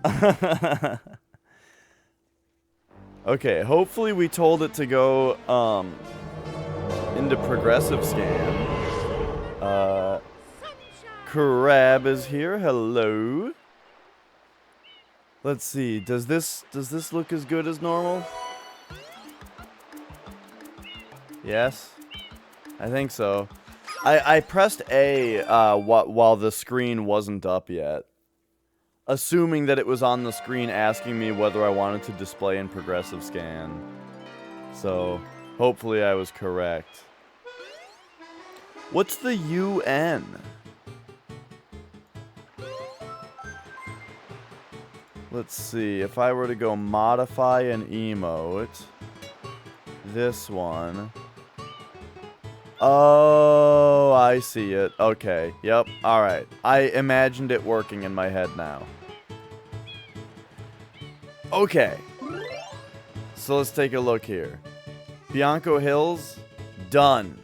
that? Okay, hopefully we told it to go into progressive scan. Crab is here. Hello. Let's see. Does this look as good as normal? Yes. I think so. I pressed A while the screen wasn't up yet, assuming that it was on the screen asking me whether I wanted to display in progressive scan. So, hopefully I was correct. What's the UN? Let's see, if I were to go modify an emote, this one. Oh, I see it. Okay, yep, alright. I imagined it working in my head now. Okay. So let's take a look here. Bianco Hills, done.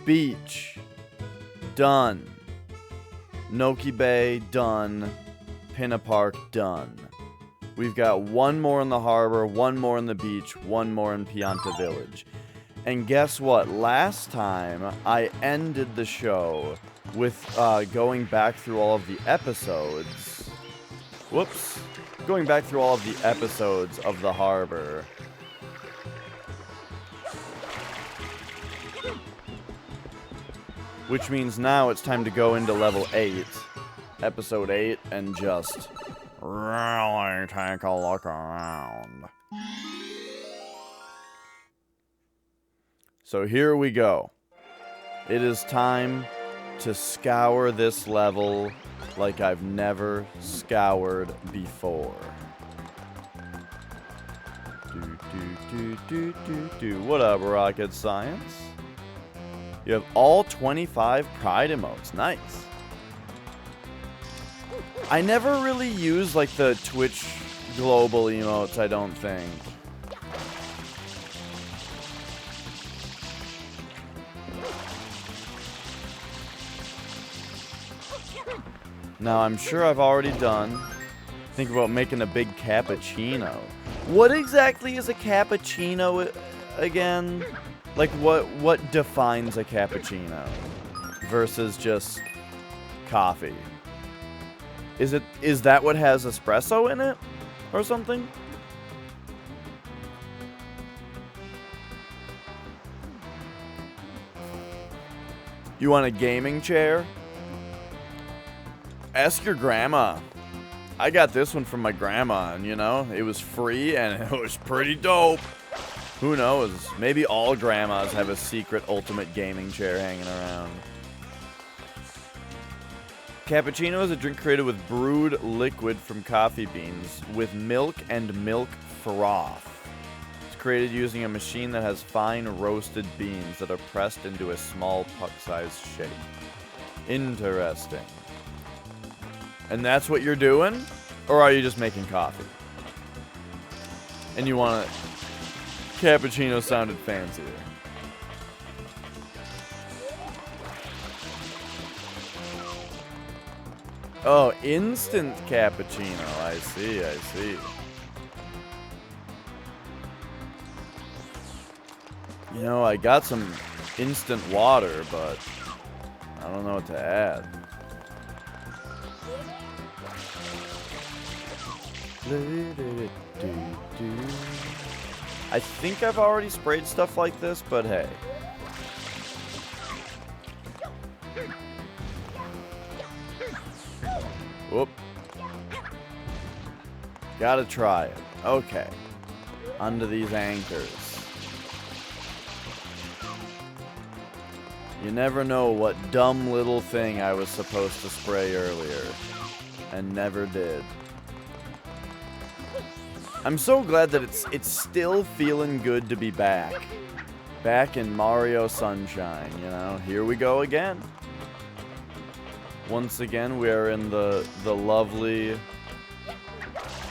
Beach, done. Noki Bay, done. Pinna Park, done. We've got one more in the harbor, one more in the beach, one more in Pianta Village. And guess what? Last time, I ended the show with going back through all of the episodes. Whoops. Going back through all of the episodes of the harbor. Which means now it's time to go into level 8. Episode 8, and just really take a look around. So here we go. It is time to scour this level like I've never scoured before. What up, Rocket Science? You have all 25 Pride emotes. Nice. I never really use, like, the Twitch global emotes, I don't think. Now, I'm sure I've already done. Think about making a big cappuccino. What exactly is a cappuccino again? Like, what defines a cappuccino versus just coffee? Is that what has espresso in it or something? You want a gaming chair? Ask your grandma. I got this one from my grandma, and you know, it was free and it was pretty dope. Who knows? Maybe all grandmas have a secret ultimate gaming chair hanging around. Cappuccino is a drink created with brewed liquid from coffee beans with milk and milk froth. It's created using a machine that has fine roasted beans that are pressed into a small puck-sized shape. Interesting. And that's what you're doing? Or are you just making coffee? And you want to... Cappuccino sounded fancier. Oh, instant cappuccino. I see, I see. You know, I got some instant water, but I don't know what to add. I think I've already sprayed stuff like this, but hey. Whoop. Gotta try it. Okay. Onto these anchors. You never know what dumb little thing I was supposed to spray earlier. And never did. I'm so glad that it's still feeling good to be back. Back in Mario Sunshine, you know? Here we go again. Once again, we are in the lovely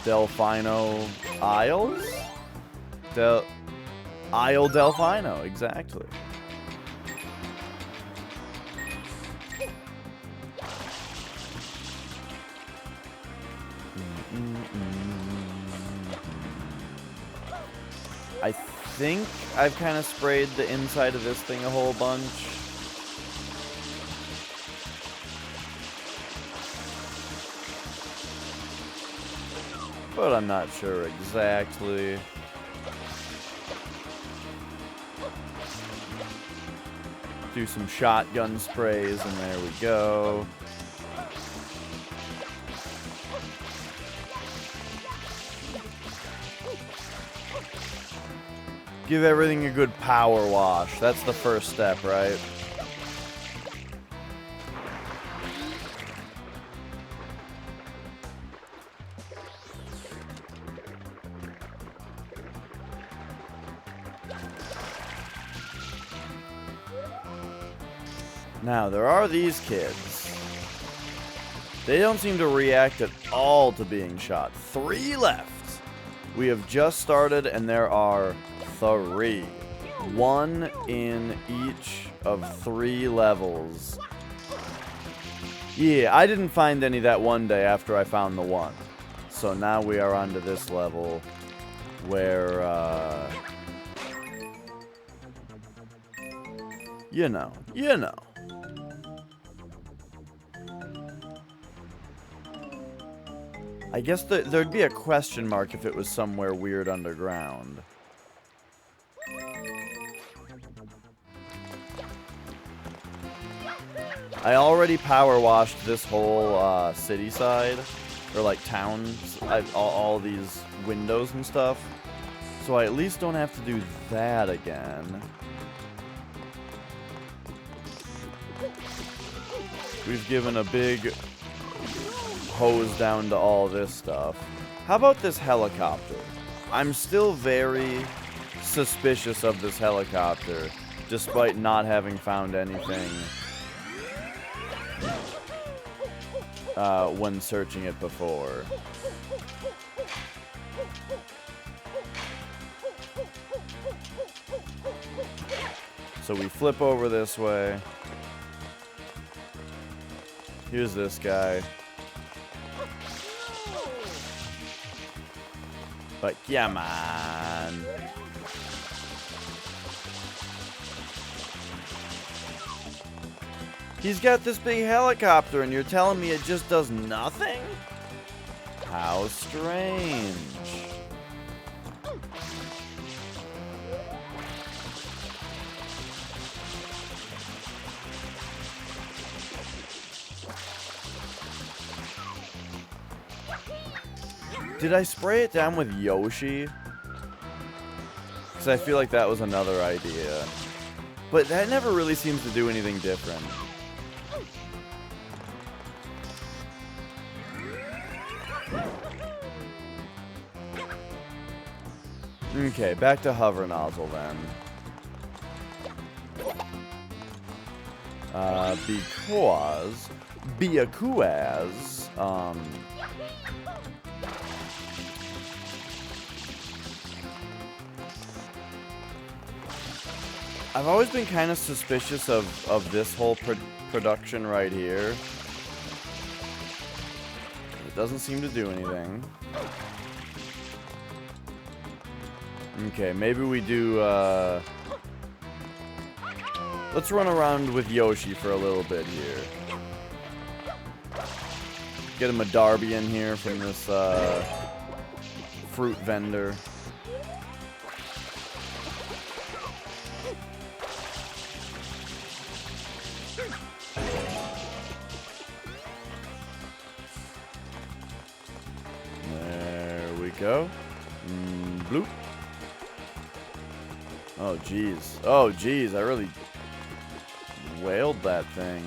Delfino Isles? Isle Delfino, exactly. I think I've kind of sprayed the inside of this thing a whole bunch. But I'm not sure exactly. Do some shotgun sprays, and there we go. Give everything a good power wash. That's the first step, right? Now, there are these kids. They don't seem to react at all to being shot. 3 left. We have just started, and there are 3. 1 in each of 3 levels. Yeah, I didn't find any that one day after I found the 1. So now we are on to this level where, you know. I guess there'd be a question mark if it was somewhere weird underground. I already power washed this whole city side, or like towns, all these windows and stuff. So I at least don't have to do that again. We've given a big hose down to all this stuff. How about this helicopter? I'm still very suspicious of this helicopter, despite not having found anything when searching it before. So we flip over this way. Here's this guy. But yeah, man. He's got this big helicopter, and you're telling me it just does nothing? How strange. Did I spray it down with Yoshi? Because I feel like that was another idea. But that never really seems to do anything different. Okay, back to hover nozzle then. Because, I've always been kind of suspicious of this whole production right here. It doesn't seem to do anything. Okay, maybe we do, let's run around with Yoshi for a little bit here. Get him a Darby in here from this, fruit vendor. There we go. Bloop. Oh, jeez. Oh, jeez. I really wailed that thing.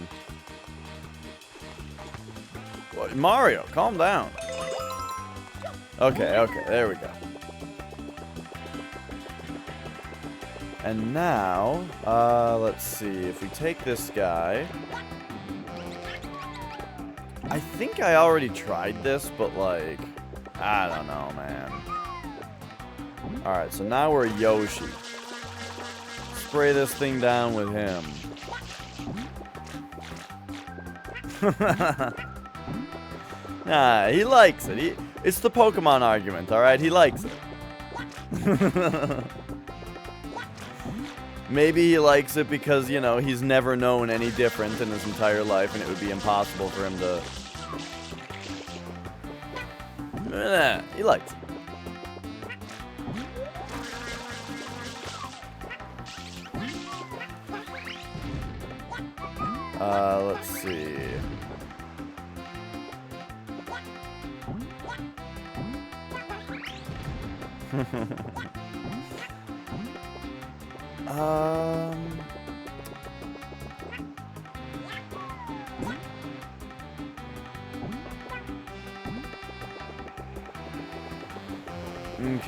What? Mario, calm down. Okay, okay. There we go. And now, let's see. If we take this guy... I think I already tried this, but, like... I don't know, man. Alright, so now we're Yoshi. Spray this thing down with him. Nah, he likes it. It's the Pokemon argument, alright? He likes it. Maybe he likes it because, you know, he's never known any different in his entire life, and it would be impossible for him to... he likes it. Let's see.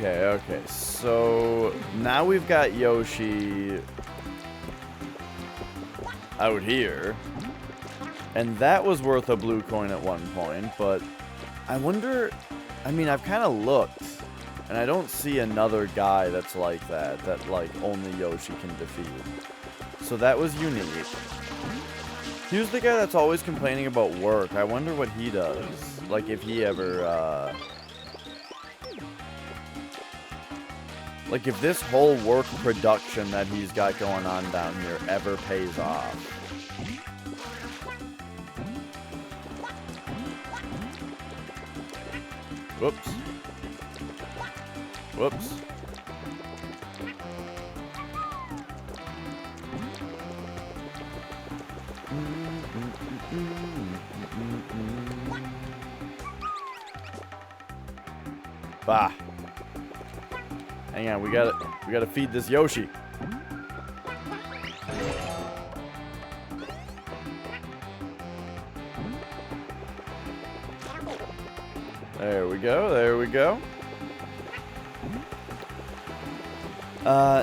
Okay, so now we've got Yoshi out here, and that was worth a blue coin at one point, but I wonder, I mean, I've kind of looked, and I don't see another guy that's like that like only Yoshi can defeat. So that was unique. He was the guy that's always complaining about work. I wonder what he does. Like if he ever, like if this whole work production that he's got going on down here ever pays off. Whoops. Whoops. Bah. Hang on, we gotta feed this Yoshi. There we go, there we go.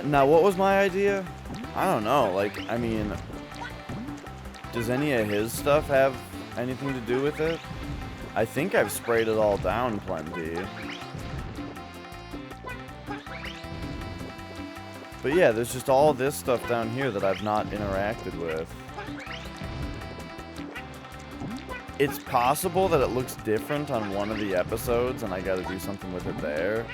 Now what was my idea? I don't know, like, I mean, does any of his stuff have anything to do with it? I think I've sprayed it all down plenty. But yeah, there's just all this stuff down here that I've not interacted with. It's possible that it looks different on one of the episodes and I gotta do something with it there.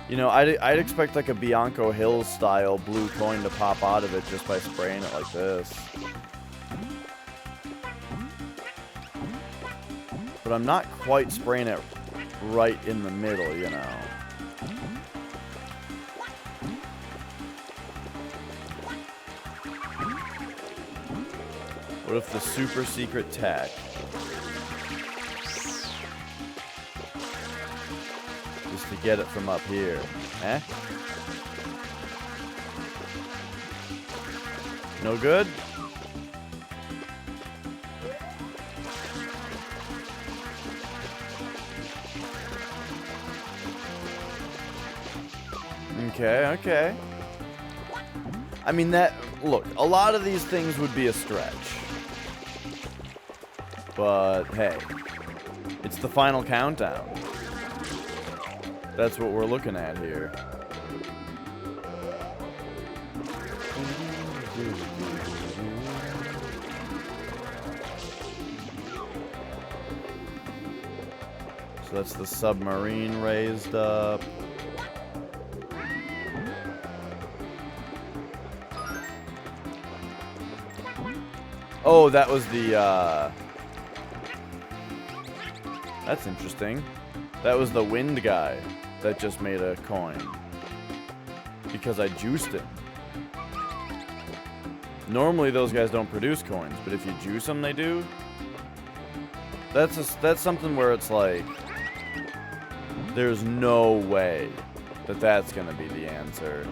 You know, I'd expect like a Bianco Hills style blue coin to pop out of it just by spraying it like this. But I'm not quite spraying it right in the middle, you know. What if the super secret tech? Just to get it from up here. Eh? No good? Okay, okay. I mean, look, a lot of these things would be a stretch. But, hey, it's the final countdown. That's what we're looking at here. So that's the submarine raised up. Oh, that was the, that's interesting. That was the wind guy that just made a coin. Because I juiced him. Normally those guys don't produce coins, but if you juice them, they do. That's something where it's like, there's no way that that's gonna be the answer.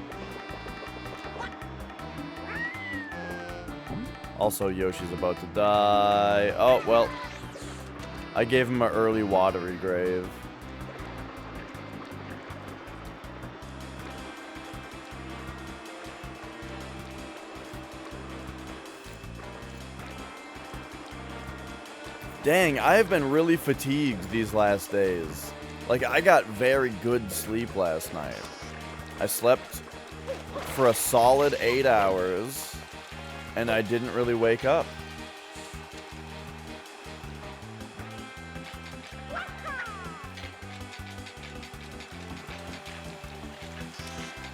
Also, Yoshi's about to die. Oh, well. I gave him an early watery grave. Dang, I have been really fatigued these last days. Like, I got very good sleep last night. I slept for a solid 8 hours, and I didn't really wake up.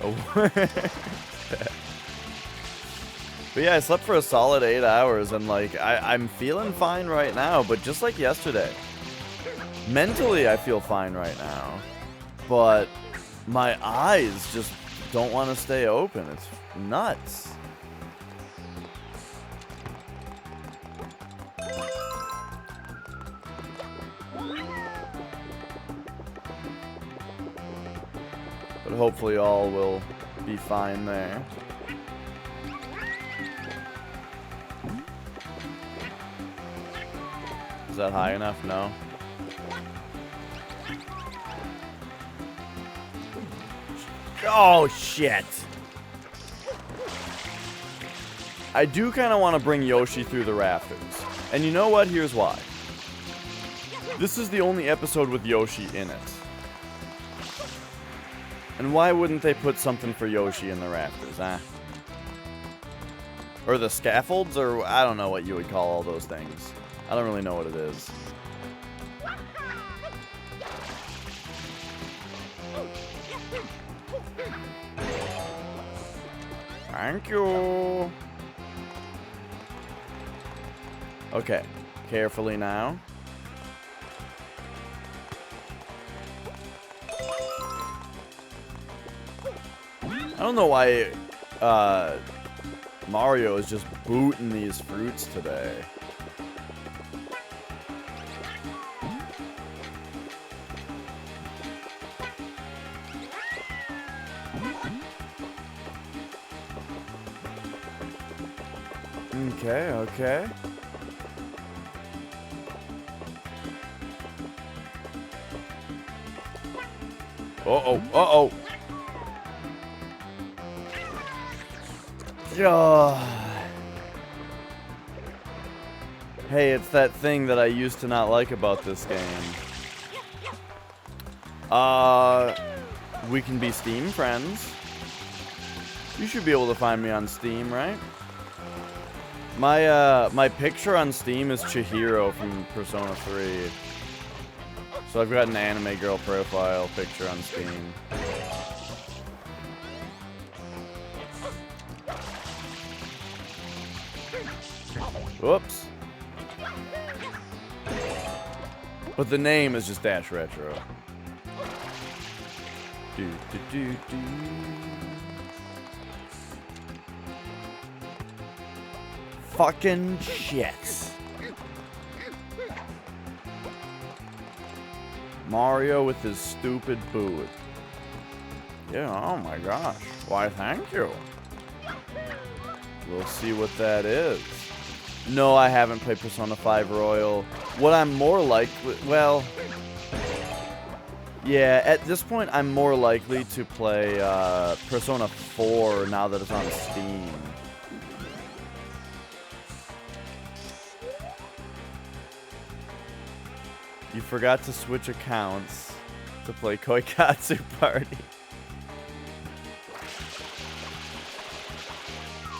Oh. But yeah, I slept for a solid 8 hours, and like, I'm feeling fine right now, but just like yesterday. Mentally, I feel fine right now, but my eyes just don't want to stay open. It's nuts. But hopefully all will be fine there. Is that high enough? No. Oh, shit. I do kind of want to bring Yoshi through the rafters. And you know what? Here's why. This is the only episode with Yoshi in it. And why wouldn't they put something for Yoshi in the rafters, huh? Or the scaffolds, or I don't know what you would call all those things. I don't really know what it is. Thank you. Okay, carefully now. I don't know why Mario is just booting these fruits today. Okay, okay. Uh-oh, uh-oh. Hey, it's that thing that I used to not like about this game. We can be Steam friends. You should be able to find me on Steam, right? My picture on Steam is Chihiro from Persona 3. So I've got an anime girl profile picture on Steam. Whoops. But the name is just Dash Retro. Do, do, do, do. Fucking shit. Mario with his stupid boot. Yeah, oh my gosh. Why, thank you. We'll see what that is. No, I haven't played Persona 5 Royal. What I'm more likely... Well... Yeah, at this point, I'm more likely to play Persona 4 now that it's on Steam. You forgot to switch accounts to play Koikatsu Party.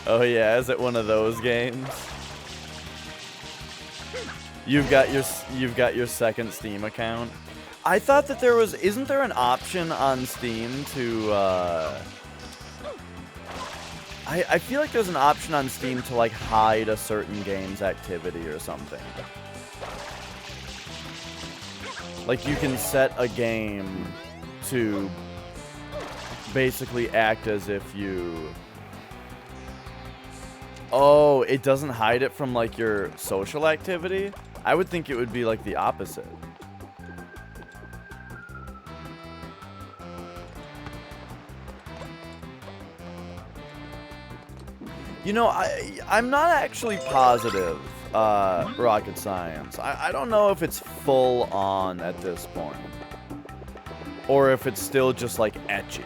Oh yeah, is it one of those games? You've got your second Steam account. I thought that there was... Isn't there an option on Steam to... I feel like there's an option on Steam to, like, hide a certain game's activity or something. Like, you can set a game to basically act as if you... Oh, it doesn't hide it from, like, your social activity? I would think it would be, like, the opposite. You know, I'm not actually positive, Rocket Science. I don't know if it's full on at this point. Or if it's still just, like, etchy.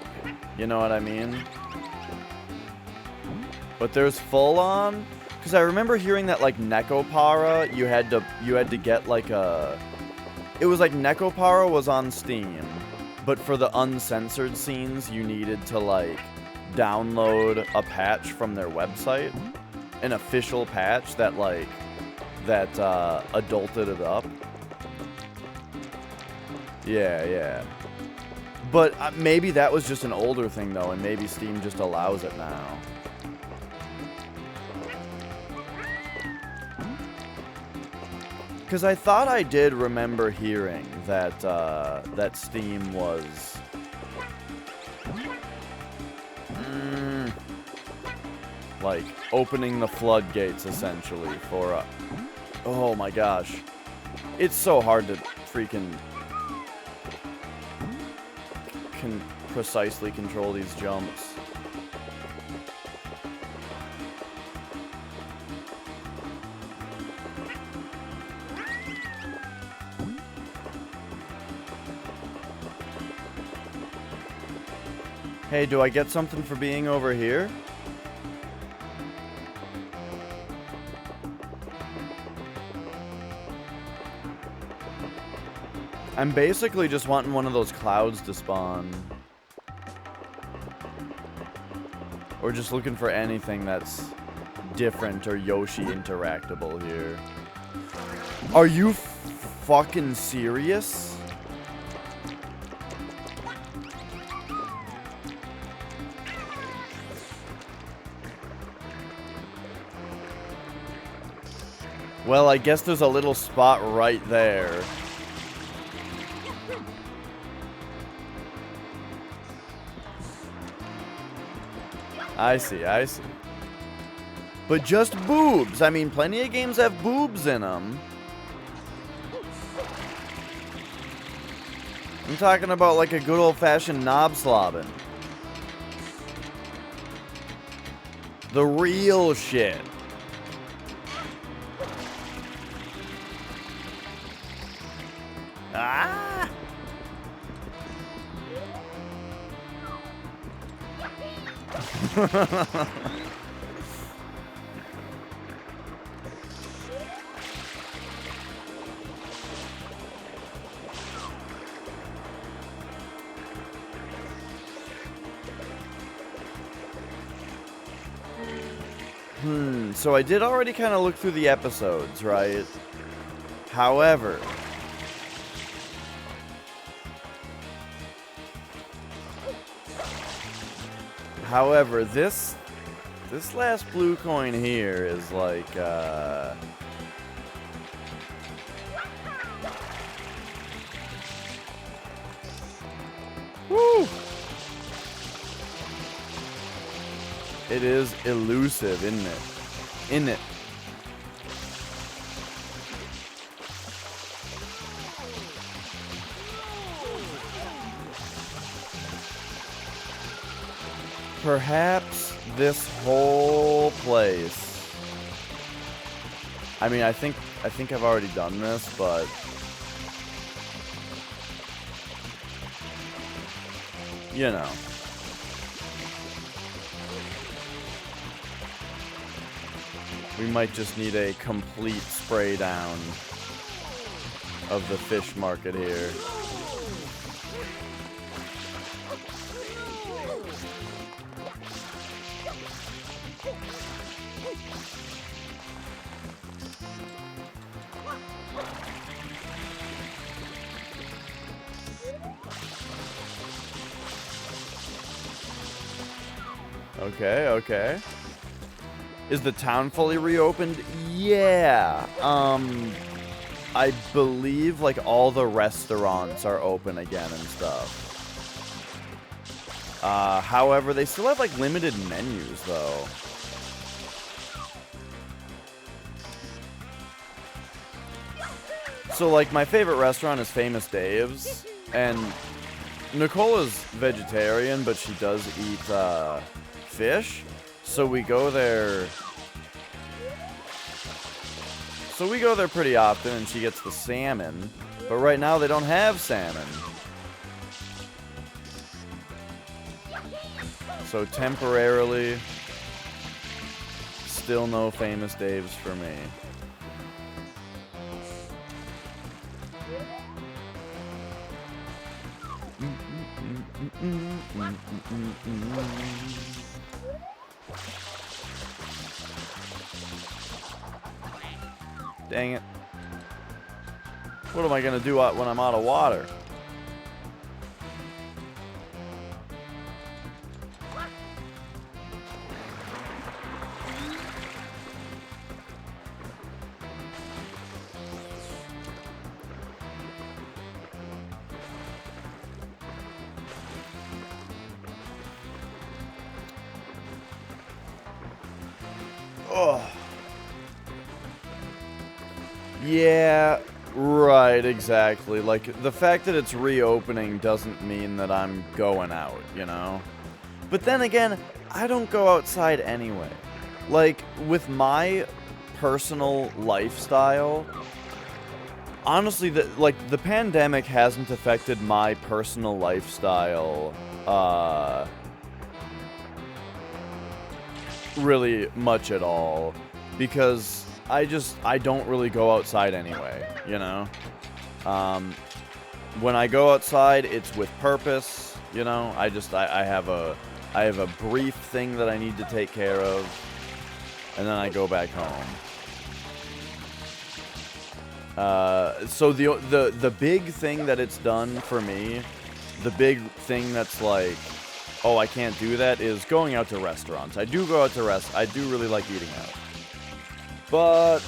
You know what I mean? But there's full on? Because I remember hearing that, like, Nekopara, you had to get, like, a... It was like Nekopara was on Steam. but for the uncensored scenes, you needed to, like, download a patch from their website. An official patch that, like, adulted it up. Yeah. But maybe that was just an older thing, though, and maybe Steam just allows it now. Because I thought I did remember hearing that, that Steam was... like, opening the floodgates, essentially, for, oh my gosh. It's so hard to freaking... precisely control these jumps. Hey, do I get something for being over here? I'm basically just wanting one of those clouds to spawn. Or just looking for anything that's different or Yoshi interactable here. Are you fucking serious? Well, I guess there's a little spot right there. I see. But just boobs. I mean, plenty of games have boobs in them. I'm talking about like a good old-fashioned knob slobbing. The real shit. Ah! So I did already kind of look through the episodes, right? However, this last blue coin here is like, woo! It is elusive, isn't it? Perhaps this whole place. I mean, I think I've already done this, but you know. We might just need a complete spray down of the fish market here. Okay. Is the town fully reopened? Yeah. I believe like all the restaurants are open again and stuff. However, they still have like limited menus though. So like my favorite restaurant is Famous Dave's, and Nicola's vegetarian, but she does eat fish. So we go there pretty often, and she gets the salmon. But right now they don't have salmon. So temporarily, still no Famous Dave's for me. Dang it. What am I gonna do when I'm out of water? Oh. Yeah, right, exactly. Like, the fact that it's reopening doesn't mean that I'm going out, you know? But then again, I don't go outside anyway. Like, with my personal lifestyle, honestly, the pandemic hasn't affected my personal lifestyle, really much at all, because I don't really go outside anyway, you know? When I go outside, it's with purpose, you know? I have a brief thing that I need to take care of, and then I go back home. So the big thing that it's done for me, the big thing that's like, oh, I can't do that, is going out to restaurants. I do go out to I do really like eating out. But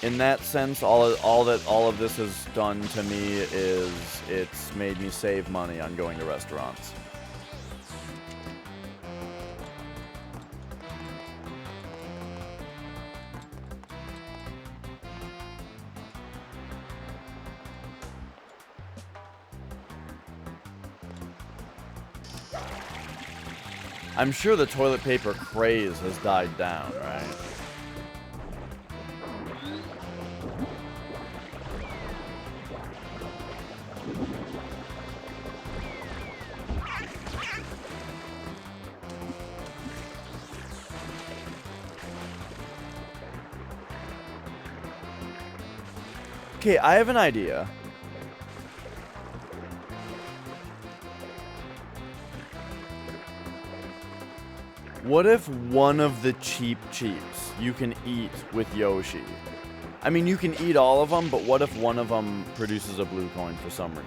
in that sense, all of this has done to me is it's made me save money on going to restaurants. I'm sure the toilet paper craze has died down, right? Okay, I have an idea. What if one of the cheap cheeps you can eat with Yoshi? I mean, you can eat all of them, but what if one of them produces a blue coin for some reason?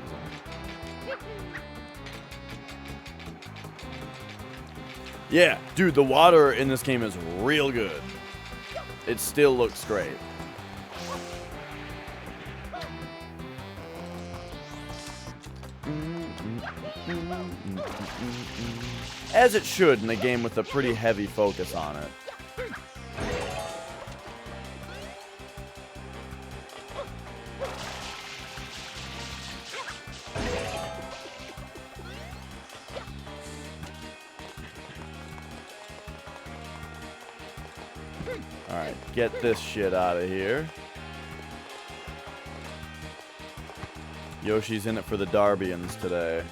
Yeah, dude, the water in this game is real good. It still looks great. As it should in a game with a pretty heavy focus on it. Alright, get this shit out of here. Yoshi's in it for the Darbians today.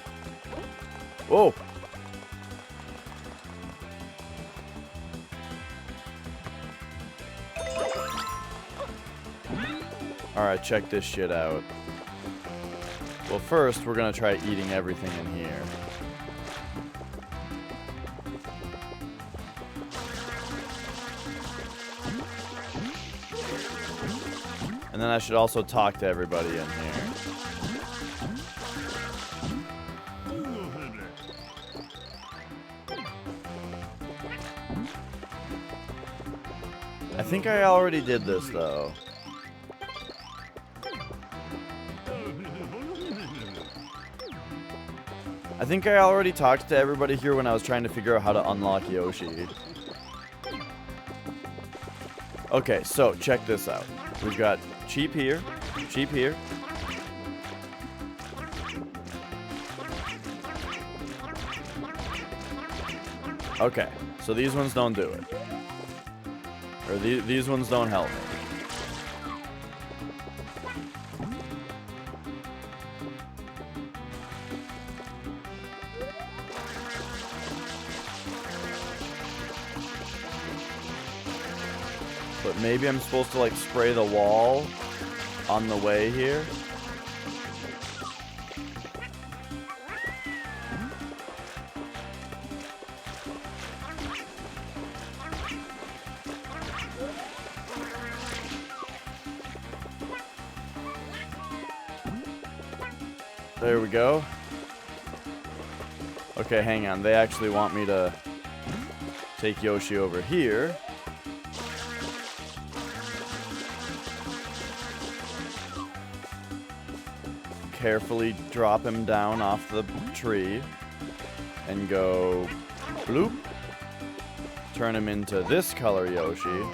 Whoa! Alright, check this shit out. Well, first, we're gonna try eating everything in here. And then I should also talk to everybody in here. I think I already did this, though. I think I already talked to everybody here when I was trying to figure out how to unlock Yoshi. Okay, so check this out. We've got cheap here, cheap here. Okay, so these ones don't do it. Or these ones don't help me. But maybe I'm supposed to, like, spray the wall on the way here. There we go. Okay, hang on. They actually want me to take Yoshi over here. Carefully drop him down off the tree. And go bloop. Turn him into this color Yoshi.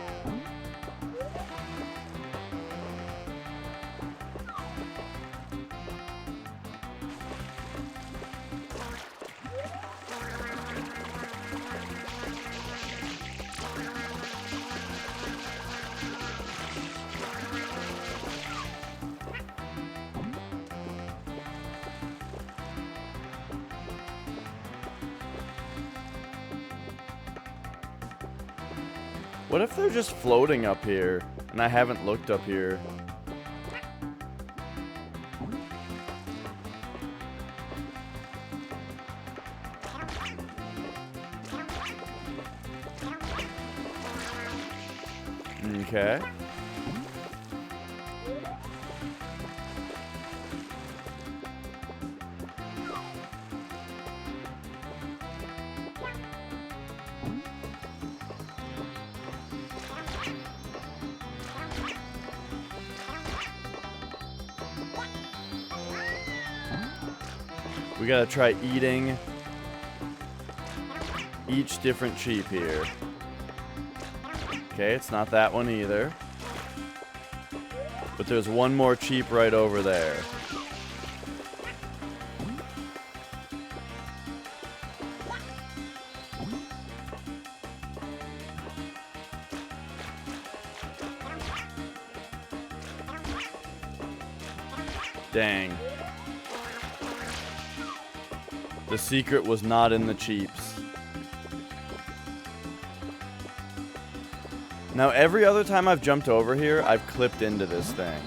What if they're just floating up here, and I haven't looked up here? Okay. We gotta try eating each different sheep here. Okay, it's not that one either. But there's one more cheap right over there. Dang. The secret was not in the cheeps. Now, every other time I've jumped over here, I've clipped into this thing.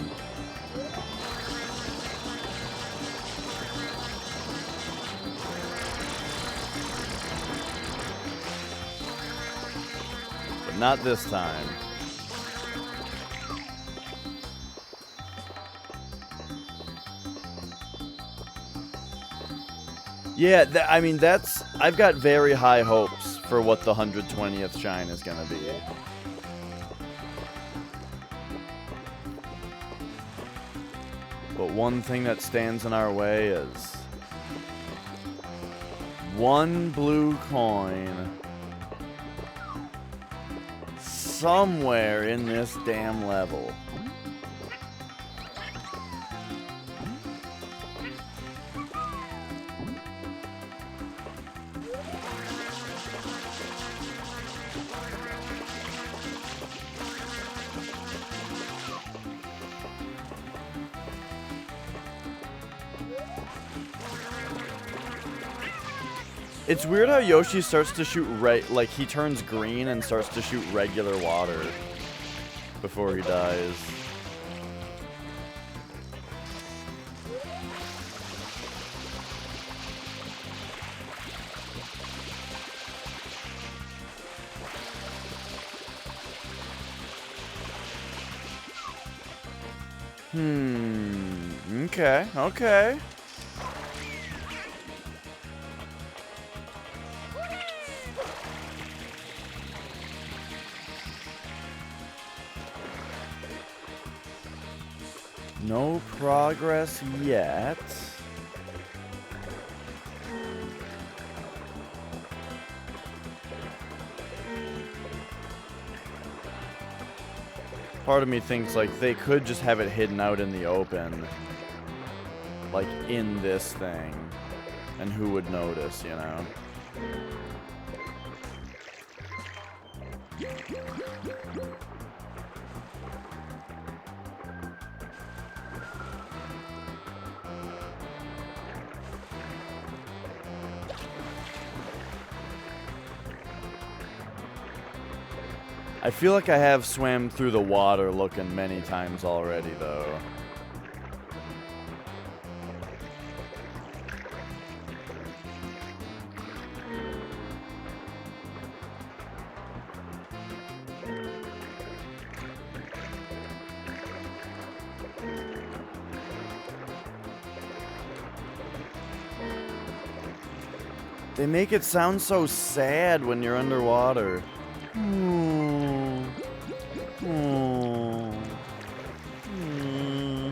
But not this time. Yeah, I mean, I've got very high hopes for what the 120th shine is gonna be. But one thing that stands in our way is one blue coin somewhere in this damn level. It's weird how Yoshi starts to shoot like he turns green and starts to shoot regular water before he dies. Okay, okay. No progress yet. Part of me thinks like they could just have it hidden out in the open. Like in this thing. And who would notice, you know? I feel like I have swam through the water looking many times already, though. They make it sound so sad when you're underwater. Hmm. Hmm. Hmm.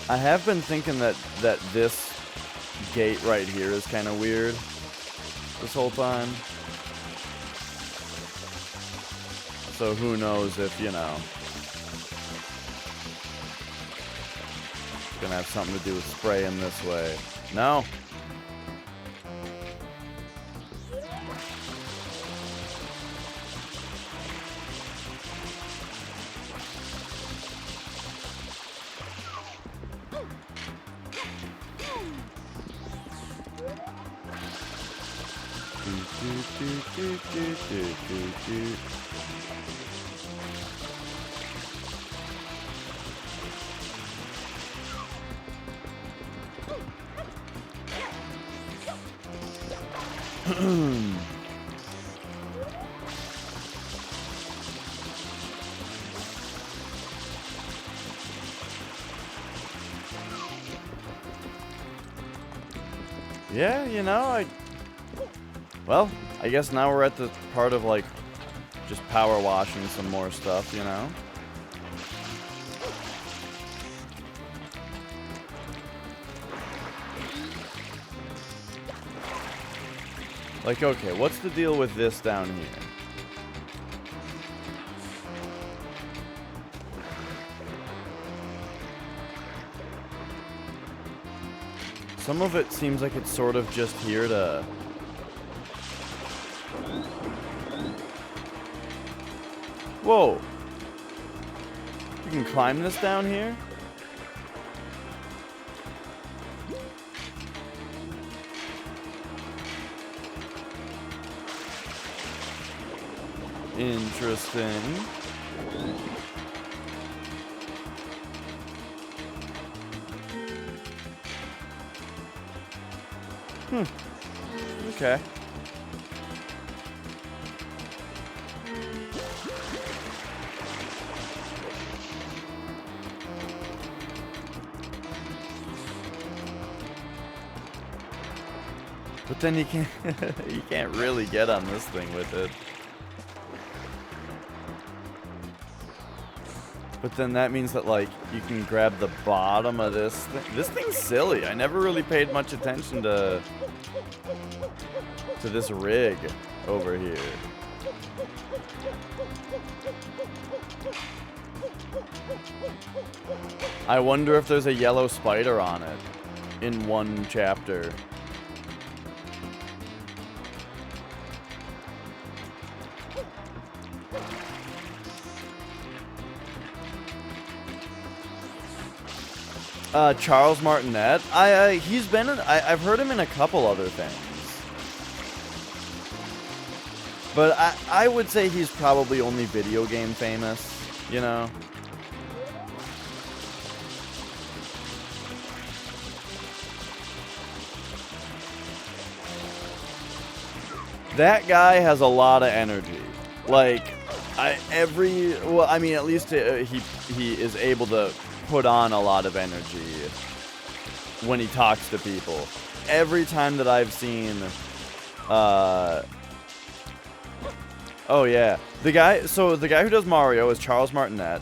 I have been thinking that this gate right here is kind of weird this whole time. So who knows if, you know, it's gonna have something to do with spraying this way. No. Yeah, you know, well, I guess now we're at the part of, like, just power washing some more stuff, you know? Like, okay, what's the deal with this down here? Some of it seems like it's sort of just here to... Whoa! You can climb this down here? Interesting. Okay. But then you can't really get on this thing with it. But then that means that, like, you can grab the bottom of this thing. This thing's silly. I never really paid much attention to this rig over here. I wonder if there's a yellow spider on it in one chapter. Charles Martinet. He's been in, I've heard him in a couple other things. But I would say he's probably only video game famous, you know? That guy has a lot of energy. Like, well, I mean, at least he is able to put on a lot of energy when he talks to people. Every time that I've seen, oh yeah, the guy who does Mario is Charles Martinet,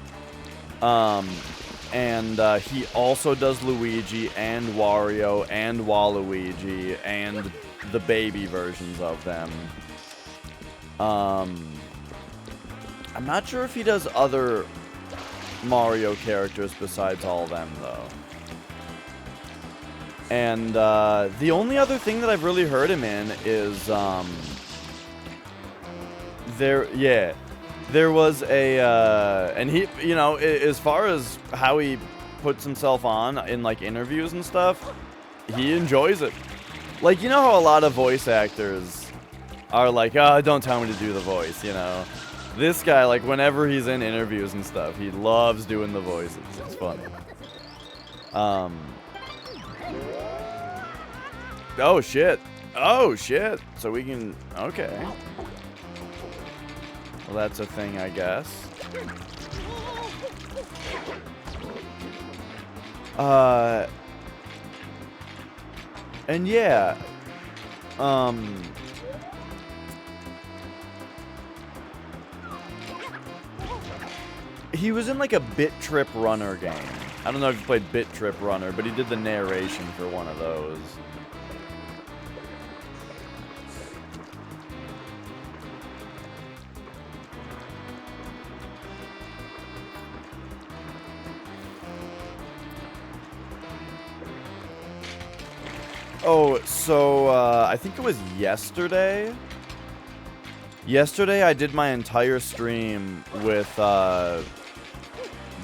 and he also does Luigi and Wario and Waluigi and the baby versions of them. I'm not sure if he does other Mario characters besides all of them, though. And the only other thing that I've really heard him in is there was a and he, you know, as far as how he puts himself on in like interviews and stuff, he enjoys it. Like, you know how a lot of voice actors are like, oh, don't tell me to do the voice, you know? This guy, like, whenever he's in interviews and stuff, he loves doing the voices. It's fun. Oh, shit. Oh, shit. So we can... Okay. Well, that's a thing, I guess. And yeah. He was in like a Bit Trip Runner game. I don't know if you played Bit Trip Runner, but he did the narration for one of those. Oh, so, I think it was yesterday. Yesterday, I did my entire stream with,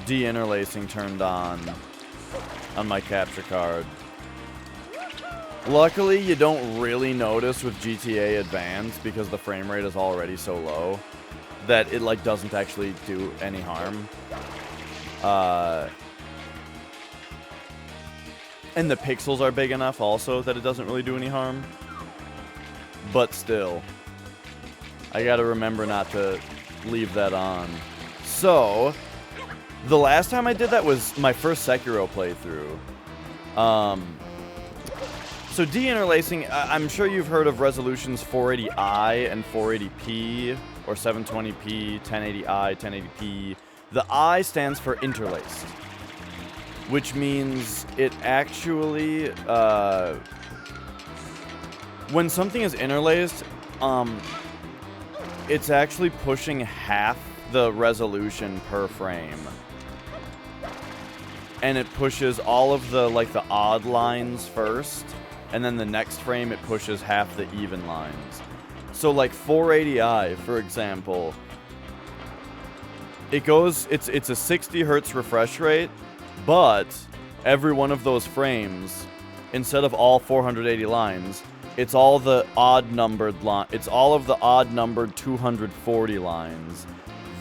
de-interlacing turned on my capture card. Luckily, you don't really notice with GTA Advanced, because the frame rate is already so low, that it, like, doesn't actually do any harm. And the pixels are big enough also that it doesn't really do any harm. But still, I gotta remember not to leave that on. So, the last time I did that was my first Sekiro playthrough. So de-interlacing, I'm sure you've heard of resolutions 480i and 480p, or 720p, 1080i, 1080p. The I stands for interlaced, which means it actually, when something is interlaced, it's actually pushing half the resolution per frame. And it pushes all of the, like, the odd lines first, and then the next frame it pushes half the even lines. So, like, 480i, for example, it goes, it's a 60 hertz refresh rate, but every one of those frames, instead of all 480 lines, it's all the odd numbered it's all of the odd numbered 240 lines.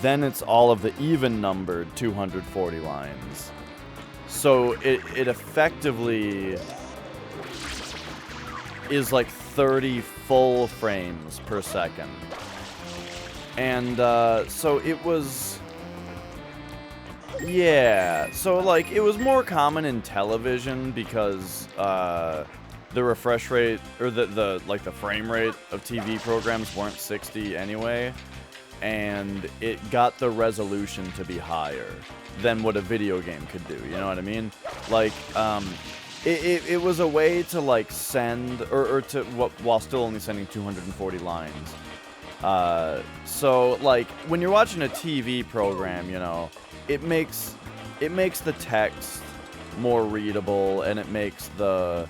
Then it's all of the even numbered 240 lines. So it effectively is like 30 full frames per second. And so it was... Yeah, so like it was more common in television because the refresh rate or the frame rate of TV programs weren't 60 anyway, and it got the resolution to be higher than what a video game could do. You know what I mean? Like it was a way to like send or to while still only sending 240 lines. So like when you're watching a TV program, you know, it makes the text more readable, and it makes the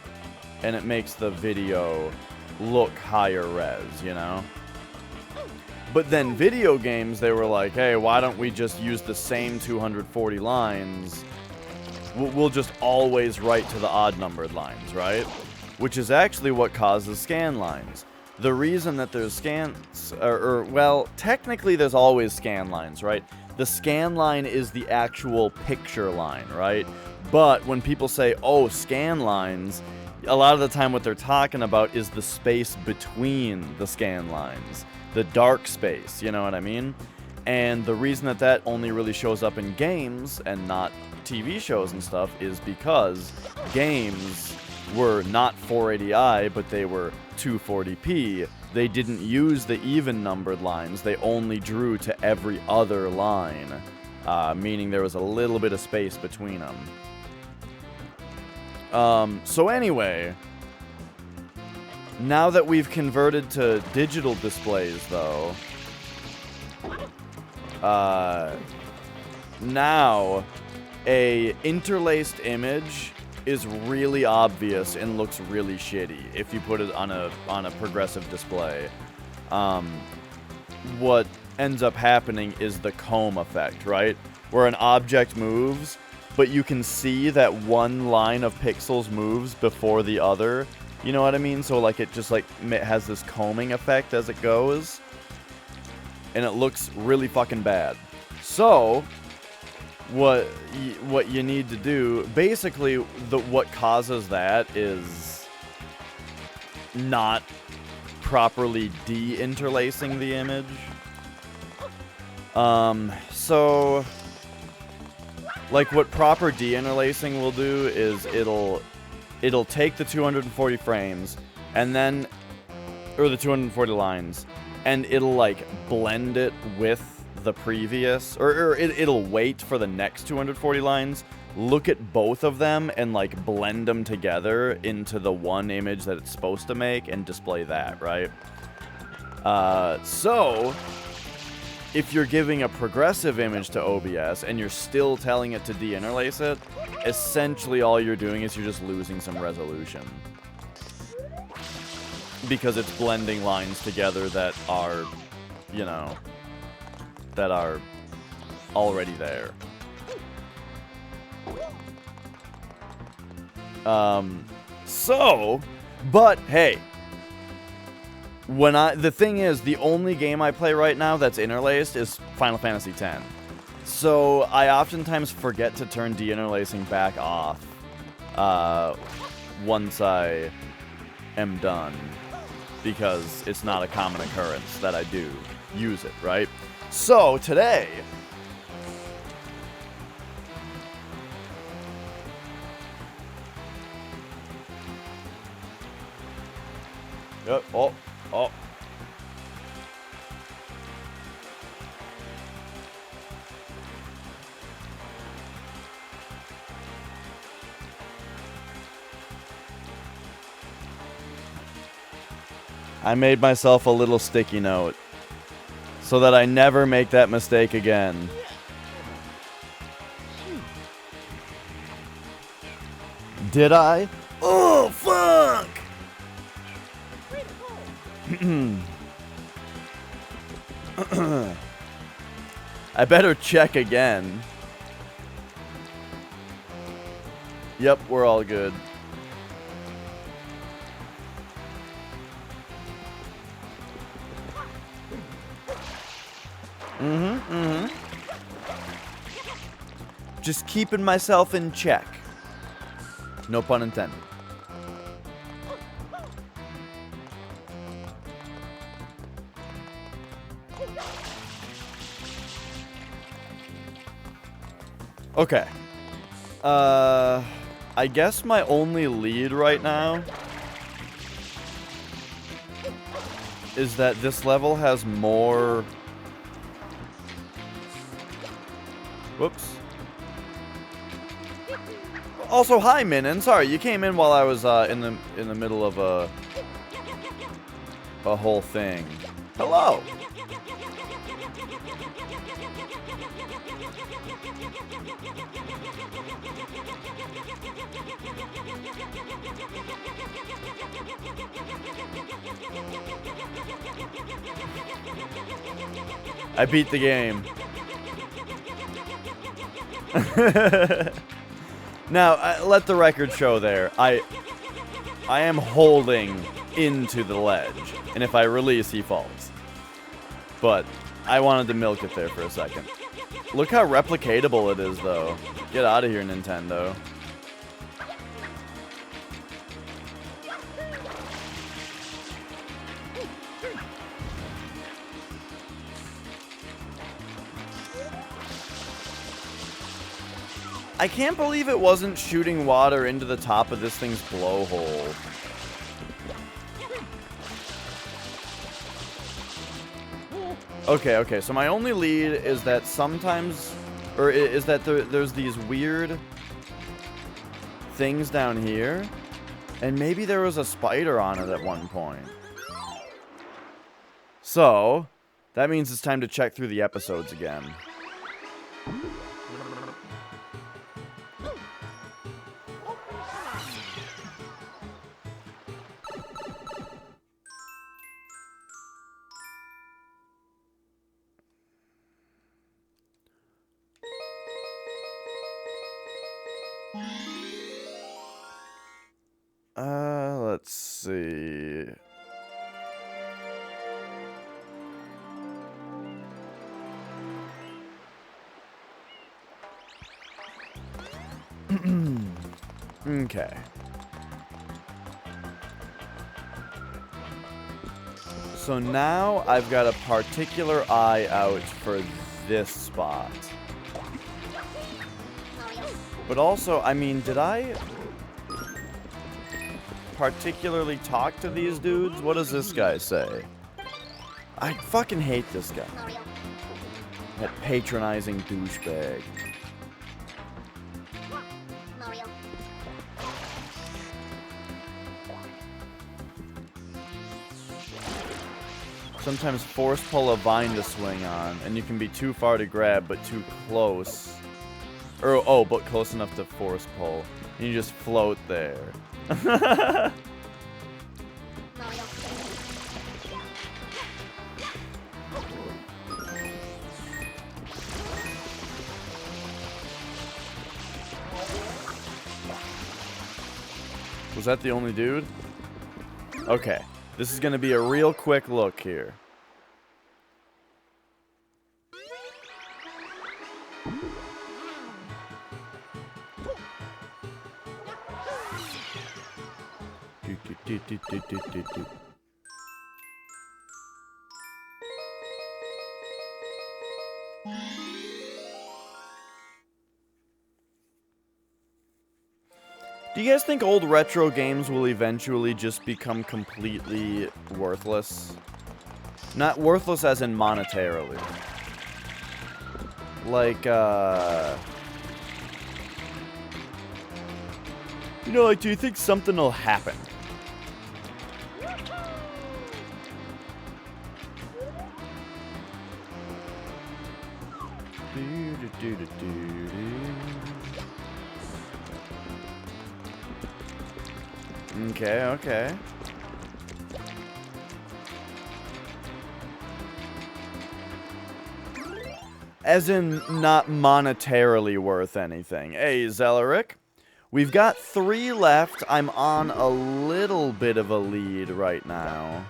video look higher res, you know? But then video games, they were like, hey, why don't we just use the same 240 lines? We'll just always write to the odd numbered lines, right? Which is actually what causes scan lines. The reason that there's scans, well, technically there's always scan lines, right? The scan line is the actual picture line, right? But when people say, oh, scan lines, a lot of the time what they're talking about is the space between the scan lines. The dark space, you know what I mean? And the reason that only really shows up in games and not TV shows and stuff is because games were not 480i, but they were 240p. They didn't use the even numbered lines. They only drew to every other line, meaning there was a little bit of space between them. So anyway, now that we've converted to digital displays, though, now a interlaced image is really obvious and looks really shitty if you put it on a progressive display. What ends up happening is the comb effect, right? Where an object moves, but you can see that one line of pixels moves before the other. You know what I mean? So like it just like has this combing effect as it goes. And it looks really fucking bad. So what you need to do, basically what causes that is not properly de-interlacing the image. So like what proper de-interlacing will do is it'll take the 240 frames and then, or the 240 lines, and it'll like blend it with the previous, or it'll wait for the next 240 lines, look at both of them and like blend them together into the one image that it's supposed to make and display that, right? So if you're giving a progressive image to OBS and you're still telling it to de-interlace it, essentially all you're doing is you're just losing some resolution. Because it's blending lines together that are, you know, that are already there. But hey, the thing is, the only game I play right now that's interlaced is Final Fantasy X. So I oftentimes forget to turn de-interlacing back off once I am done, because it's not a common occurrence that I do use it, right? So today, oh. I made myself a little sticky note so that I never make that mistake again. Did I? Oh, fuck! I better check again. Yep, we're all good. Just keeping myself in check. No pun intended. Okay. I guess my only lead right now is that this level has more... Whoops. Also, hi, Minin. Sorry, you came in while I was in the middle of a whole thing. Hello. I beat the game. Now, let the record show there. I am holding into the ledge, and if I release, he falls. But I wanted to milk it there for a second. Look how replicatable it is, though. Get out of here, Nintendo. I can't believe it wasn't shooting water into the top of this thing's blowhole. Okay, so my only lead is that sometimes, or is that there's these weird things down here, and maybe there was a spider on it at one point. So, that means it's time to check through the episodes again. Let's see. Okay. So now I've got a particular eye out for this spot. But also, I mean, did I particularly talk to these dudes? What does this guy say? I fucking hate this guy. That patronizing douchebag. Sometimes force pull a vine to swing on, and you can be too far to grab, but too close. Or, oh, but close enough to force pull. And you just float there. Was that the only dude? Okay. This is going to be a real quick look here. Do you guys think old retro games will eventually just become completely worthless? Not worthless as in monetarily. Like, you know, like, do you think something will happen? Okay, okay. As in, not monetarily worth anything. Hey, Zelaric. We've got 3 left. I'm on a little bit of a lead right now.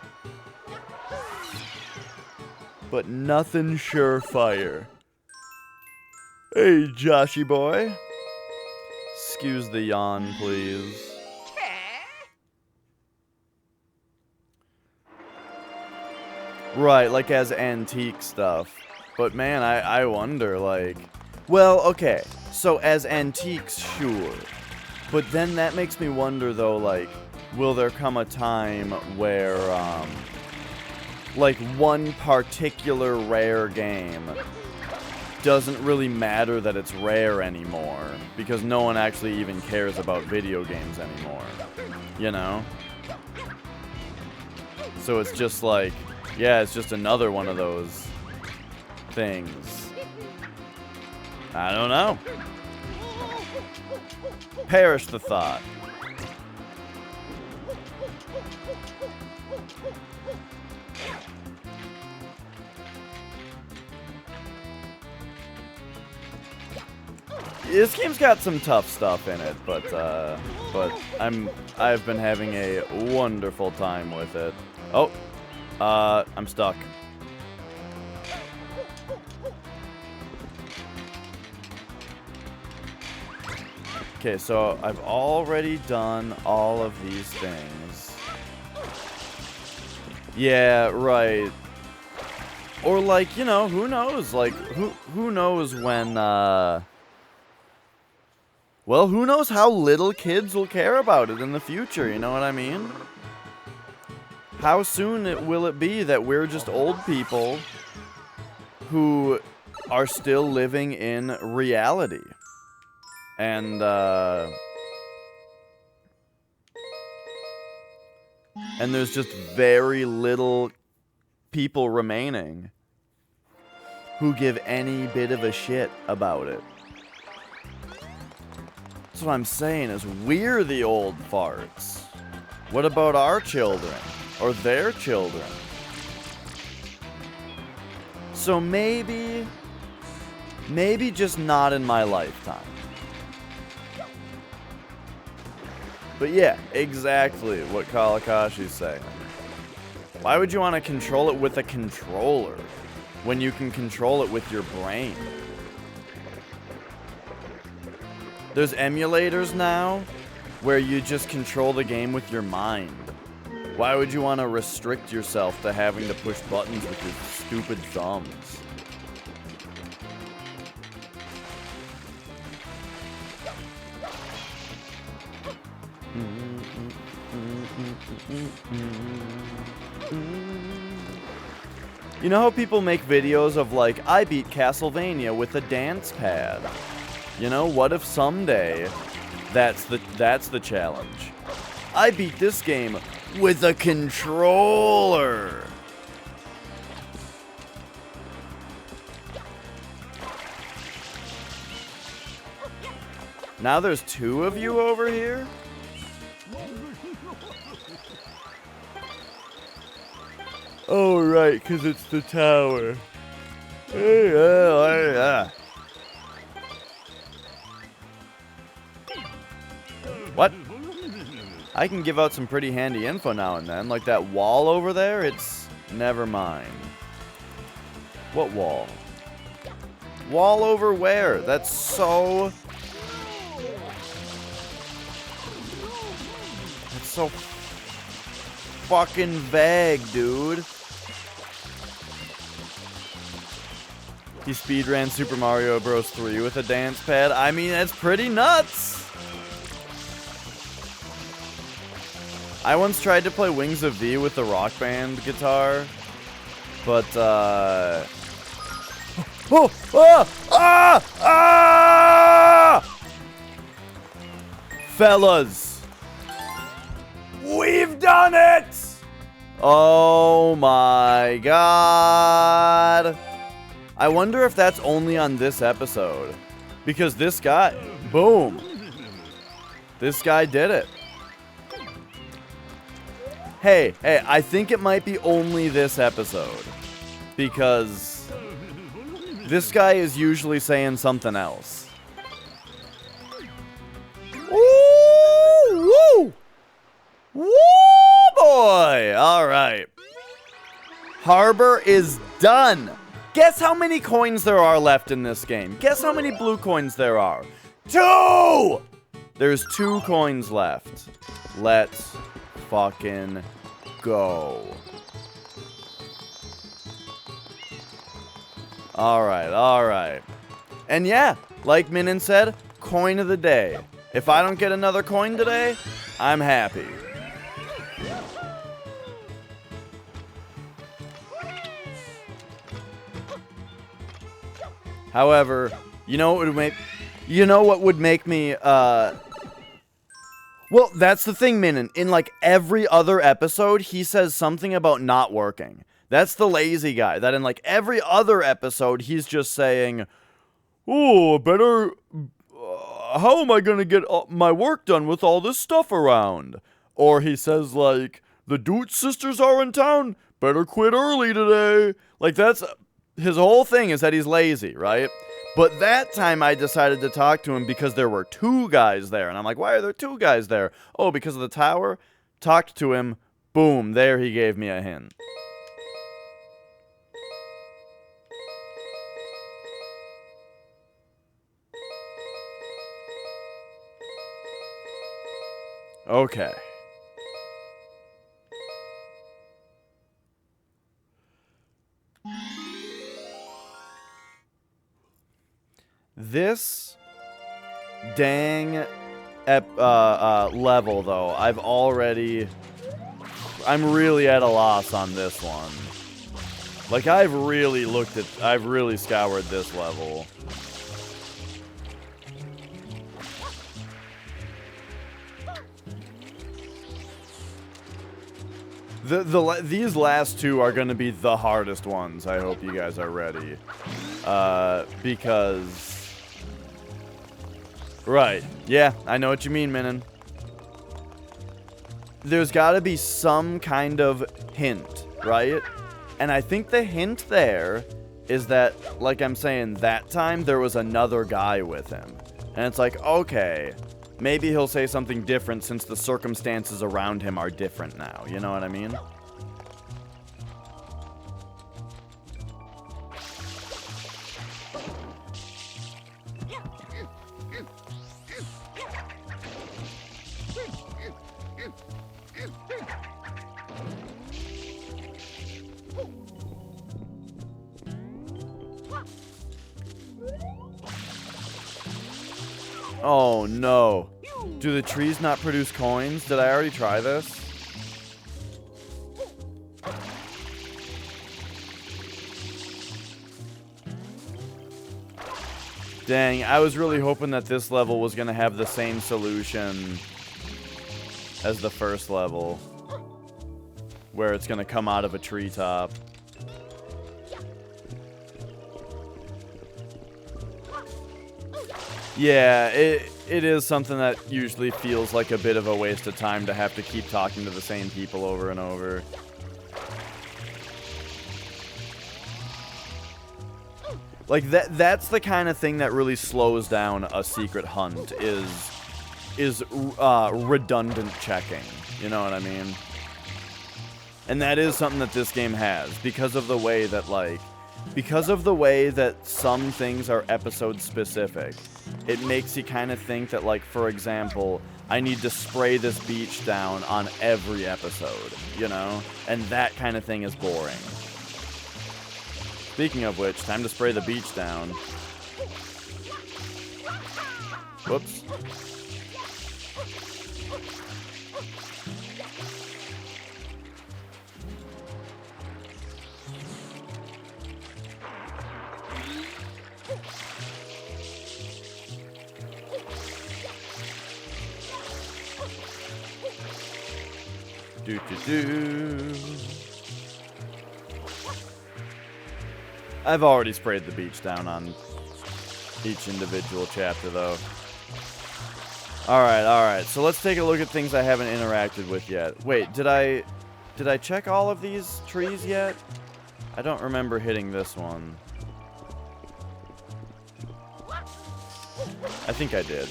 But nothing surefire. Hey, Joshy boy. Excuse the yawn, please. Right, like as antique stuff. But man, I wonder, like... Well, okay, so as antiques, sure. But then that makes me wonder, though, like, will there come a time where, like, one particular rare game doesn't really matter that it's rare anymore, because no one actually even cares about video games anymore, you know? So it's just like... Yeah, it's just another one of those things. I don't know. Perish the thought. This game's got some tough stuff in it, but I've been having a wonderful time with it. Oh. I'm stuck. Okay, so I've already done all of these things. Yeah, right. Or like, you know, who knows? Like, who knows when, well, who knows how little kids will care about it in the future, you know what I mean? How soon will it be that we're just old people who are still living in reality? And there's just very little people remaining who give any bit of a shit about it. That's what I'm saying, is we're the old farts. What about our children? Or their children? So maybe just not in my lifetime. But yeah, exactly what Kalakashi's saying. Why would you want to control it with a controller when you can control it with your brain? There's emulators now where you just control the game with your mind. Why would you want to restrict yourself to having to push buttons with your stupid thumbs? You know how people make videos of like, I beat Castlevania with a dance pad? You know, what if someday that's the challenge? I beat this game with a controller. Now there's two of you over here? Oh, right, because it's the tower. What? I can give out some pretty handy info now and then, like that wall over there, it's... Never mind. What wall? Wall over where? That's so... That's so fucking vague, dude. He speedran Super Mario Bros. 3 with a dance pad. I mean, that's pretty nuts. I once tried to play Wings of V with the Rock Band guitar, but, Fellas, we've done it! Oh my god. I wonder if that's only on this episode. Because this guy, boom. This guy did it. Hey, I think it might be only this episode. Because this guy is usually saying something else. Woo! Woo! Woo, boy! Alright. Harbor is done. Guess how many coins there are left in this game? Guess how many blue coins there are? 2! There's 2 coins left. Let's fucking go. Alright. And yeah, like Minin said, coin of the day. If I don't get another coin today, I'm happy. However, you know what would make me, well, that's the thing, Minin. In, like, every other episode, he says something about not working. That's the lazy guy. That in, like, every other episode, he's just saying, oh, better... how am I gonna get my work done with all this stuff around? Or he says, like, the Dooch sisters are in town. Better quit early today. Like, that's... His whole thing is that he's lazy, right? But that time I decided to talk to him because there were 2 guys there. And I'm like, why are there 2 guys there? Oh, because of the tower? Talked to him. Boom. There he gave me a hint. Okay. This dang level, though, I'm really at a loss on this one. Like, I've really scoured this level. These last 2 are gonna be the hardest ones. I hope you guys are ready. Because... Right. Yeah, I know what you mean, Minin. There's gotta be some kind of hint, right? And I think the hint there is that, like I'm saying, that time there was another guy with him. And it's like, okay, maybe he'll say something different since the circumstances around him are different now. You know what I mean? Oh no. Do the trees not produce coins? Did I already try this? Dang, I was really hoping that this level was going to have the same solution as the first level, where it's going to come out of a treetop. Yeah, it is something that usually feels like a bit of a waste of time to have to keep talking to the same people over and over. Like, that's the kind of thing that really slows down a secret hunt, is redundant checking. You know what I mean? And that is something that this game has, because of the way that, like, some things are episode specific. It makes you kind of think that, like, for example, I need to spray this beach down on every episode, you know? And that kind of thing is boring. Speaking of which, time to spray the beach down. Whoops. I've already sprayed the beach down on each individual chapter, though. Alright, so let's take a look at things I haven't interacted with yet. Wait, did I check all of these trees yet? I don't remember hitting this one. I think I did.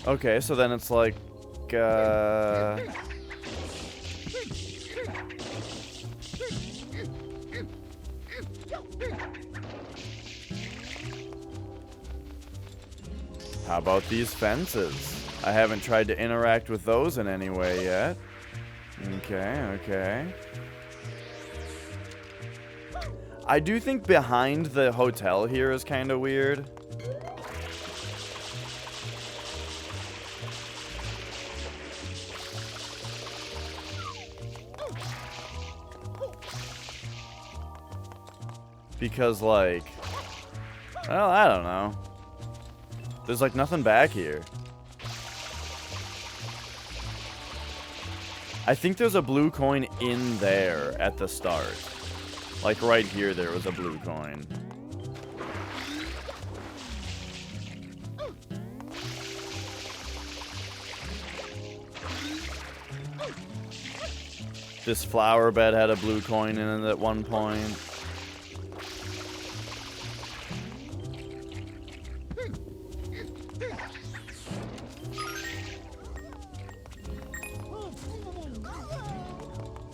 Okay, so then it's like, how about these fences? I haven't tried to interact with those in any way yet. Okay. I do think behind the hotel here is kind of weird. Because, like, well, I don't know. There's, like, nothing back here. I think there's a blue coin in there at the start. Like, right here, there was a blue coin. This flower bed had a blue coin in it at one point.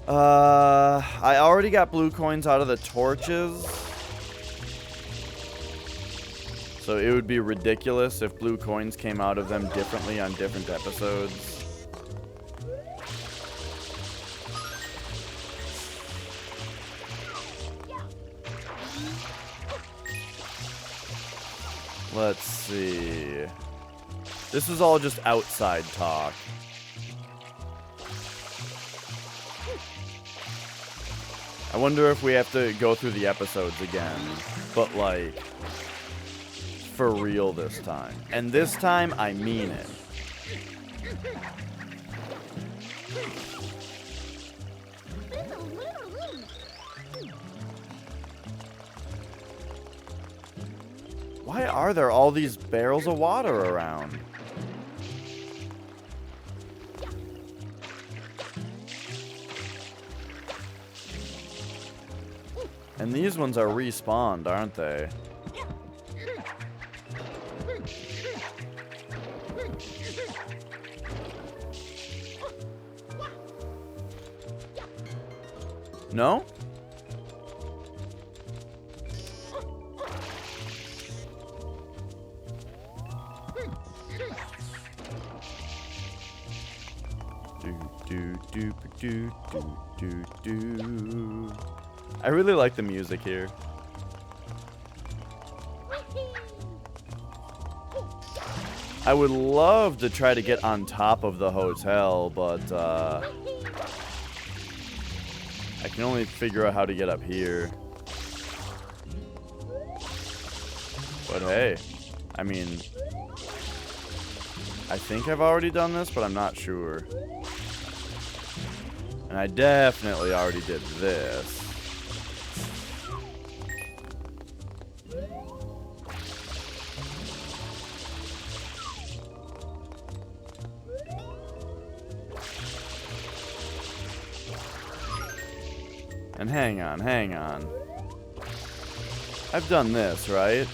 I already got blue coins out of the torches. So it would be ridiculous if blue coins came out of them differently on different episodes. Let's see. This is all just outside talk. I wonder if we have to go through the episodes again, but like, for real this time. And this time, I mean it. Why are there all these barrels of water around? And these ones are respawned, aren't they? No? Do. I really like the music here. I would love to try to get on top of the hotel, but I can only figure out how to get up here. But hey, I mean, I think I've already done this, but I'm not sure. And I definitely already did this. And hang on. I've done this, right?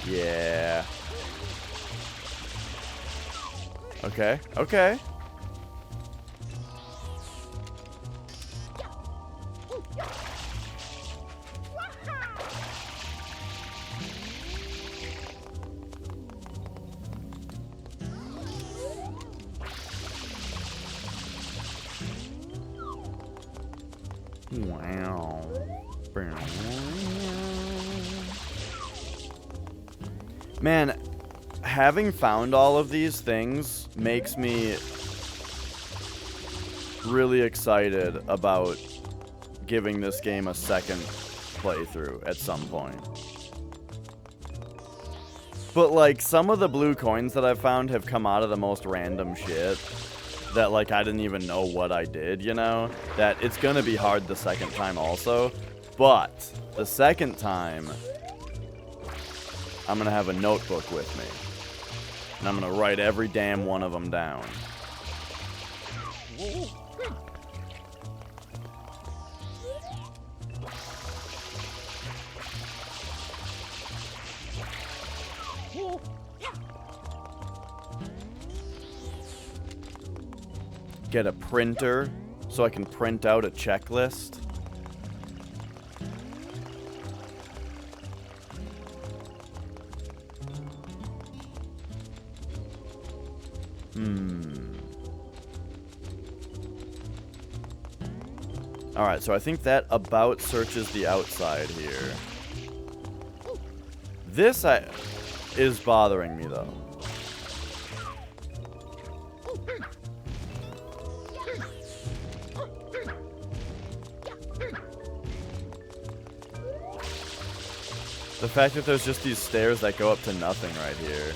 Yeah. Okay. Wow. Man, having found all of these things makes me really excited about giving this game a second playthrough at some point. But, like, some of the blue coins that I've found have come out of the most random shit that, like, I didn't even know what I did, you know? That it's gonna be hard the second time also. But the second time, I'm gonna have a notebook with me. And I'm gonna write every damn one of them down. Get a printer so I can print out a checklist. Alright, so I think that about searches the outside here. This is bothering me, though. The fact that there's just these stairs that go up to nothing right here.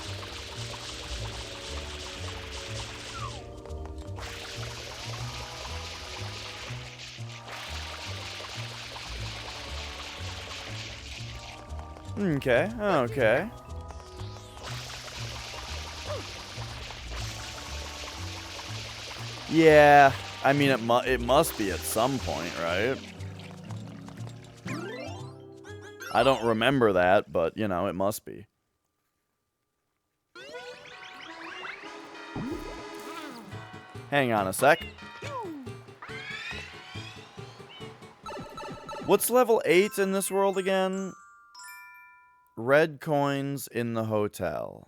Okay. Yeah, I mean, it must be at some point, right? I don't remember that, but, you know, it must be. Hang on a sec. What's level 8 in this world again? Red coins in the hotel.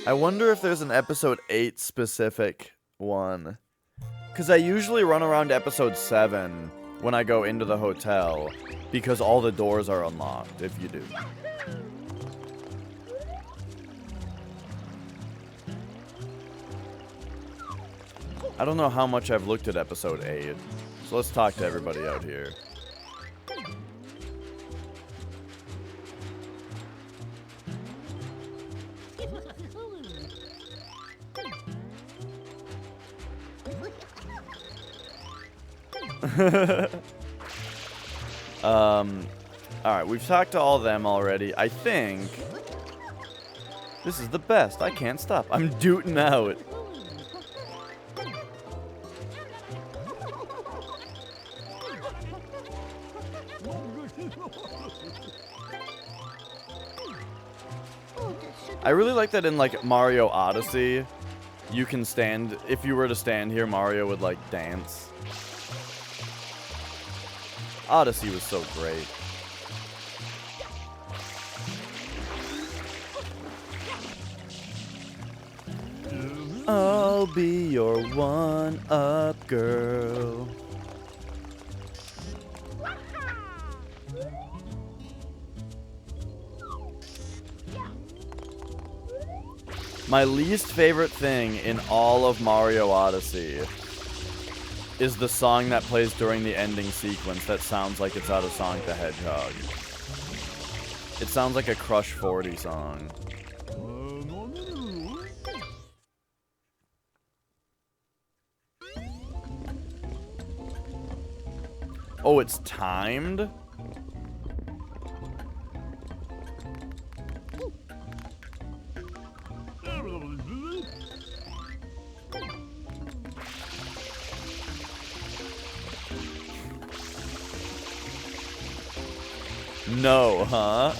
I wonder if there's an episode 8 specific one. Because I usually run around episode 7 when I go into the hotel. Because all the doors are unlocked, if you do. I don't know how much I've looked at episode 8. So let's talk to everybody out here. Alright, we've talked to all of them already. I think this is the best. I can't stop. I'm dooting out. I really like that in, like, Mario Odyssey, you can stand, if you were to stand here, Mario would, like, dance. Odyssey was so great. I'll be your one-up girl. My least favorite thing in all of Mario Odyssey is the song that plays during the ending sequence that sounds like it's out of Sonic the Hedgehog. It sounds like a Crush 40 song. Oh, it's timed? No, huh?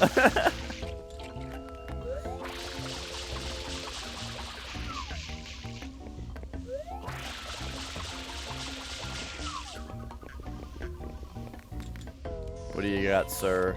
What do you got, sir?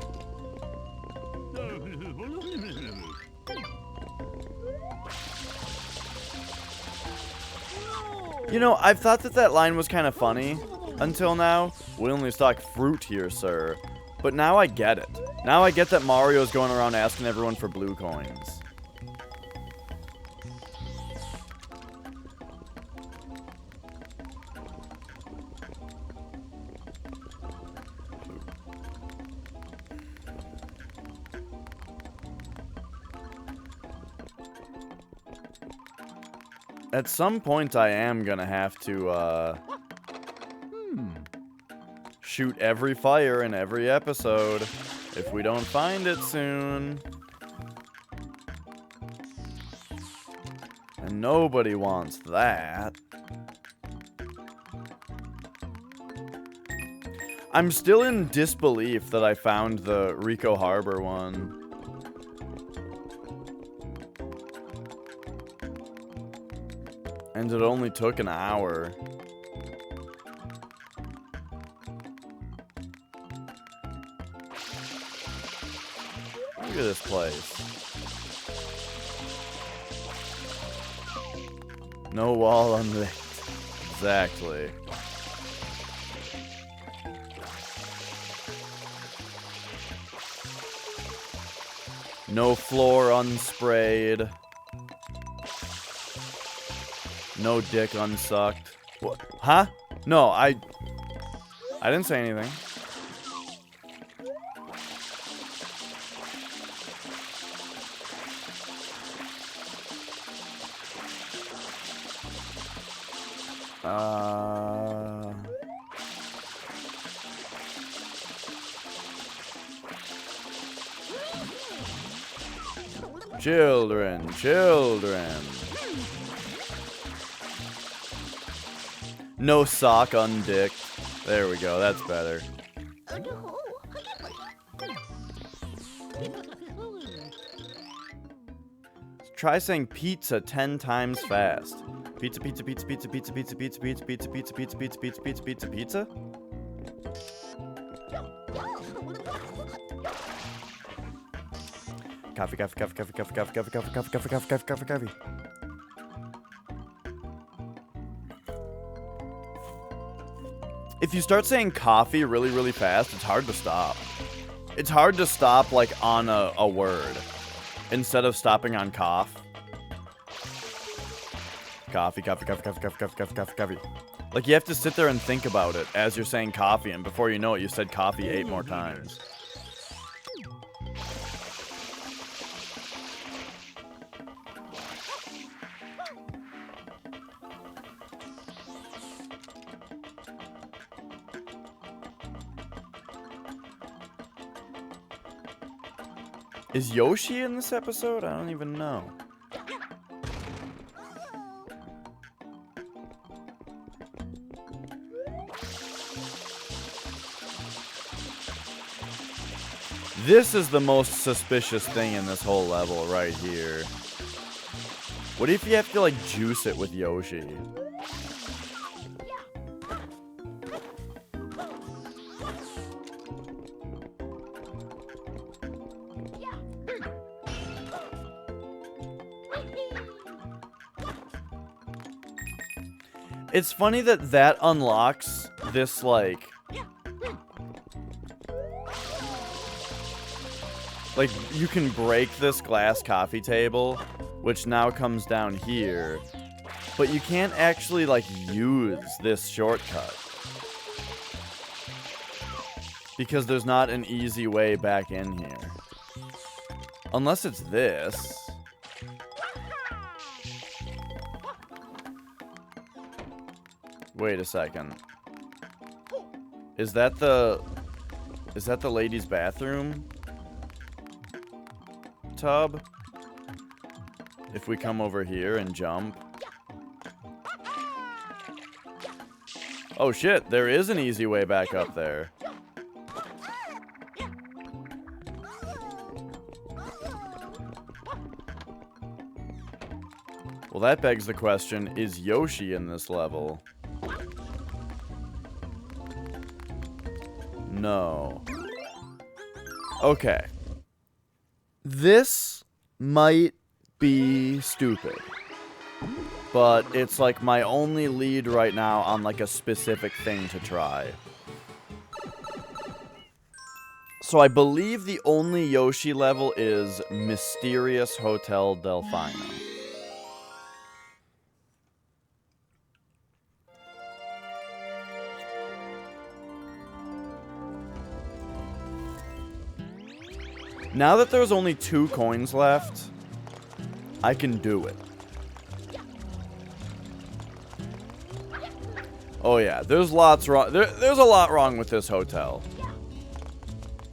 You know, I've thought that line was kind of funny until now. We only stock fruit here, sir. But now I get it. Now I get that Mario's going around asking everyone for blue coins. At some point, I am gonna have to, shoot every fire in every episode if we don't find it soon. And nobody wants that. I'm still in disbelief that I found the Rico Harbor one. And it only took an hour. Look at this place. No wall unlit. Exactly. No floor unsprayed. No dick unsucked. What? Huh? No, I didn't say anything. Children, children. No sock undicked. There we go, that's better. Try saying pizza 10 times fast. Pizza, pizza, pizza, pizza, pizza, pizza, pizza, pizza, pizza, pizza, pizza, pizza, pizza, pizza, pizza, pizza. Coffee, coffee, coffee, coffee, coffee, coffee, coffee, coffee, coffee, coffee, coffee, coffee, coffee, coffee. If you start saying coffee really, really fast, it's hard to stop. It's hard to stop, like, on a word. Instead of stopping on cough. Coffee, coffee, coffee, coffee, coffee, coffee, coffee, coffee, coffee. Like, you have to sit there and think about it as you're saying coffee, and before you know it, you said coffee 8 more times. Is Yoshi in this episode? I don't even know. This is the most suspicious thing in this whole level right here. What if you have to, like, juice it with Yoshi? It's funny that that unlocks this, like, you can break this glass coffee table, which now comes down here, but you can't actually, like, use this shortcut. Because there's not an easy way back in here. Unless it's this. Wait a second. Is that the ladies' bathroom tub? If we come over here and jump. Oh shit, there is an easy way back up there. Well, that begs the question, is Yoshi in this level? No. Okay. This might be stupid. But it's like my only lead right now on like a specific thing to try. So I believe the only Yoshi level is Mysterious Hotel Delfino. Now that there's only 2 coins left, I can do it. Oh yeah, there's lots wrong. There's a lot wrong with this hotel.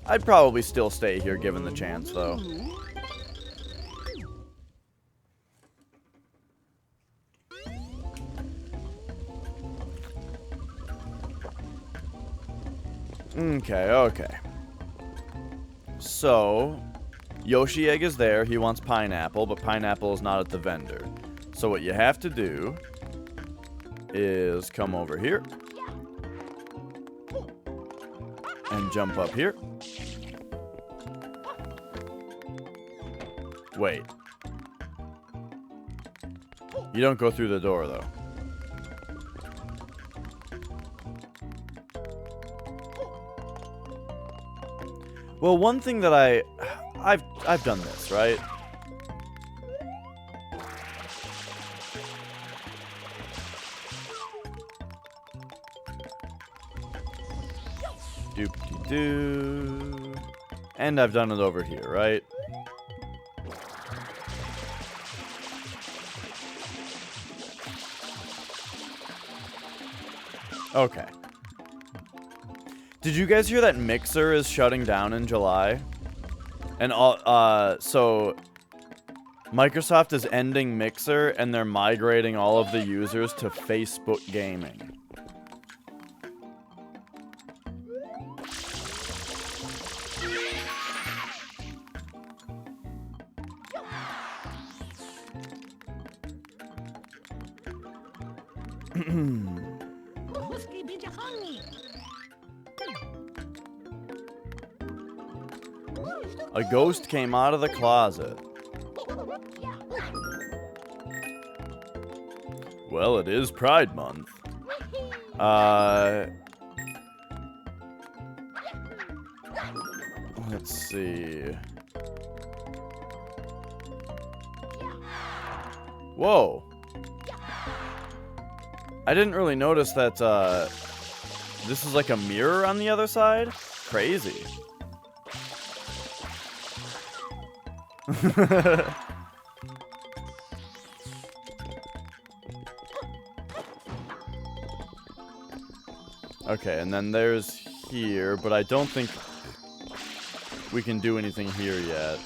I'd probably still stay here given the chance, though. Okay. So, Yoshi Egg is there. He wants pineapple, but pineapple is not at the vendor. So what you have to do is come over here and jump up here. Wait. You don't go through the door, though. Well, one thing that I've done this, right? Doop-de-doo. And I've done it over here, right? Okay. Did you guys hear that Mixer is shutting down in July? And so Microsoft is ending Mixer and they're migrating all of the users to Facebook Gaming. A ghost came out of the closet. Well, it is Pride Month. Let's see. Whoa. I didn't really notice that, this is like a mirror on the other side? Crazy. Okay, and then there's here, but I don't think we can do anything here yet.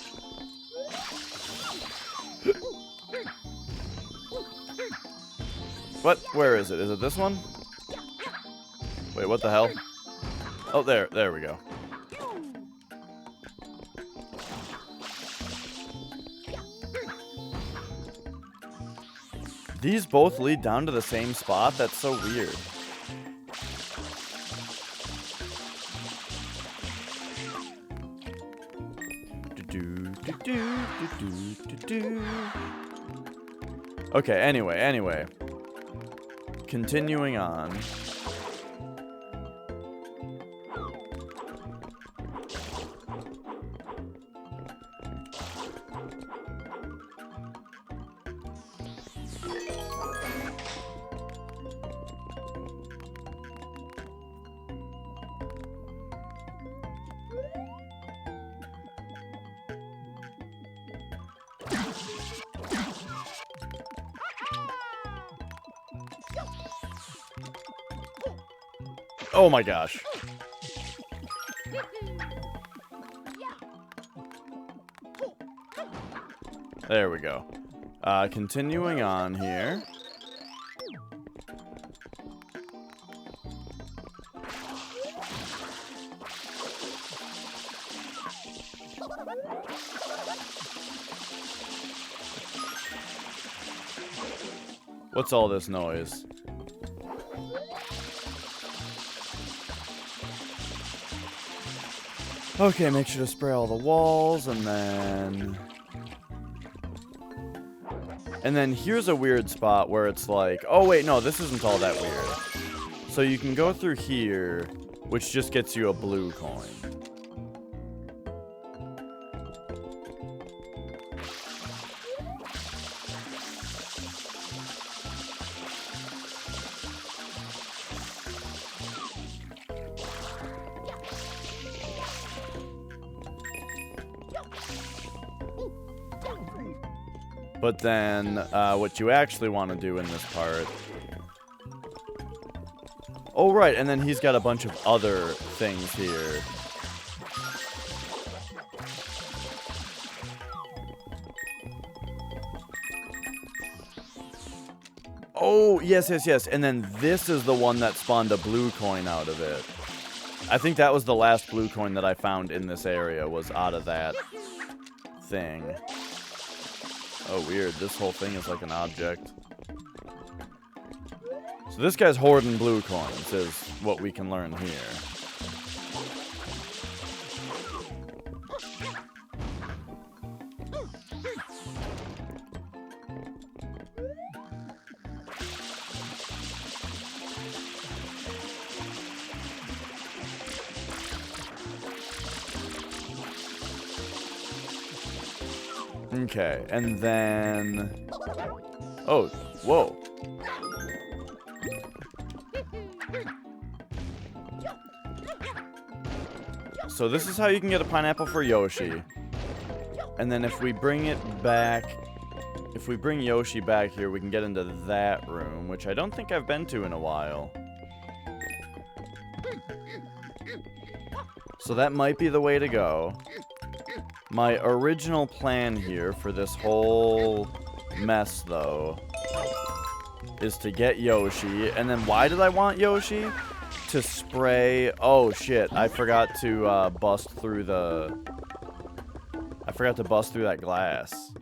What? Where is it? Is it this one? Wait, what the hell? Oh, there we go. These both lead down to the same spot? That's so weird. Okay, anyway. Continuing on. Oh my gosh. There we go. Continuing on here. What's all this noise? Okay, make sure to spray all the walls, and then here's a weird spot where it's like, oh wait, no, this isn't all that weird. So you can go through here, which just gets you a blue coin. But then, what you actually want to do in this part... Oh, right, and then he's got a bunch of other things here. Oh, yes, and then this is the one that spawned a blue coin out of it. I think that was the last blue coin that I found in this area, was out of that thing. Oh, weird. This whole thing is like an object. So this guy's hoarding blue coins, is what we can learn here. Okay, and then... Oh, whoa. So this is how you can get a pineapple for Yoshi. And then if we bring it back... If we bring Yoshi back here, we can get into that room, which I don't think I've been to in a while. So that might be the way to go. My original plan here for this whole mess, though, is to get Yoshi. And then why did I want Yoshi? To spray... Oh, shit. I forgot to bust through the... I forgot to bust through that glass.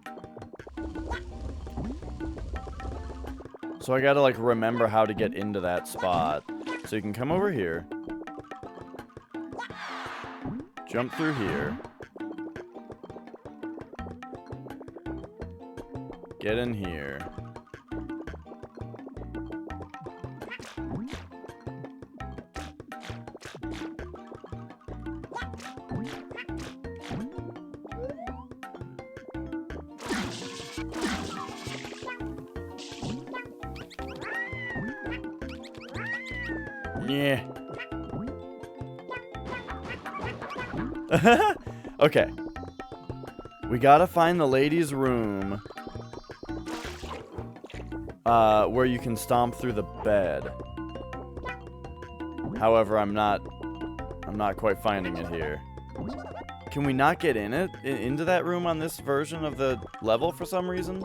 So I gotta, like, remember how to get into that spot. So you can come over here. Jump through here. Get in here. Yeah. Okay. We gotta find the ladies' room. Where you can stomp through the bed. However, I'm not quite finding it here. Can we not get into that room on this version of the level for some reason?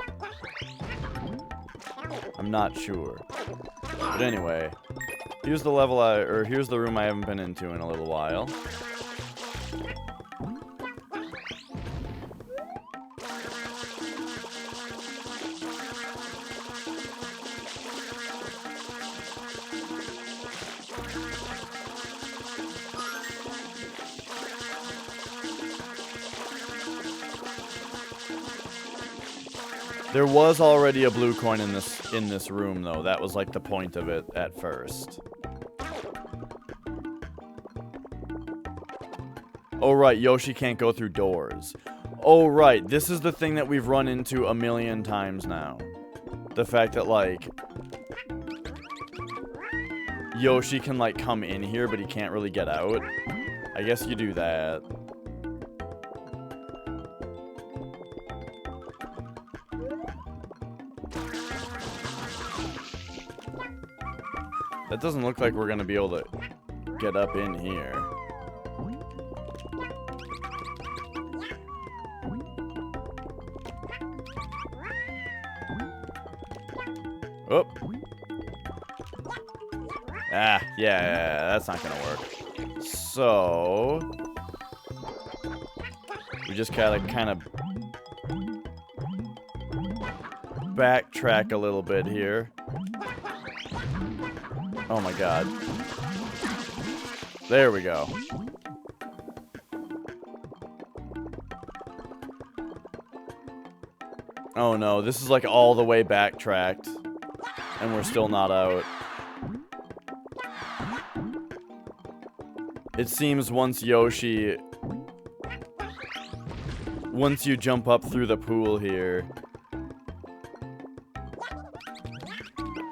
I'm not sure. But anyway, here's the level here's the room I haven't been into in a little while. There was already a blue coin in this room, though. That was like the point of it at first. Oh, right. Yoshi can't go through doors. Oh, right. This is the thing that we've run into a million times now. The fact that, like, Yoshi can, like, come in here, but he can't really get out. I guess you do that. That doesn't look like we're gonna be able to get up in here. Oh. Ah, yeah, that's not gonna work. So we just gotta kind of backtrack a little bit here. Oh my god. There we go. Oh no, this is like all the way backtracked. And we're still not out. It seems once you jump up through the pool here,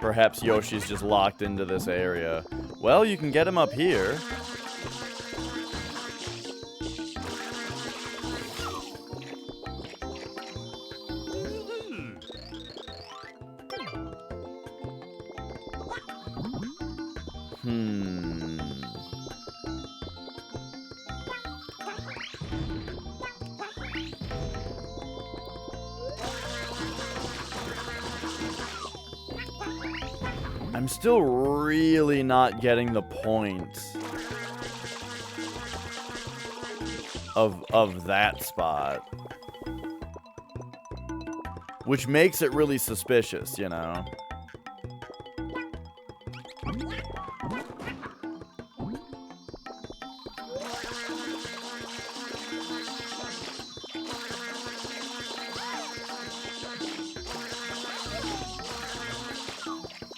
perhaps Yoshi's just locked into this area. Well, you can get him up here. I'm still really not getting the point of that spot. Which makes it really suspicious, you know?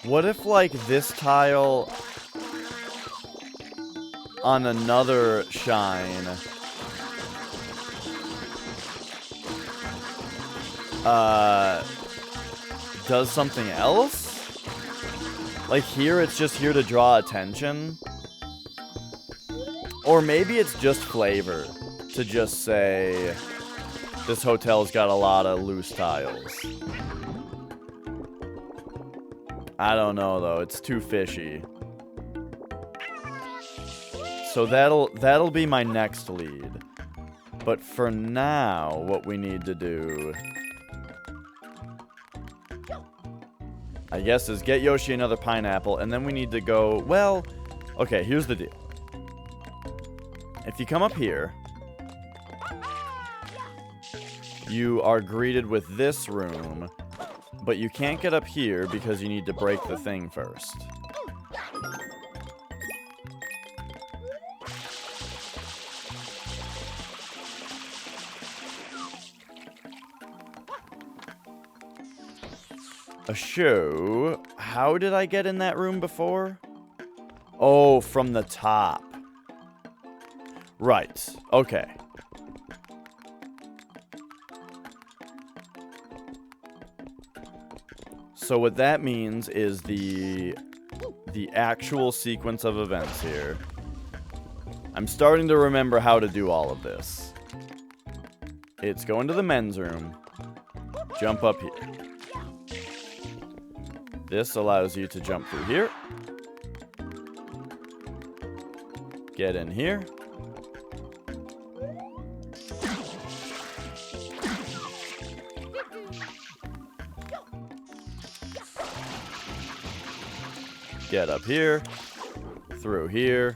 What if, like, this tile on another shine does something else? Like, here it's just here to draw attention? Or maybe it's just flavor to just say this hotel's got a lot of loose tiles. I don't know, though. It's too fishy. So that'll be my next lead. But for now, what we need to do, I guess, is get Yoshi another pineapple, and then we need to go, well, okay, here's the deal. If you come up here, you are greeted with this room, but you can't get up here because you need to break the thing first. A show. How did I get in that room before? Oh, from the top. Right. Okay. So what that means is the actual sequence of events here. I'm starting to remember how to do all of this. It's go into the men's room, jump up here. This allows you to jump through here. Get in here. get up here, through here,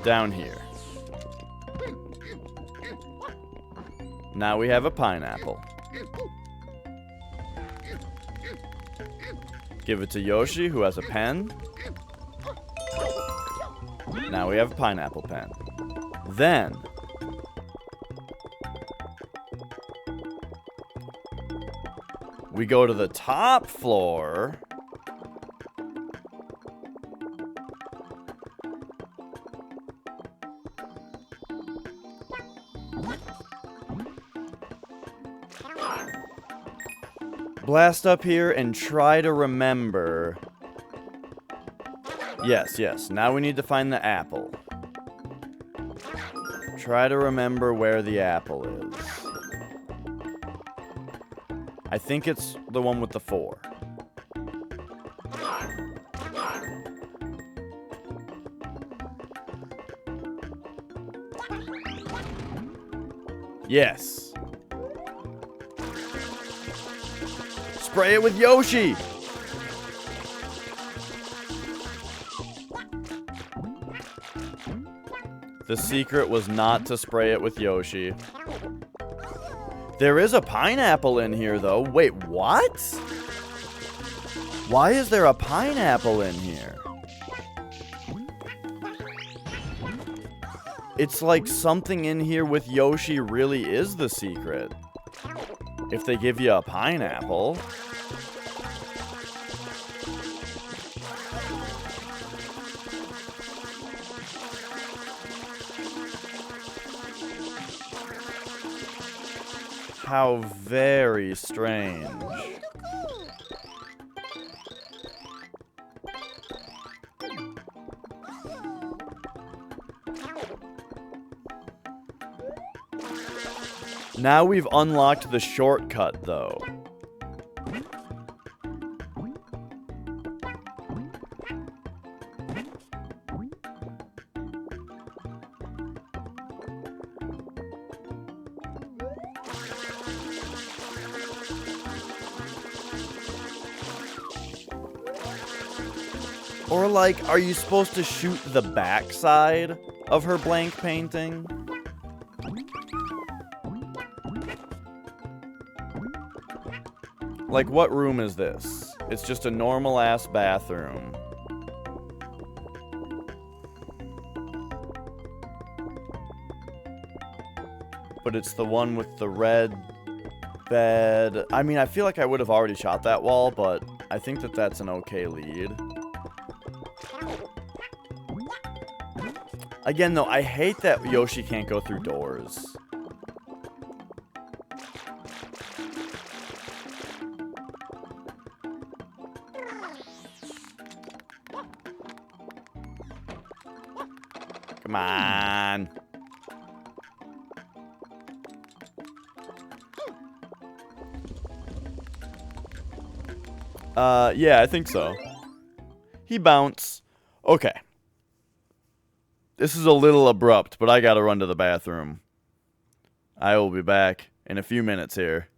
down here. Now we have a pineapple. Give it to Yoshi, who has a pen. Now we have a pineapple pen. Then we go to the top floor. Blast up here and try to remember. Yes. Now we need to find the apple. Try to remember where the apple is. I think it's the one with the 4. Yes. Spray it with Yoshi! The secret was not to spray it with Yoshi. There is a pineapple in here, though. Wait, what? Why is there a pineapple in here? It's like something in here with Yoshi really is the secret. If they give you a pineapple. How very strange. Now we've unlocked the shortcut, though. Or, like, are you supposed to shoot the backside of her blank painting? Like, what room is this? It's just a normal-ass bathroom. But it's the one with the red bed. I mean, I feel like I would have already shot that wall, but I think that that's an okay lead. Again, though, I hate that Yoshi can't go through doors. Come on. Yeah, I think so. He bounced. Okay. This is a little abrupt, but I gotta run to the bathroom. I will be back in a few minutes here.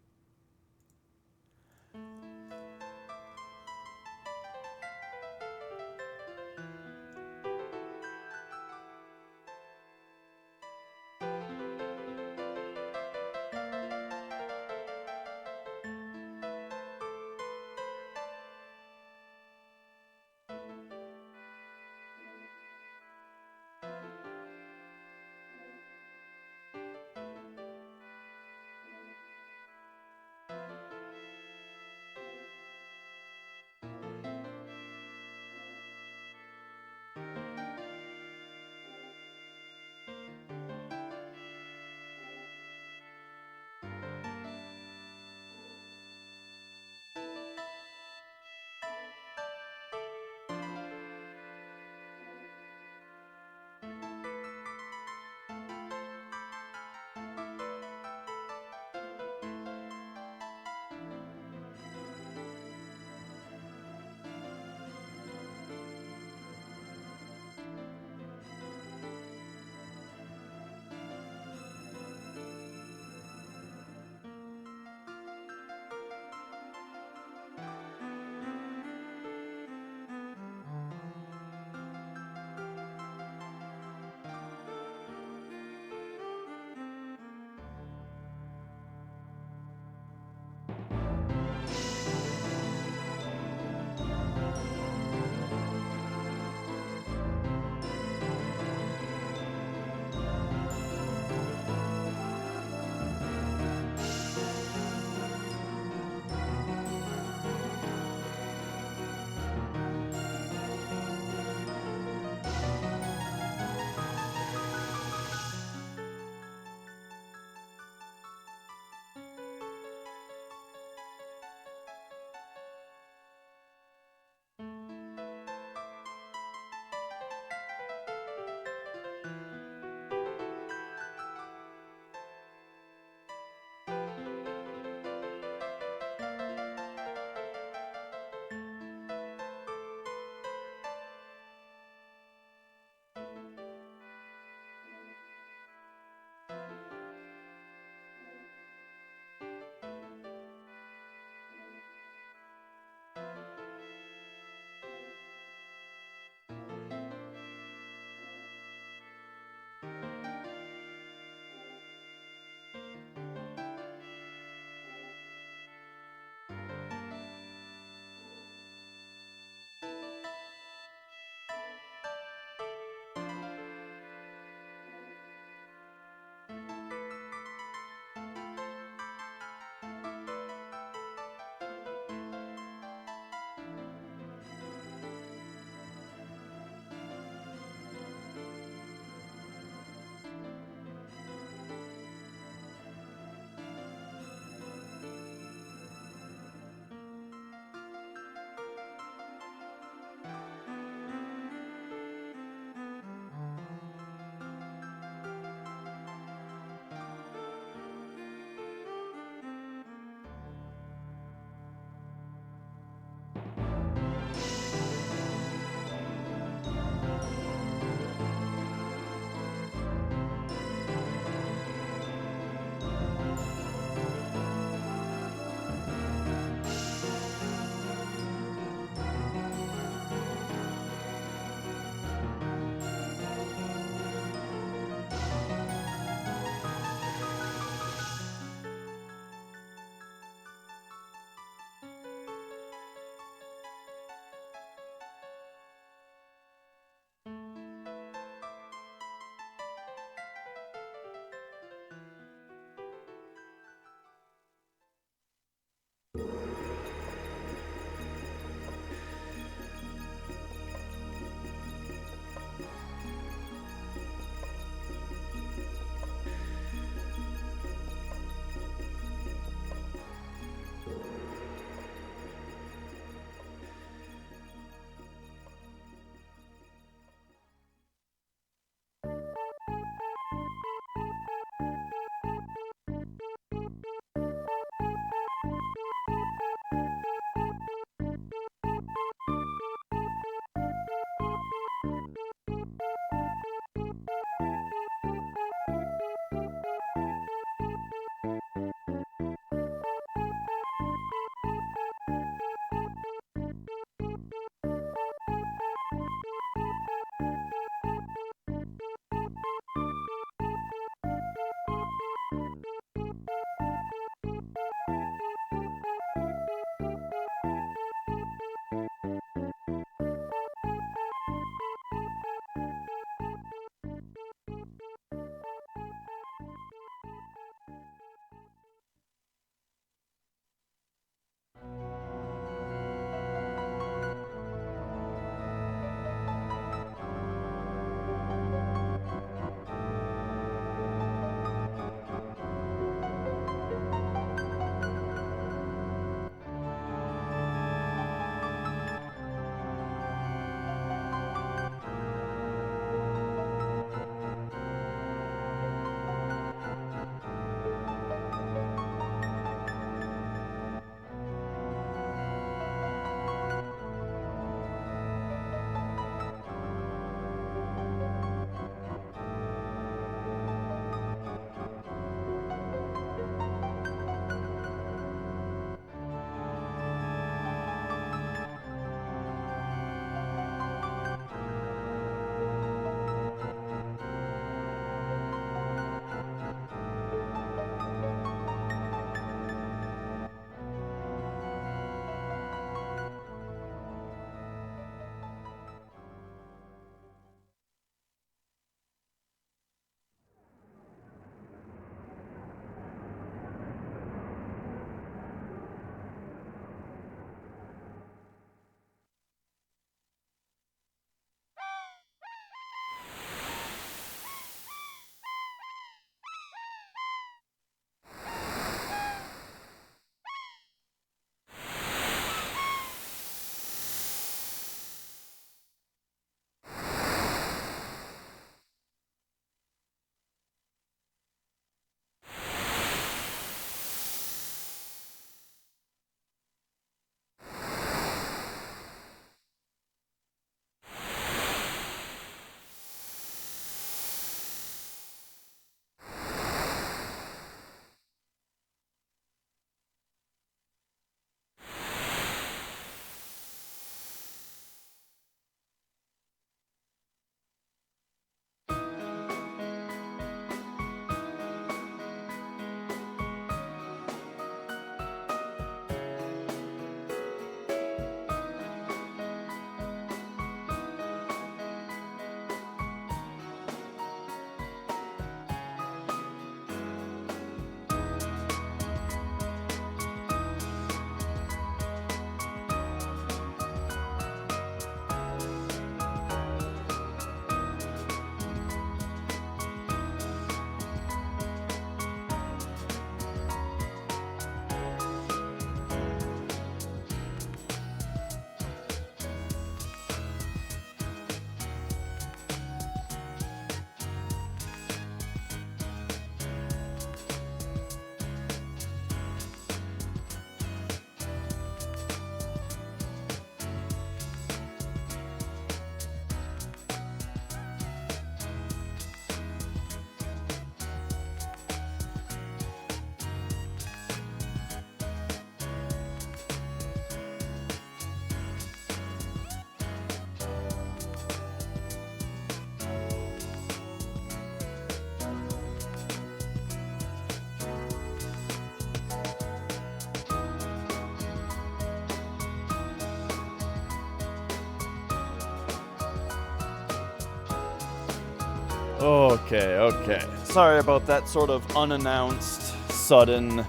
Okay, okay. Sorry about that sort of unannounced, sudden,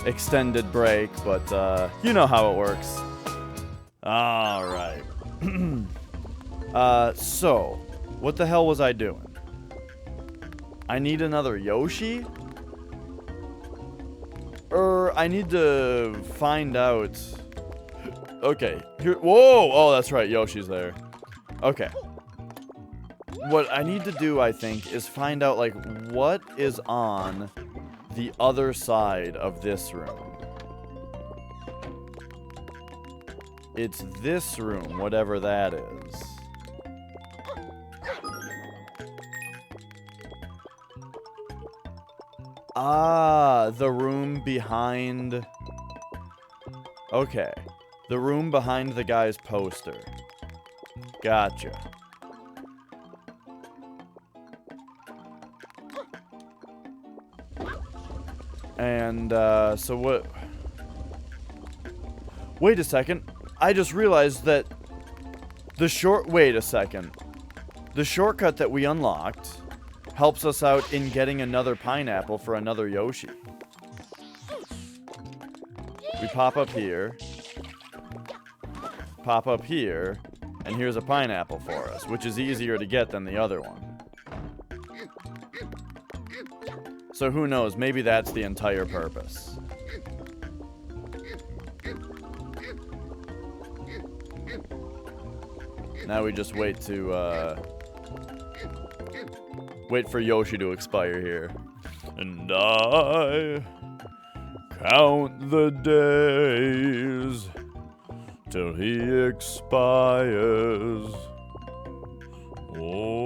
extended break, but you know how it works. Alright. So, what the hell was I doing? I need another Yoshi? I need to find out... Okay, here... Whoa! Oh, that's right, Yoshi's there. Okay. What I need to do, I think, is find out, like, what is on the other side of this room. It's this room, whatever that is. Ah, the room behind... Okay. The room behind the guy's poster. Gotcha. And, so what... Wait a second. I just realized that Wait a second. The shortcut that we unlocked helps us out in getting another pineapple for another Yoshi. We pop up here, and here's a pineapple for us, which is easier to get than the other one. So who knows, maybe that's the entire purpose. Now we just wait to, wait for Yoshi to expire here. And I count the days till he expires. Oh.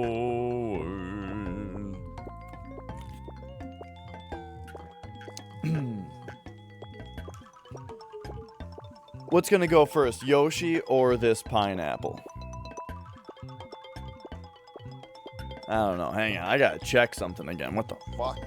What's gonna go first, Yoshi or this pineapple? I don't know. Hang on. I gotta check something again. What the fuck?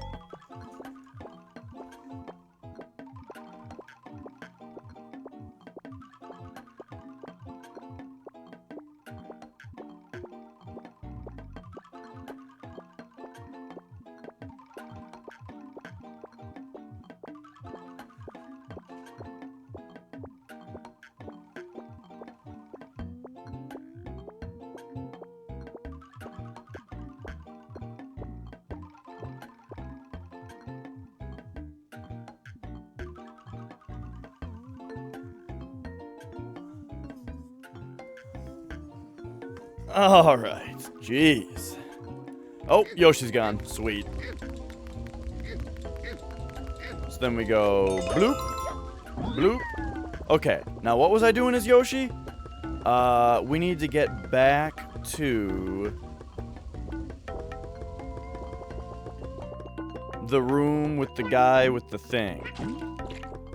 Alright, jeez. Oh, Yoshi's gone. Sweet. So then we go bloop, bloop. Okay, now what was I doing as Yoshi? We need to get back to the room with the guy with the thing.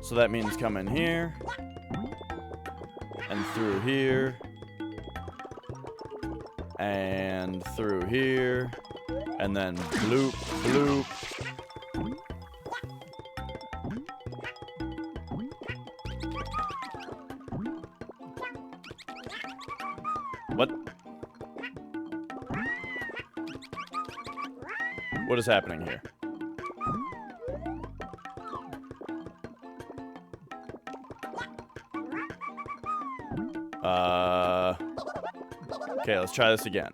So that means come in here and through here. And through here, and then bloop, bloop. What? What is happening here? Okay, let's try this again.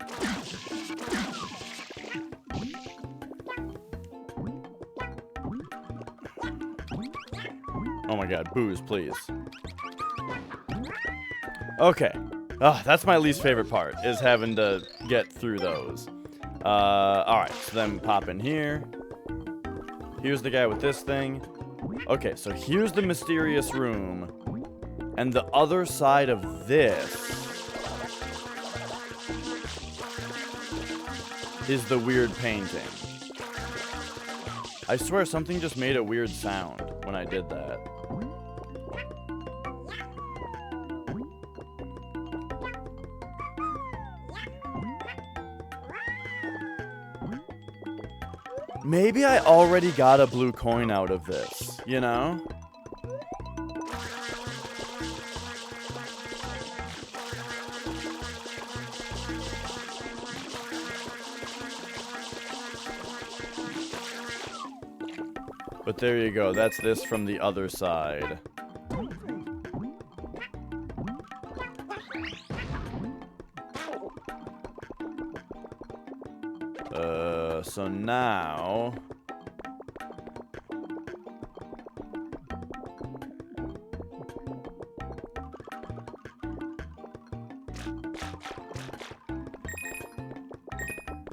Oh my god, booze, please. Okay. That's my least favorite part, is having to get through those. Alright, so then pop in here. Here's the guy with this thing. Okay, so here's the mysterious room. And the other side of this is the weird painting. I swear something just made a weird sound when I did that. Maybe I already got a blue coin out of this, you know? But there you go. That's this from the other side. So now...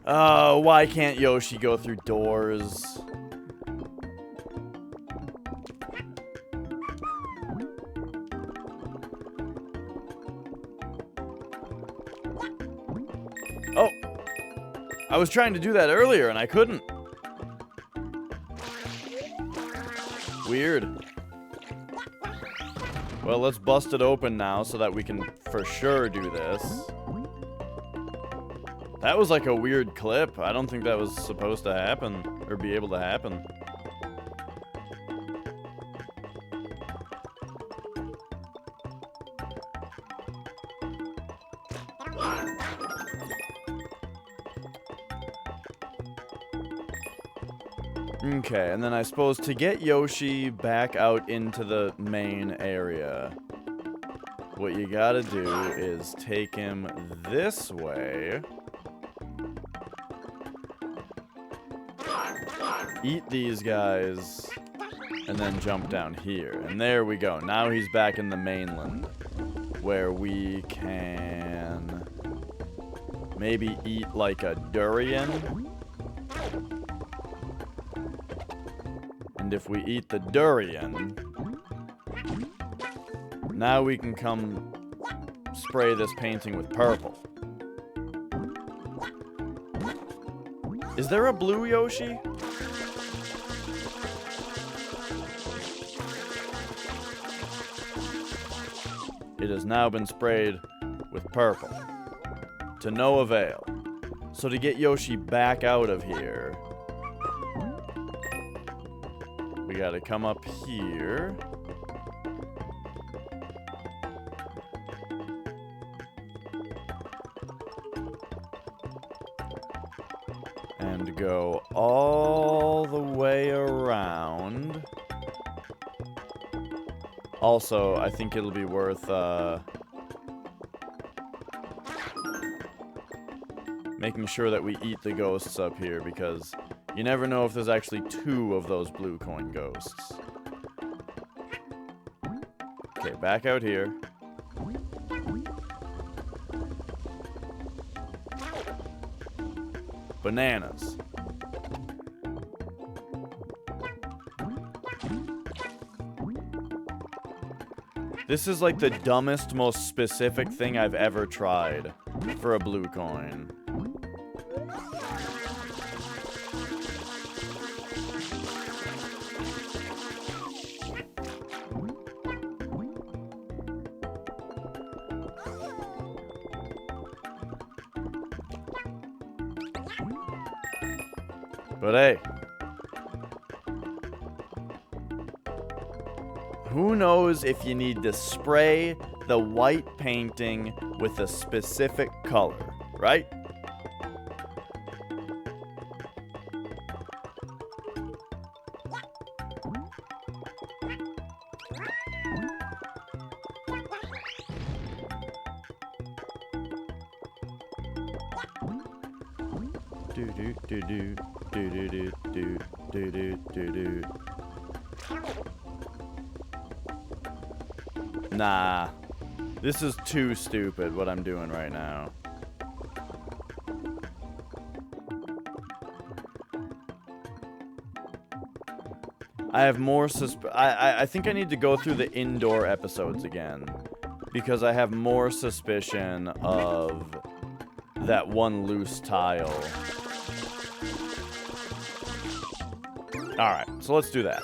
Oh, why can't Yoshi go through doors? Oh! I was trying to do that earlier and I couldn't. Weird. Well, let's bust it open now so that we can for sure do this. That was like a weird clip. I don't think that was supposed to happen, or be able to happen. Okay, and then I suppose to get Yoshi back out into the main area, what you gotta do is take him this way. Eat these guys, and then jump down here. And there we go. Now he's back in the mainland, where we can maybe eat like a durian. And if we eat the durian, now we can come spray this painting with purple. Is there a blue Yoshi? It has now been sprayed with purple. To no avail. So to get Yoshi back out of here, we gotta come up here. And go all the way around. Also, I think it'll be worth making sure that we eat the ghosts up here, because you never know if there's actually 2 of those blue coin ghosts. Okay, back out here. Bananas. This is like the dumbest, most specific thing I've ever tried for a blue coin. But hey, who knows if you need to spray the white painting with a specific color, right? Do do do do do do do do do do do do. Nah, this is too stupid what I'm doing right now. I have more I think I need to go through the indoor episodes again, because I have more suspicion of that one loose tile. Alright, so let's do that.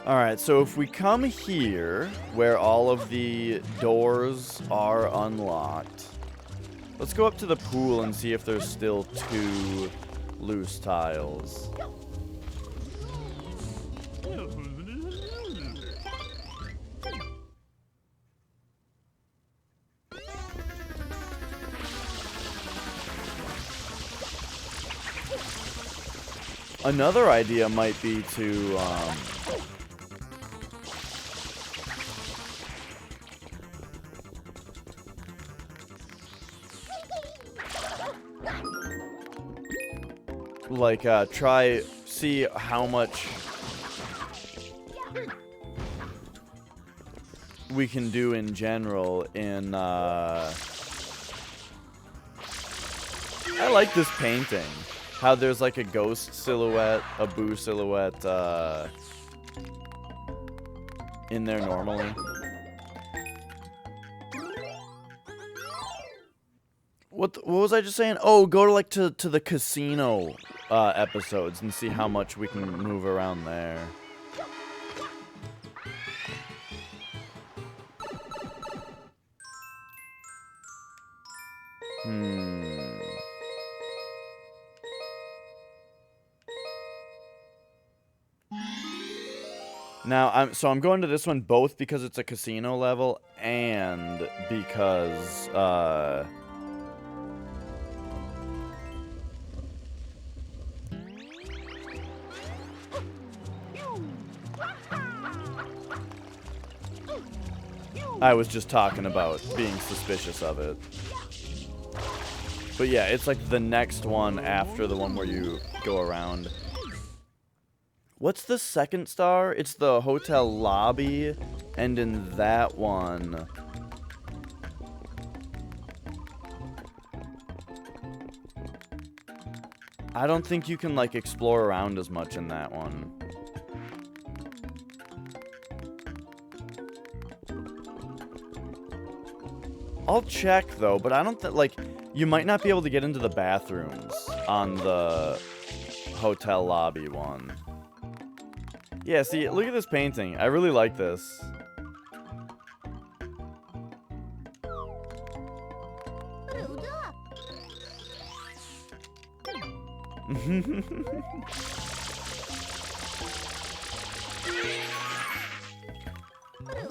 Alright, so if we come here, where all of the doors are unlocked, Let's go up to the pool and see if there's still 2 loose tiles. Another idea might be to, like, see how much we can do in general in, I like this painting. How there's like a ghost silhouette, a Boo silhouette, in there normally. What was I just saying? Oh, go to like to the casino episodes and see how much we can move around there. Now, I'm going to this one both because it's a casino level and because, I was just talking about being suspicious of it. But yeah, it's like the next one after the one where you go around. What's the second star? It's the hotel lobby, and in that one... I don't think you can, like, explore around as much in that one. I'll check, though, but I don't think, like, you might not be able to get into the bathrooms on the hotel lobby one. Yeah, see, look at this painting. I really like this.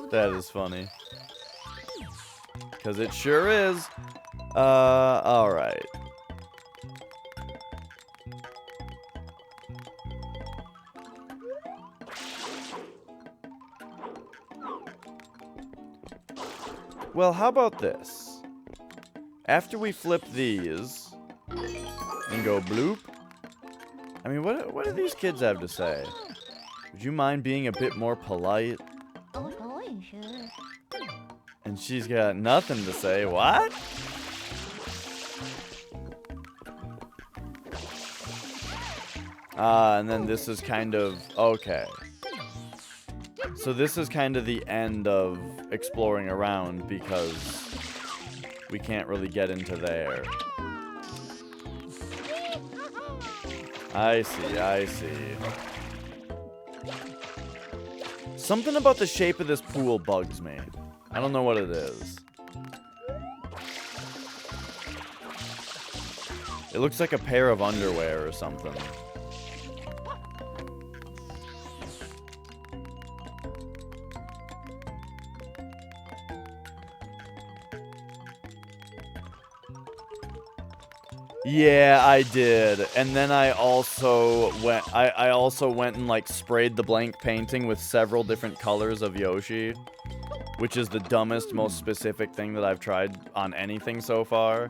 That is funny. Because it sure is. Alright. Well, how about this? After we flip these and go bloop. I mean, what do these kids have to say? Would you mind being a bit more polite? And she's got nothing to say. What? And then this is kind of... Okay. So this is kind of the end of exploring around because we can't really get into there. I see, I see. Something about the shape of this pool bugs me. I don't know what it is. It looks like a pair of underwear or something. Yeah, I did. And then I also went and like sprayed the blank painting with several different colors of Yoshi, which is the dumbest, most specific thing that I've tried on anything so far,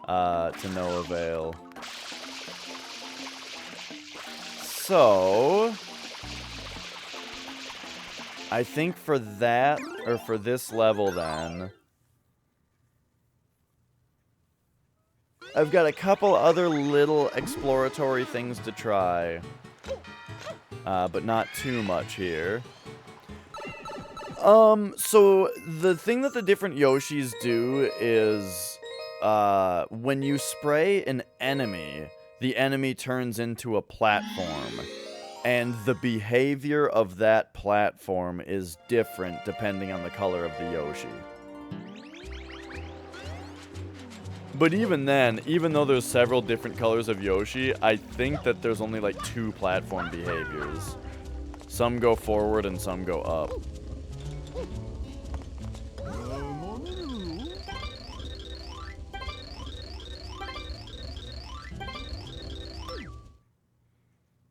to no avail. So, I think for that, or for this level then, I've got a couple other little exploratory things to try, but not too much here. So the thing that the different Yoshis do is, when you spray an enemy, the enemy turns into a platform, and the behavior of that platform is different depending on the color of the Yoshi. But even then, even though there's several different colors of Yoshi, I think that there's only like 2 platform behaviors. Some go forward and some go up.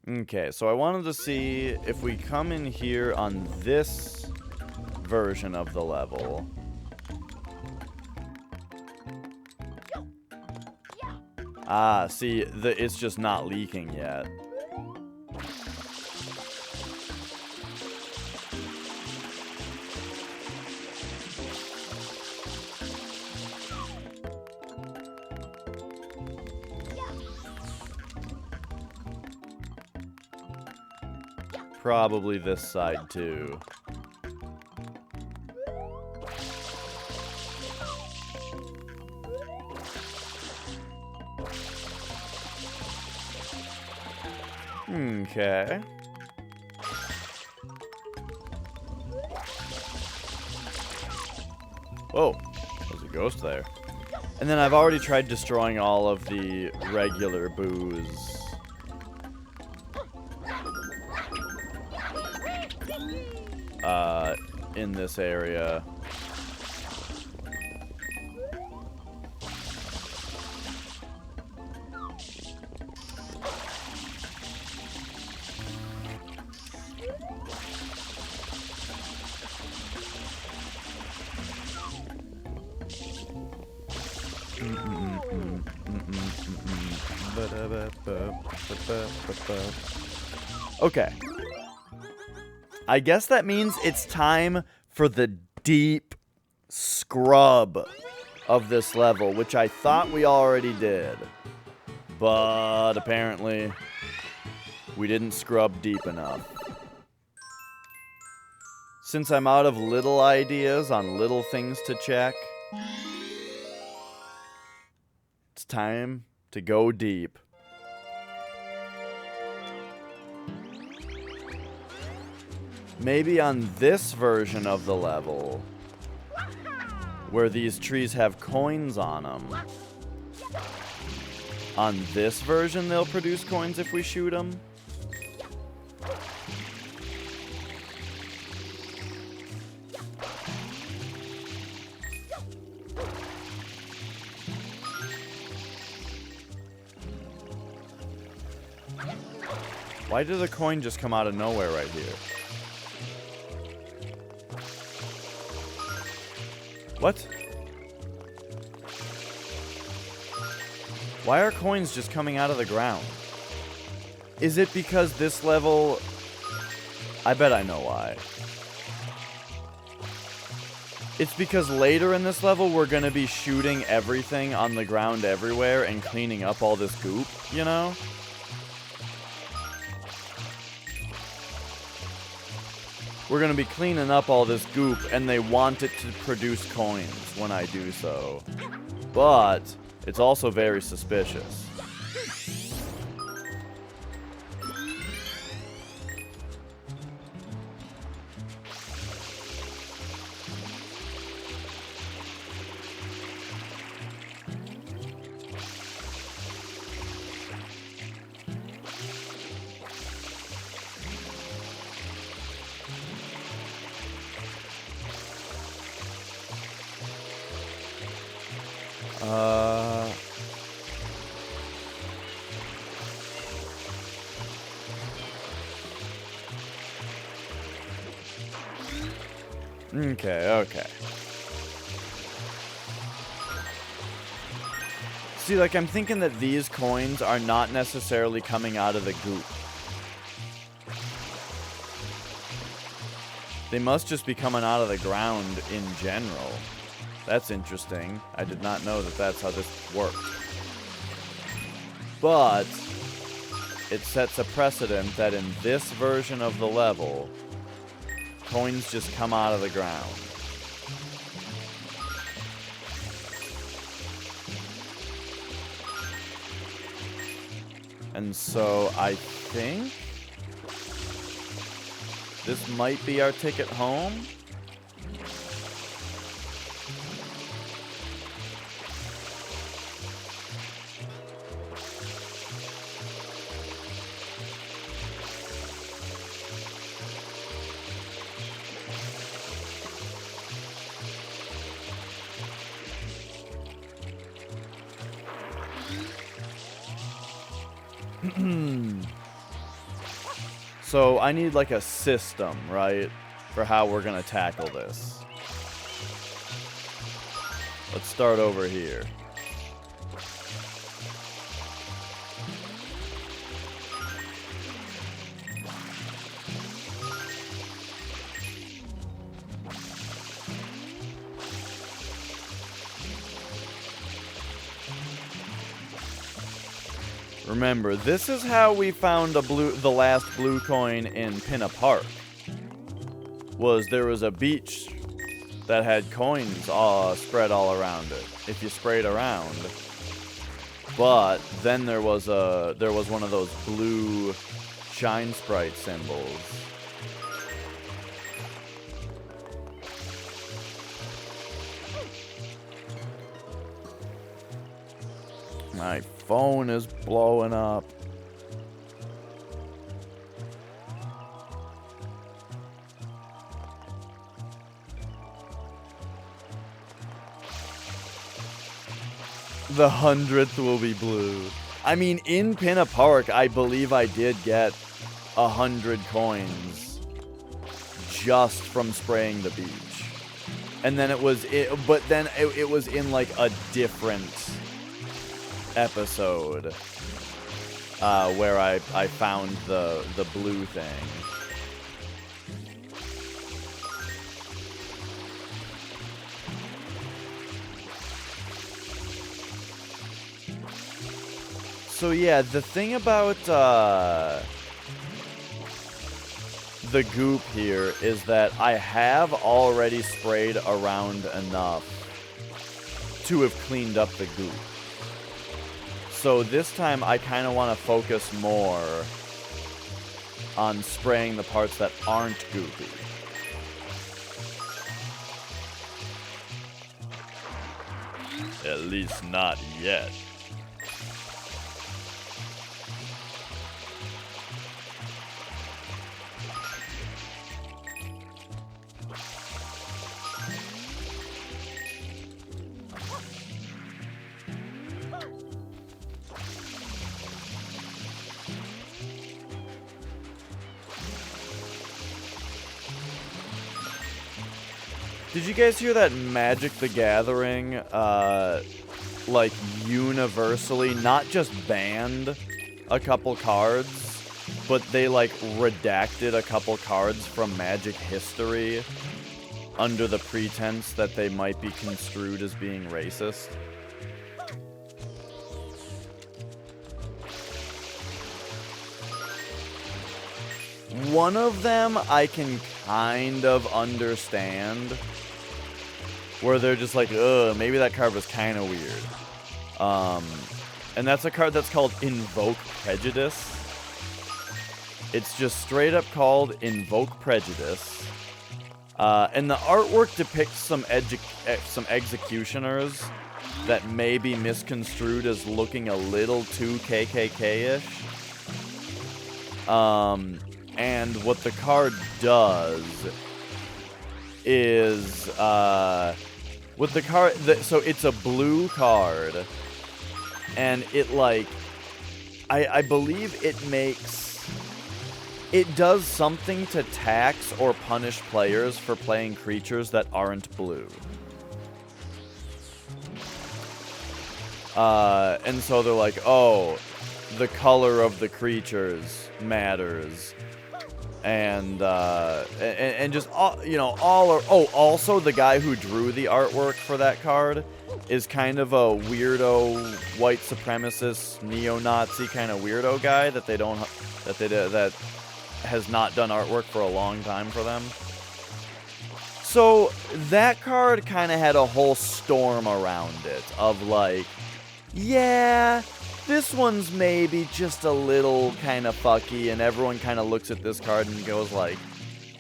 Okay, so I wanted to see if we come in here on this version of the level. Ah, see, it's just not leaking yet. Probably this side too. Okay. Whoa, there's a ghost there. And then I've already tried destroying all of the regular boos. In this area. Okay. I guess that means it's time for the deep scrub of this level, which I thought we already did. But apparently, we didn't scrub deep enough. Since I'm out of little ideas on little things to check, it's time to go deep. Maybe on this version of the level, where these trees have coins on them. On this version, they'll produce coins if we shoot them. Why did a coin just come out of nowhere right here? What? Why are coins just coming out of the ground? Is it because this level... I bet I know why. It's because later in this level, we're gonna be shooting everything on the ground everywhere and cleaning up all this goop, you know? We're going to be cleaning up all this goop, and they want it to produce coins when I do so. But it's also very suspicious. Okay. See, like, I'm thinking that these coins are not necessarily coming out of the goop. They must just be coming out of the ground in general. That's interesting. I did not know that that's how this worked. But it sets a precedent that in this version of the level, coins just come out of the ground. And so I think this might be our ticket home. So I need like a system, right, for how we're gonna tackle this. Let's start over here. Remember, this is how we found the last blue coin in Pinna Park. There was a beach that had coins spread all around it, if you sprayed around. But then there was one of those blue shine sprite symbols. My phone is blowing up. The 100th will be blue. I mean, in Pinna Park, I believe I did get 100 coins just from spraying the beach. And then it was in like a different episode where I found the blue thing. So yeah, the thing about the goop here is that I have already sprayed around enough to have cleaned up the goop. So this time I kind of want to focus more on spraying the parts that aren't goopy. At least not yet. Did you guys hear that Magic the Gathering, like, universally, not just banned a couple cards, but they, like, redacted a couple cards from Magic history under the pretense that they might be construed as being racist? One of them I can kind of understand, where they're just like, ugh, maybe that card was kind of weird. And that's a card that's called Invoke Prejudice. It's just straight up called Invoke Prejudice. And the artwork depicts some executioners that may be misconstrued as looking a little too KKK-ish. And what the card does is, so it's a blue card, and it, like, I believe it does something to tax or punish players for playing creatures that aren't blue. And so they're like, oh, the color of the creatures matters. And just all, you know, also the guy who drew the artwork for that card is kind of a weirdo white supremacist neo-Nazi kind of weirdo guy that has not done artwork for a long time for them. So that card kind of had a whole storm around it of like, yeah, this one's maybe just a little kind of fucky, and everyone kind of looks at this card and goes like,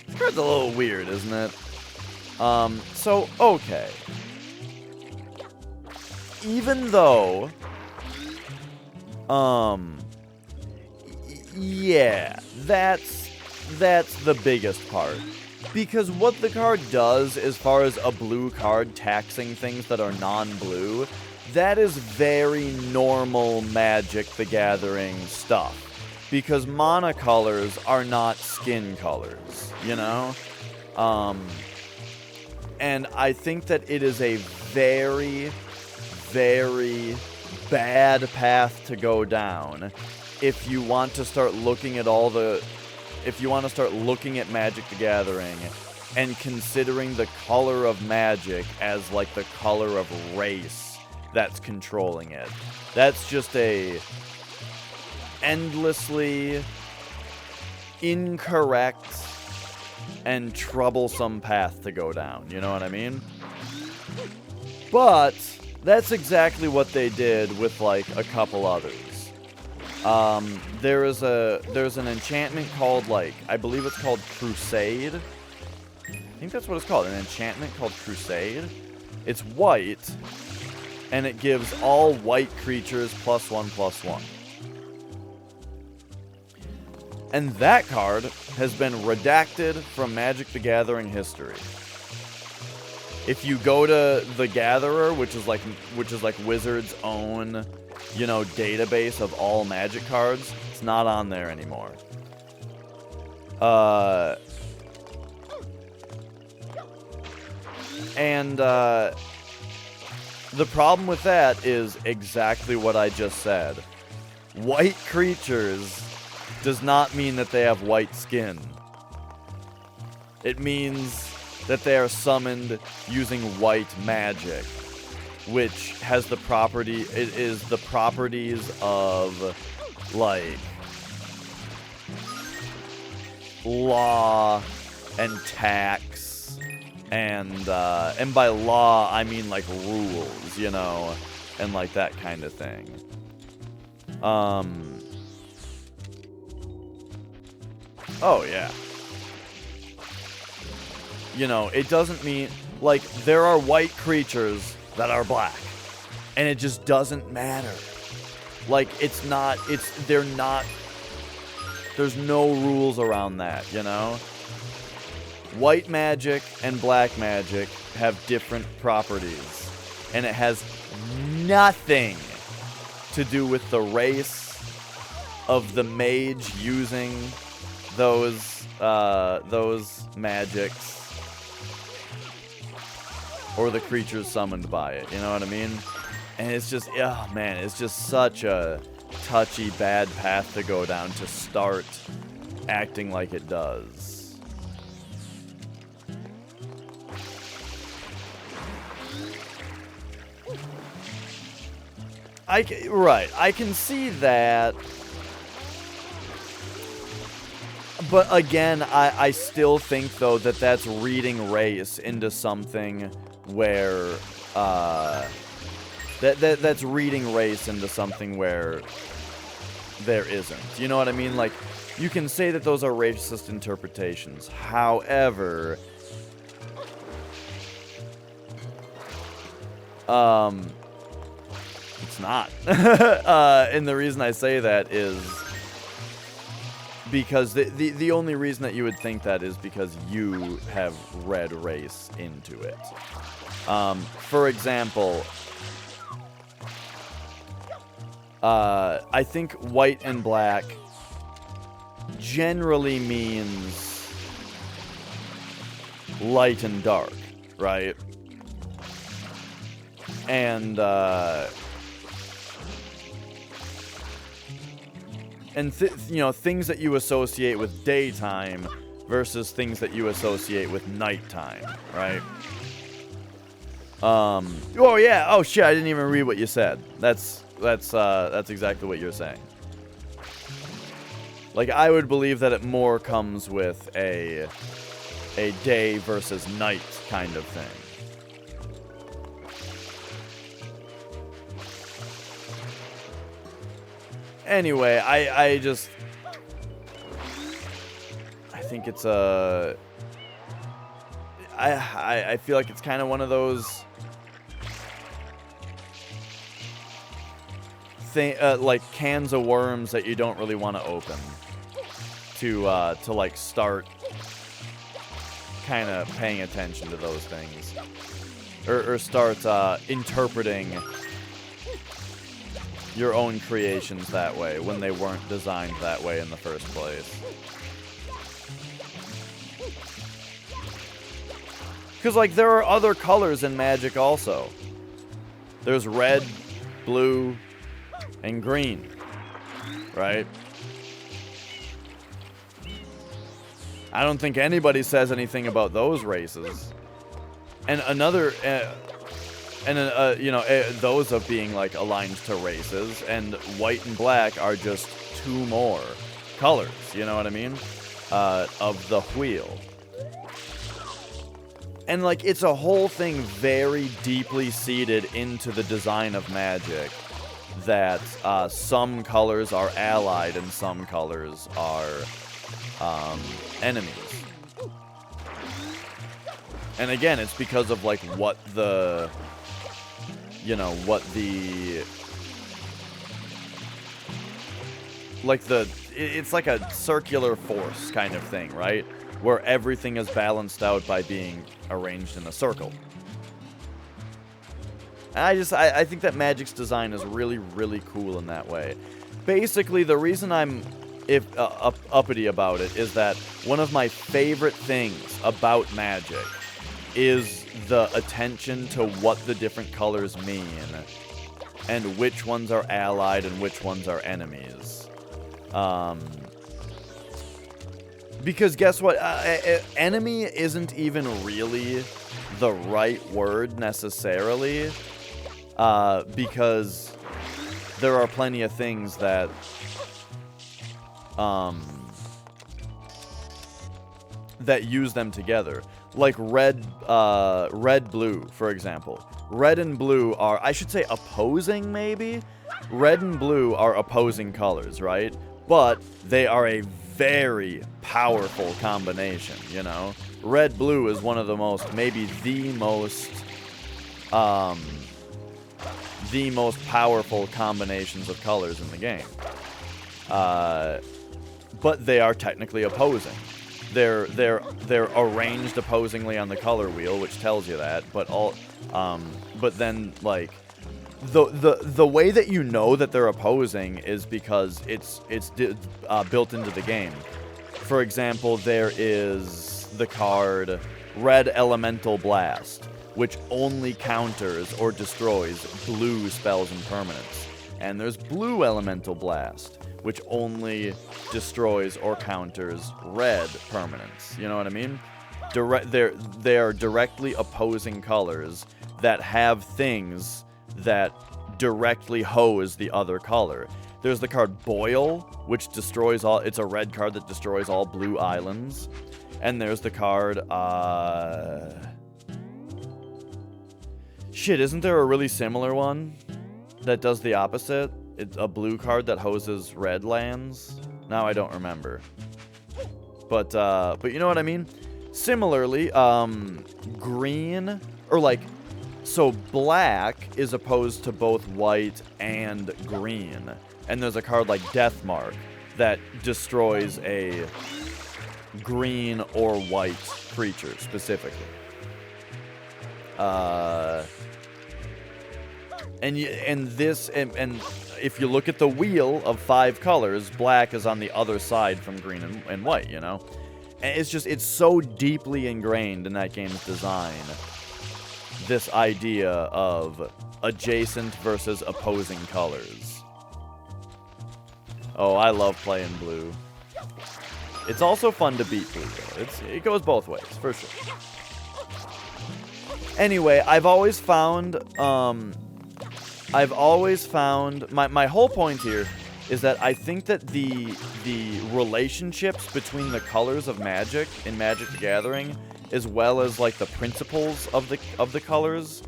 this card's a little weird, isn't it? So, okay. Even though, yeah, that's the biggest part. Because what the card does, as far as a blue card taxing things that are non-blue, that is very normal Magic the Gathering stuff. Because monocolors are not skin colors, you know? And I think that it is a very, very bad path to go down if you want to start looking at Magic the Gathering and considering the color of Magic as like the color of race that's controlling it. That's just a endlessly incorrect and troublesome path to go down, you know what I mean? But that's exactly what they did with like a couple others. There's an enchantment called like, I believe it's called Crusade. I think that's what it's called, an enchantment called Crusade. It's white, and it gives all white creatures +1/+1. And that card has been redacted from Magic the Gathering history. If you go to the Gatherer, which is like Wizards' own, you know, database of all Magic cards, it's not on there anymore. The problem with that is exactly what I just said. White creatures does not mean that they have white skin. It means that they are summoned using white magic, which has the property, it is the properties of, like, law and tax, and by law, I mean, like, rules, you know, and, like, that kind of thing. Oh, yeah. You know, it doesn't mean, like, there are white creatures that are black, and it just doesn't matter. Like, they're not, there's no rules around that, you know? White magic and black magic have different properties, and it has nothing to do with the race of the mage using those magics or the creatures summoned by it, you know what I mean? And it's just, oh man, it's just such a touchy, bad path to go down to start acting like it does. Right, I can see that. But again, I still think, though, that that's reading race into something where, that's reading race into something where there isn't. You know what I mean? Like, you can say that those are racist interpretations. However, it's not. And the reason I say that is because the only reason that you would think that is because you have read race into it. For example, I think white and black generally means light and dark, right? And you know, things that you associate with daytime versus things that you associate with nighttime, right? Oh yeah, oh shit, I didn't even read what you said. That's exactly what you're saying. Like, I would believe that it more comes with a day versus night kind of thing. Anyway, I think it's I feel like it's kind of one of those like cans of worms that you don't really want to open to like start kind of paying attention to those things, or start interpreting your own creations that way when they weren't designed that way in the first place. Because, like, there are other colors in Magic also. There's red, blue, and green, right? I don't think anybody says anything about those races. And another, those of being, like, aligned to races, and white and black are just two more colors, you know what I mean? Of the wheel. And, like, it's a whole thing very deeply seated into the design of Magic that some colors are allied and some colors are enemies. And again, it's because of, like, what the... You know, what the... Like, the... It's like a circular force kind of thing, right? Where everything is balanced out by being arranged in a circle. And I think that Magic's design is really, really cool in that way. Basically, the reason I'm uppity about it is that one of my favorite things about Magic is the attention to what the different colors mean, and which ones are allied and which ones are enemies. Because guess what? Enemy isn't even really the right word necessarily, because there are plenty of things that that use them together, like red, blue, for example. Red and blue are, I should say, opposing, maybe? Red and blue are opposing colors, right? But they are a very powerful combination, you know? Red-blue is one of the most, maybe the most powerful combinations of colors in the game. But they are technically opposing. They're arranged opposingly on the color wheel, which tells you that, but then, like, the way that you know that they're opposing is because it's built into the game. For example, there is the card Red Elemental Blast, which only counters or destroys blue spells and permanents. And there's Blue Elemental Blast, which only destroys or counters red permanents. You know what I mean? They are directly opposing colors that have things that directly hose the other color. There's the card Boil, which destroys all... It's a red card that destroys all blue islands. And there's the card, Shit, isn't there a really similar one that does the opposite? It's a blue card that hoses red lands? Now I don't remember. But you know what I mean? Similarly, green, or like... So black is opposed to both white and green. And there's a card like Deathmark that destroys a green or white creature specifically. And if you look at the wheel of 5 colors, black is on the other side from green and white, you know? And it's so deeply ingrained in that game's design, this idea of adjacent versus opposing colors. Oh, I love playing blue. It's also fun to beat blue, though. It goes both ways, for sure. Anyway, I've always found my whole point here is that I think that the relationships between the colors of Magic in Magic the Gathering, as well as like the principles of the colors,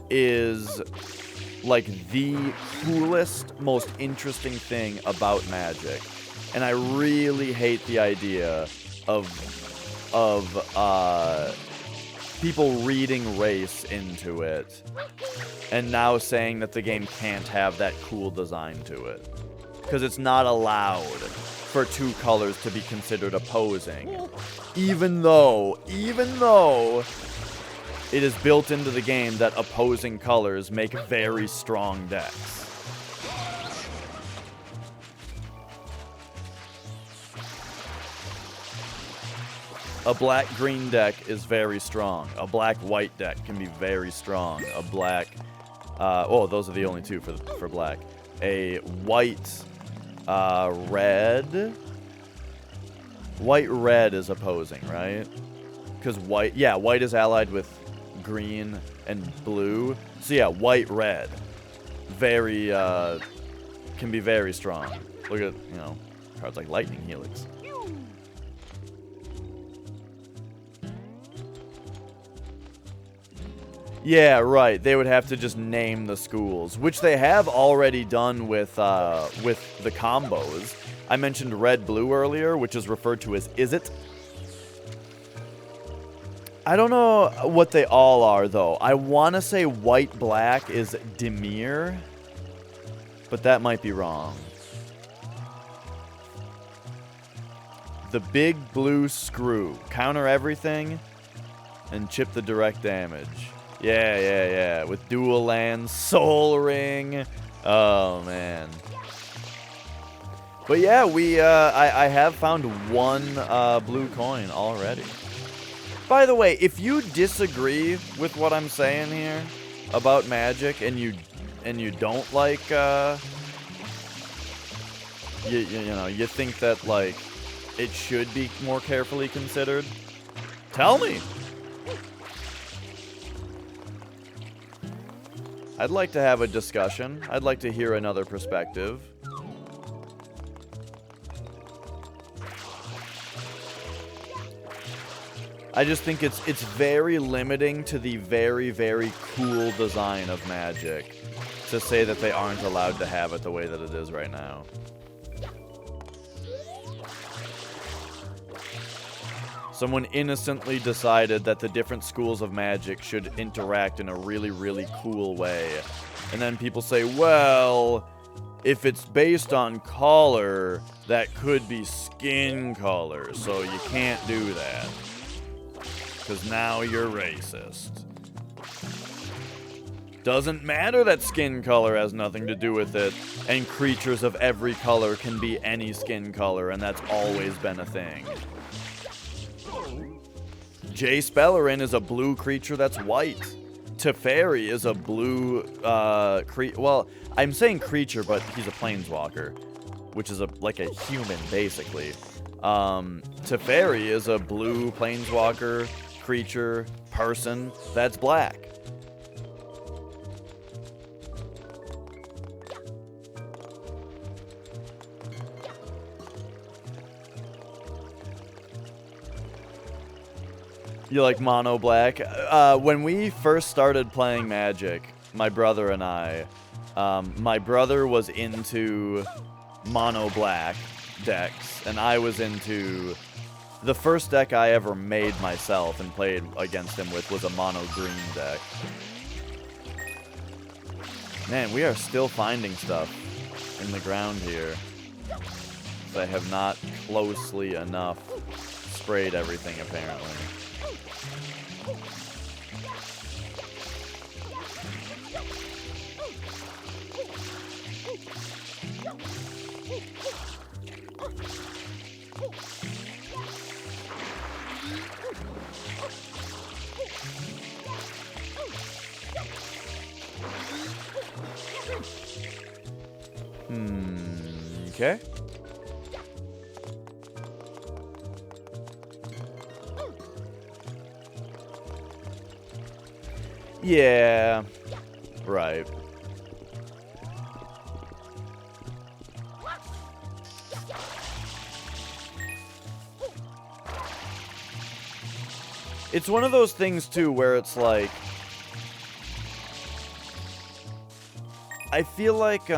is like the coolest, most interesting thing about Magic. And I really hate the idea of people reading race into it and now saying that the game can't have that cool design to it. Because it's not allowed for 2 colors to be considered opposing. Even though it is built into the game that opposing colors make very strong decks. A black-green deck is very strong. A black-white deck can be very strong. A black... oh, those are the only two for black. A white... red... White-red is opposing, right? Because white... Yeah, white is allied with green and blue. So yeah, white-red. Very, can be very strong. Look at, you know, cards like Lightning Helix. Yeah, right. They would have to just name the schools, which they have already done with the combos. I mentioned red-blue earlier, which is referred to as Is It? I don't know what they all are, though. I want to say white-black is Demir, but that might be wrong. The big blue screw. Counter everything and chip the direct damage. Yeah, yeah, yeah. With dual lands, Soul Ring. Oh, man. But yeah, I have found one blue coin already. By the way, if you disagree with what I'm saying here about Magic and you don't like you know, you think that like it should be more carefully considered, tell me. I'd like to have a discussion. I'd like to hear another perspective. I just think it's very limiting to the very, very cool design of Magic to say that they aren't allowed to have it the way that it is right now. Someone innocently decided that the different schools of Magic should interact in a really, really cool way. And then people say, well, if it's based on color, that could be skin color, so you can't do that. Because now you're racist. Doesn't matter that skin color has nothing to do with it, and creatures of every color can be any skin color, and that's always been a thing. Jay Spellerin is a blue creature that's white. Teferi is a blue, well, I'm saying creature, but he's a planeswalker, which is like a human, basically. Teferi is a blue planeswalker, creature, person, that's black. You like mono black? When we first started playing Magic, my brother and I, my brother was into mono black decks, and I was into... The first deck I ever made myself and played against him with was a mono green deck. Man, we are still finding stuff in the ground here. I have not closely enough sprayed everything, apparently. Okay. Yeah. Right. It's one of those things, too, where it's like... I feel like,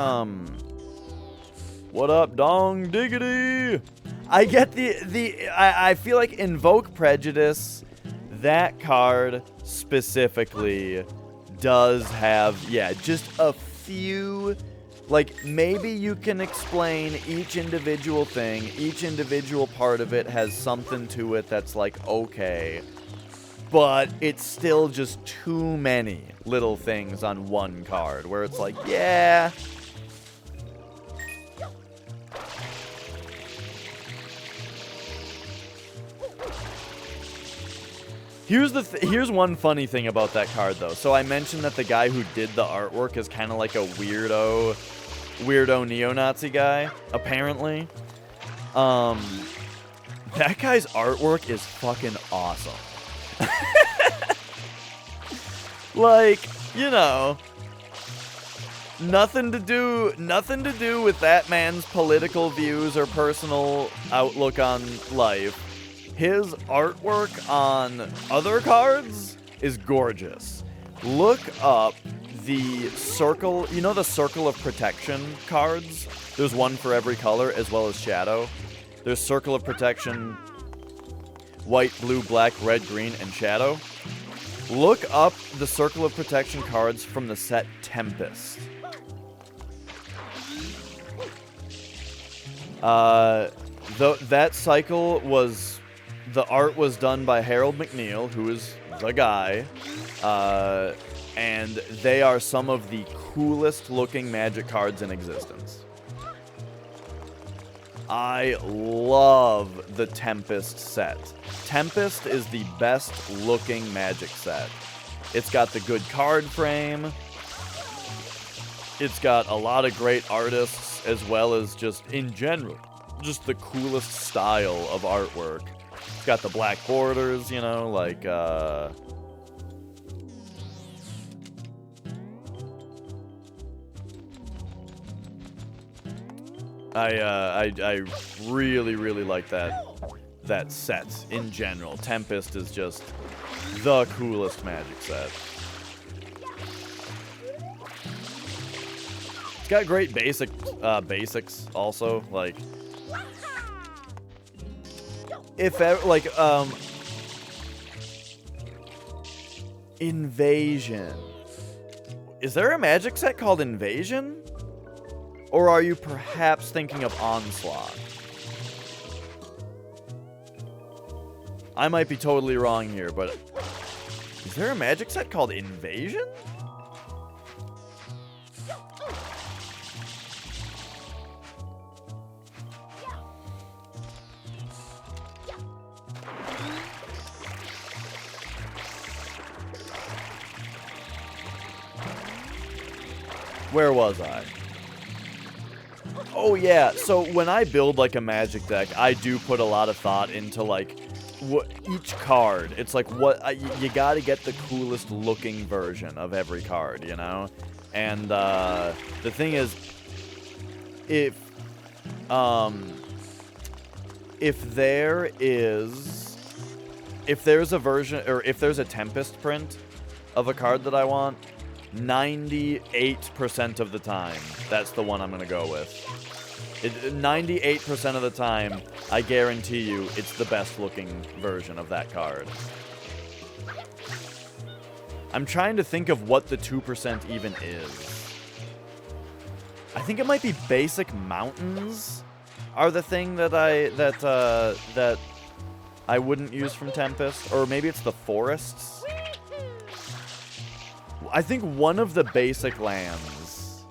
what up, dong diggity? I get I feel like Invoke Prejudice, that card specifically, does have, yeah, just a few... Like, maybe you can explain each individual thing, each individual part of it has something to it that's like, okay... But it's still just too many little things on one card where it's like, yeah. Here's one funny thing about that card, though. So I mentioned that the guy who did the artwork is kind of like a weirdo neo-Nazi guy, apparently. That guy's artwork is fucking awesome. Like, you know, nothing to do with that man's political views or personal outlook on life. His artwork on other cards is gorgeous. Look up the circle, you know the Circle of Protection cards? There's one for every color as well as Shadow. There's Circle of Protection, white, blue, black, red, green, and Shadow. Look up the Circle of Protection cards from the set Tempest. That cycle was... The art was done by Harold McNeil, who is the guy. And they are some of the coolest looking Magic cards in existence. I love the Tempest set. Tempest is the best looking Magic set. It's got the good card frame. It's got a lot of great artists, as well as just, in general, just the coolest style of artwork. It's got the black borders, you know, like, I really, really like that set in general. Tempest is just the coolest Magic set. It's got great basics also, like, if ever, like, Invasion. Is there a Magic set called Invasion? Or are you perhaps thinking of Onslaught? I might be totally wrong here, but is there a Magic set called Invasion? Where was I? Oh yeah, so when I build like a Magic deck, I do put a lot of thought into like what each card. It's like you got to get the coolest looking version of every card, you know? And the thing is, if there's a version, or if there's a Tempest print of a card that I want, 98% of the time, that's the one I'm going to go with. 98% of the time, I guarantee you, it's the best looking version of that card. I'm trying to think of what the 2% even is. I think it might be basic mountains are the thing that I wouldn't use from Tempest, or maybe it's the forests. I think one of the basic lands.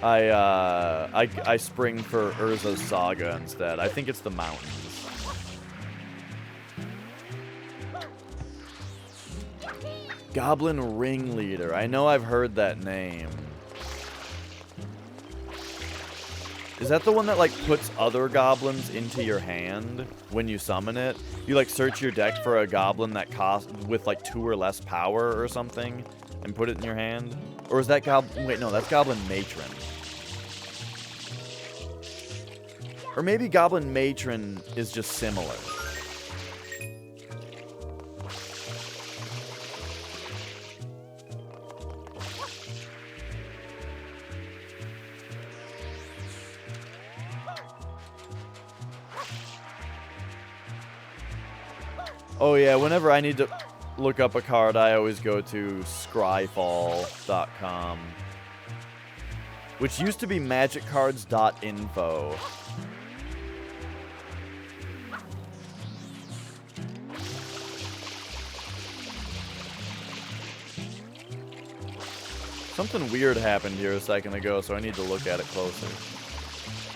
I spring for Urza's Saga instead. I think it's the mountains. Goblin Ringleader. I know I've heard that name. Is that the one that, like, puts other goblins into your hand when you summon it? You, like, search your deck for a goblin that costs with, like, 2 or less power or something and put it in your hand? Or is that Goblin... Wait, no, that's Goblin Matron. Or maybe Goblin Matron is just similar. Oh yeah, whenever I need to look up a card, I always go to scryfall.com, which used to be magiccards.info. Something weird happened here a second ago, so I need to look at it closer.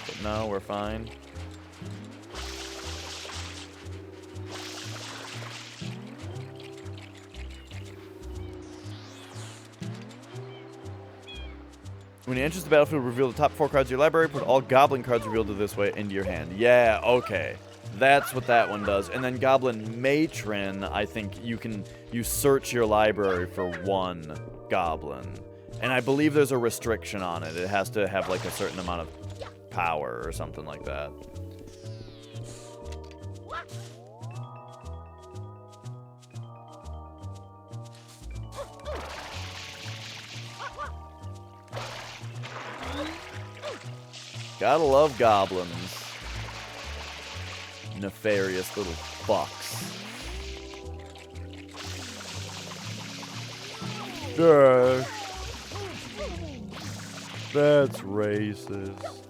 But no, we're fine. When you enter the battlefield, reveal the top 4 cards of your library. Put all goblin cards revealed to this way into your hand. Yeah, okay. That's what that one does. And then Goblin Matron, I think you search your library for 1 goblin. And I believe there's a restriction on it. It has to have like a certain amount of power or something like that. Gotta love goblins. Nefarious little fucks. That's racist.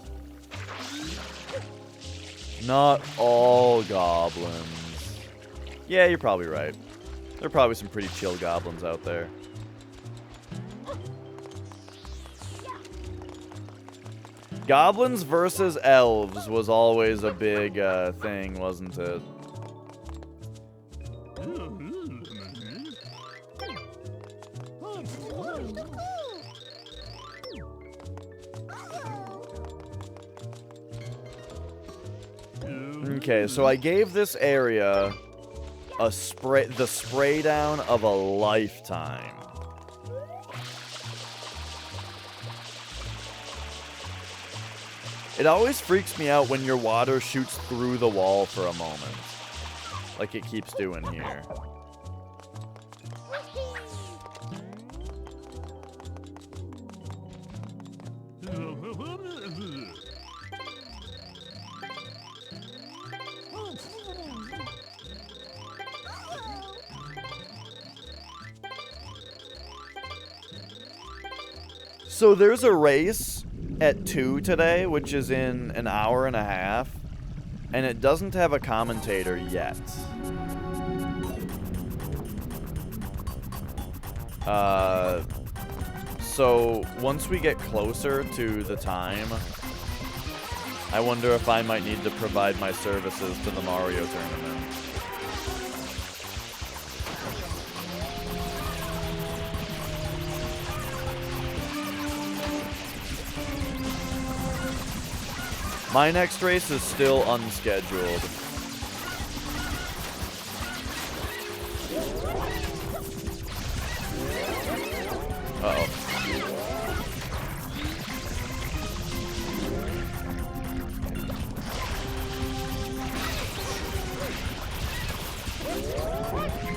Not all goblins. Yeah, you're probably right. There are probably some pretty chill goblins out there. Goblins versus elves was always a big thing, wasn't it? Okay, so I gave this area the spray down of a lifetime. It always freaks me out when your water shoots through the wall for a moment. Like it keeps doing here. So there's a race at 2 today, which is in an hour and a half, and it doesn't have a commentator yet. So once we get closer to the time, I wonder if I might need to provide my services to the Mario tournament. My next race is still unscheduled. Uh-oh.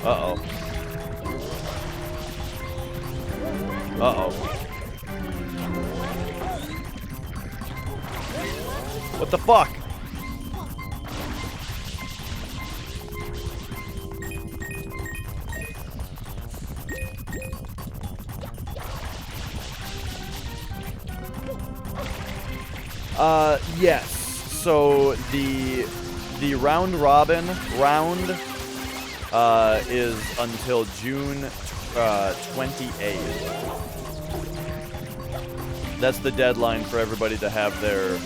Uh-oh. Uh-oh. What the fuck? Yes. So the round robin round is until June 28th. That's the deadline for everybody to have their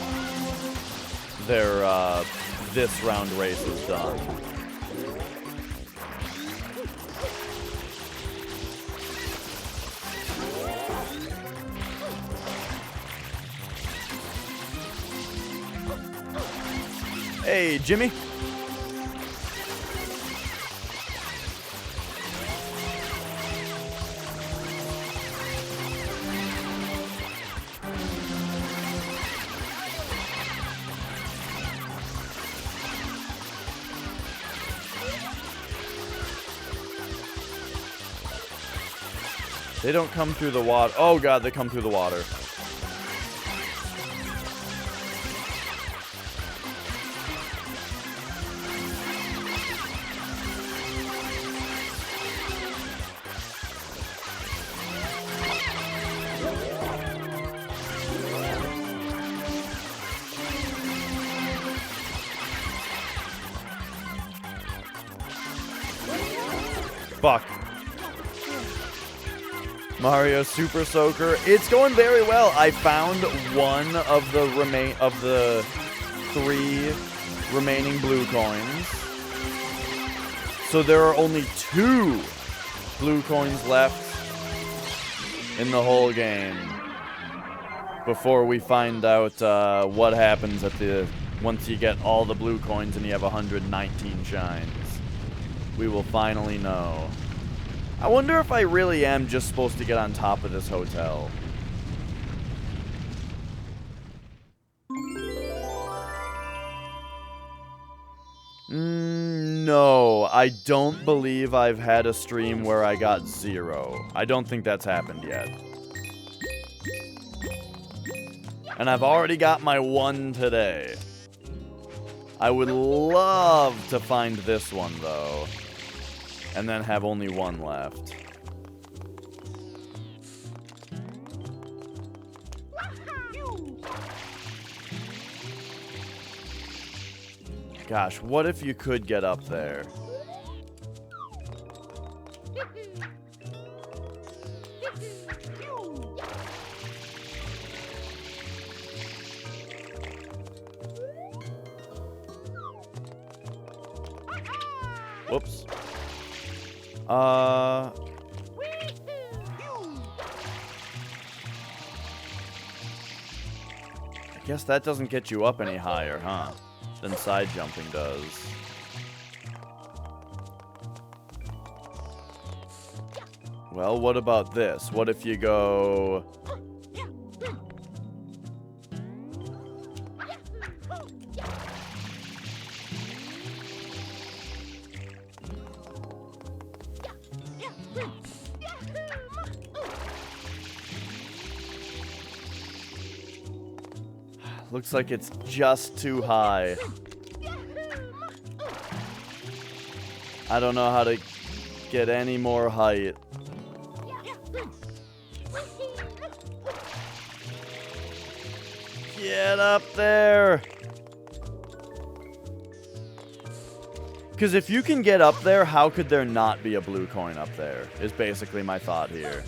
this round races done. Hey, Jimmy. They don't come through the water. Oh god, they come through the water. Fuck. Mario Super Soaker. It's going very well. I found one of the 3 remaining blue coins. So there are only 2 blue coins left in the whole game. Before we find out what happens at the once you get all the blue coins and you have 119 shines. We will finally know. I wonder if I really am just supposed to get on top of this hotel. No, I don't believe I've had a stream where I got 0. I don't think that's happened yet. And I've already got my 1 today. I would love to find this one, though. And then have only 1 left. Gosh, what if you could get up there? Whoops. I guess that doesn't get you up any higher, huh? Than side jumping does. Well, what about this? What if you go... Looks like it's just too high. I don't know how to get any more height. Get up there! Because if you can get up there, how could there not be a blue coin up there? Is basically my thought here.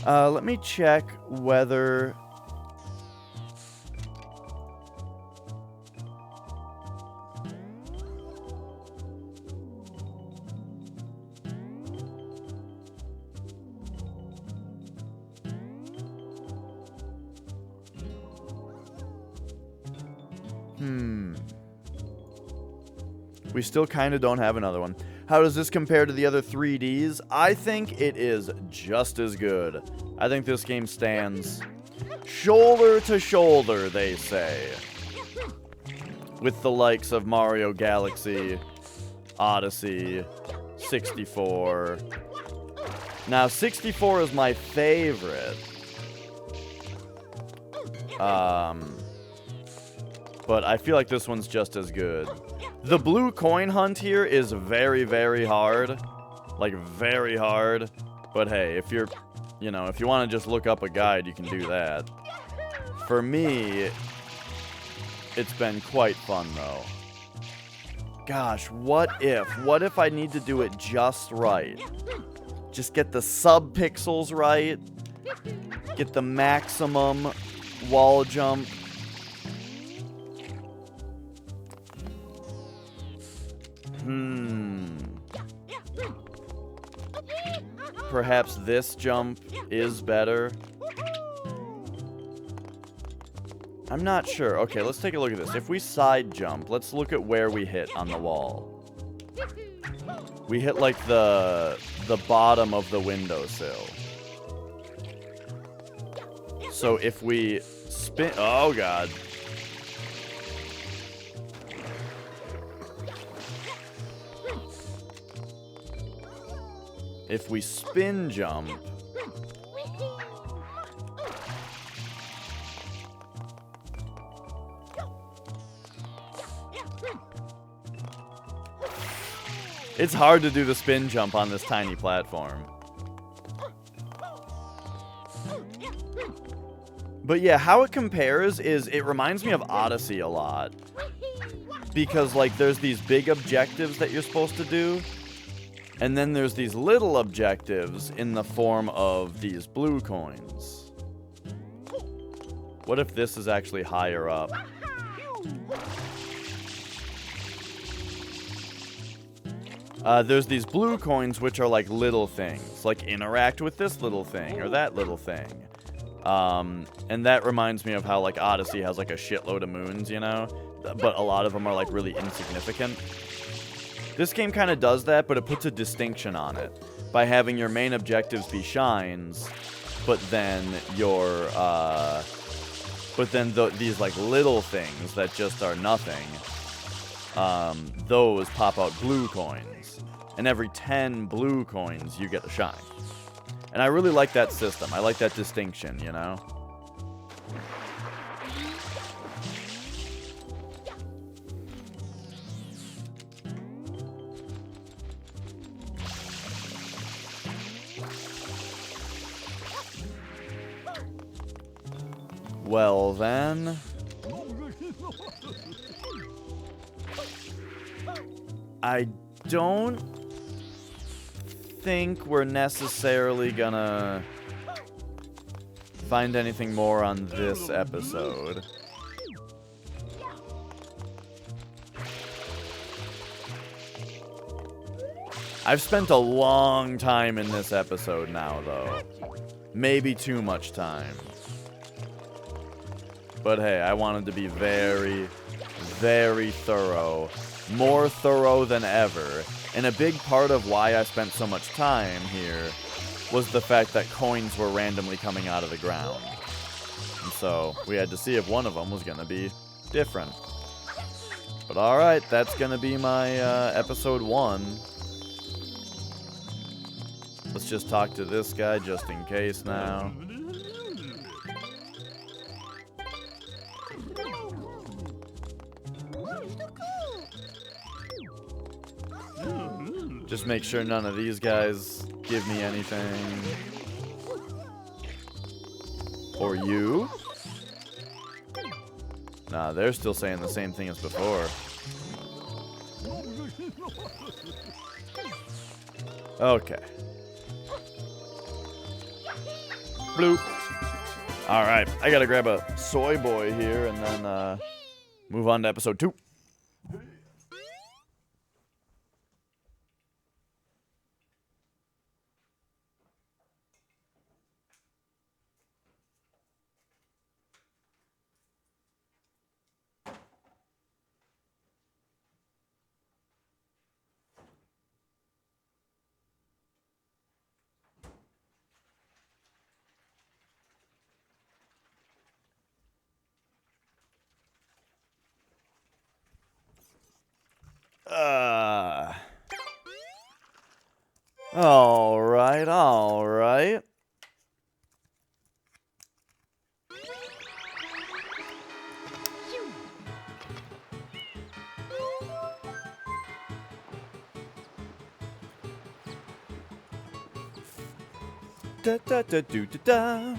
Let me check whether... We still kind of don't have another one. How does this compare to the other 3Ds? I think it is just as good. I think this game stands shoulder to shoulder, they say, with the likes of Mario Galaxy, Odyssey, 64. Now, 64 is my favorite. But I feel like this one's just as good. The blue coin hunt here is very, very hard. Like, very hard. But hey, if you're, you know, if you want to just look up a guide, you can do that. For me, it's been quite fun, though. Gosh, what if I need to do it just right? Just get the sub-pixels right. Get the maximum wall jump. Perhaps this jump is better. I'm not sure. Okay, let's take a look at this. If we side jump, let's look at where we hit on the wall. We hit like the bottom of the windowsill. So if we spin... Oh, God. If we spin jump... It's hard to do the spin jump on this tiny platform. But yeah, how it compares is it reminds me of Odyssey a lot. Because, like, there's these big objectives that you're supposed to do. And then there's these little objectives in the form of these blue coins. What if this is actually higher up? There's these blue coins, which are like little things. Like, interact with this little thing or that little thing. And that reminds me of how, like, Odyssey has, like, a shitload of moons, you know? But a lot of them are, like, really insignificant. This game kind of does that, but it puts a distinction on it. By having your main objectives be shines, but then your, these, like, little things that just are nothing, those pop out blue coins. And every 10 blue coins, you get a shine. And I really like that system. I like that distinction, you know? Well, then... I don't think we're necessarily gonna find anything more on this episode. I've spent a long time in this episode now, though. Maybe too much time. But hey, I wanted to be very, very thorough. More thorough than ever. And a big part of why I spent so much time here was the fact that coins were randomly coming out of the ground. And so we had to see if one of them was going to be different. But alright, that's going to be my episode 1. Let's just talk to this guy just in case now. Just make sure none of these guys give me anything. Or you? Nah, they're still saying the same thing as before. Okay. Bloop. Alright, I gotta grab a soy boy here and then move on to episode 2. Alright. Da da da do da da.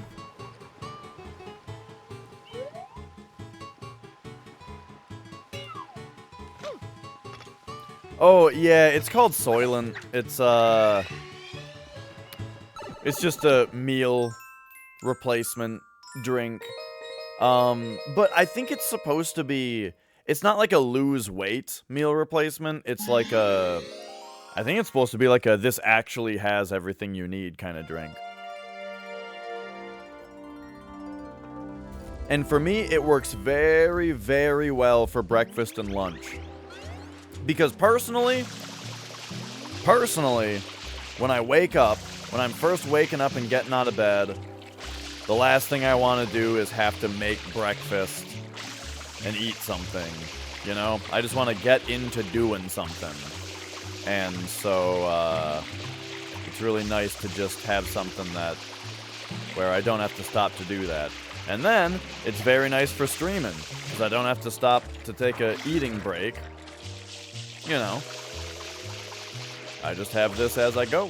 Oh, yeah, it's called Soylent. It's just a meal replacement drink. But I think it's supposed to be... It's not like a lose weight meal replacement. It's like a... I think it's supposed to be like a this actually has everything you need kind of drink. And for me, it works very, very well for breakfast and lunch. Because personally, when I wake up, when I'm first waking up and getting out of bed, the last thing I want to do is have to make breakfast and eat something, you know? I just want to get into doing something. And so, it's really nice to just have something where I don't have to stop to do that. And then, it's very nice for streaming, because I don't have to stop to take a eating break. You know, I just have this as I go.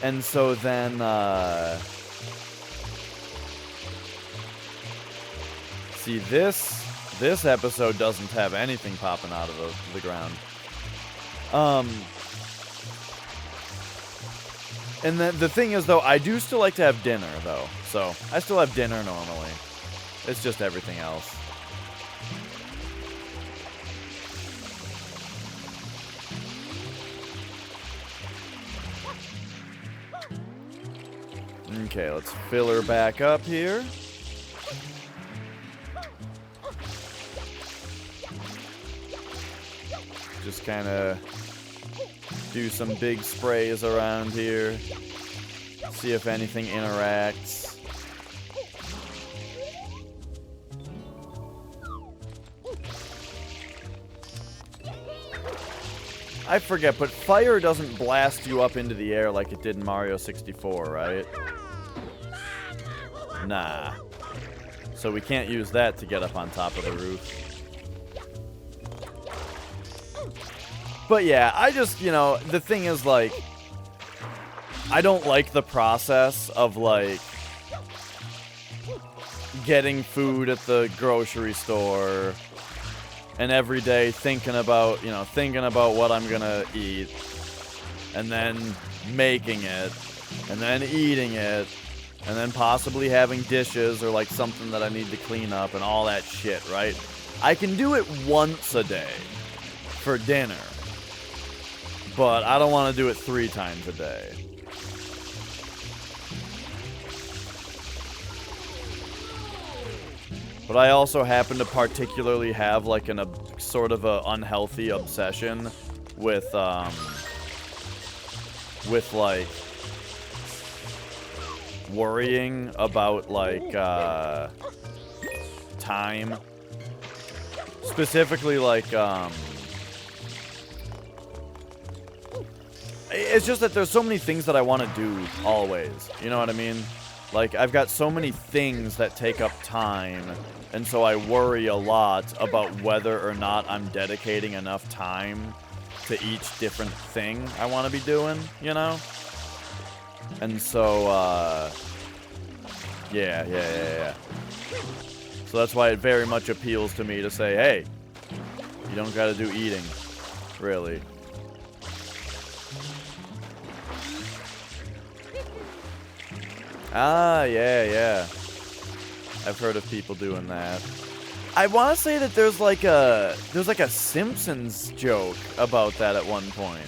And so then, see, this episode doesn't have anything popping out of the ground. And then the thing is, though, I do still like to have dinner, though. So, I still have dinner normally. It's just everything else. Okay, let's fill her back up here. Just kind of do some big sprays around here. See if anything interacts. I forget, but fire doesn't blast you up into the air like it did in Mario 64, right? Nah. So we can't use that to get up on top of the roof. But yeah, I just, you know, the thing is, like, I don't like the process of, like, getting food at the grocery store and every day thinking about, you know, what I'm gonna eat and then making it and then eating it and then possibly having dishes or, like, something that I need to clean up and all that shit, right? I can do it once a day for dinner, but I don't want to do it 3 times a day. But I also happen to particularly have, like, sort of a unhealthy obsession with, like, worrying about, like, time. Specifically, like, it's just that there's so many things that I want to do always. You know what I mean? Like, I've got so many things that take up time, and so I worry a lot about whether or not I'm dedicating enough time to each different thing I want to be doing, you know? And so, yeah. So that's why it very much appeals to me to say, hey, you don't gotta do eating, really. Ah, yeah. I've heard of people doing that. I want to say that there's like a Simpsons joke about that at one point.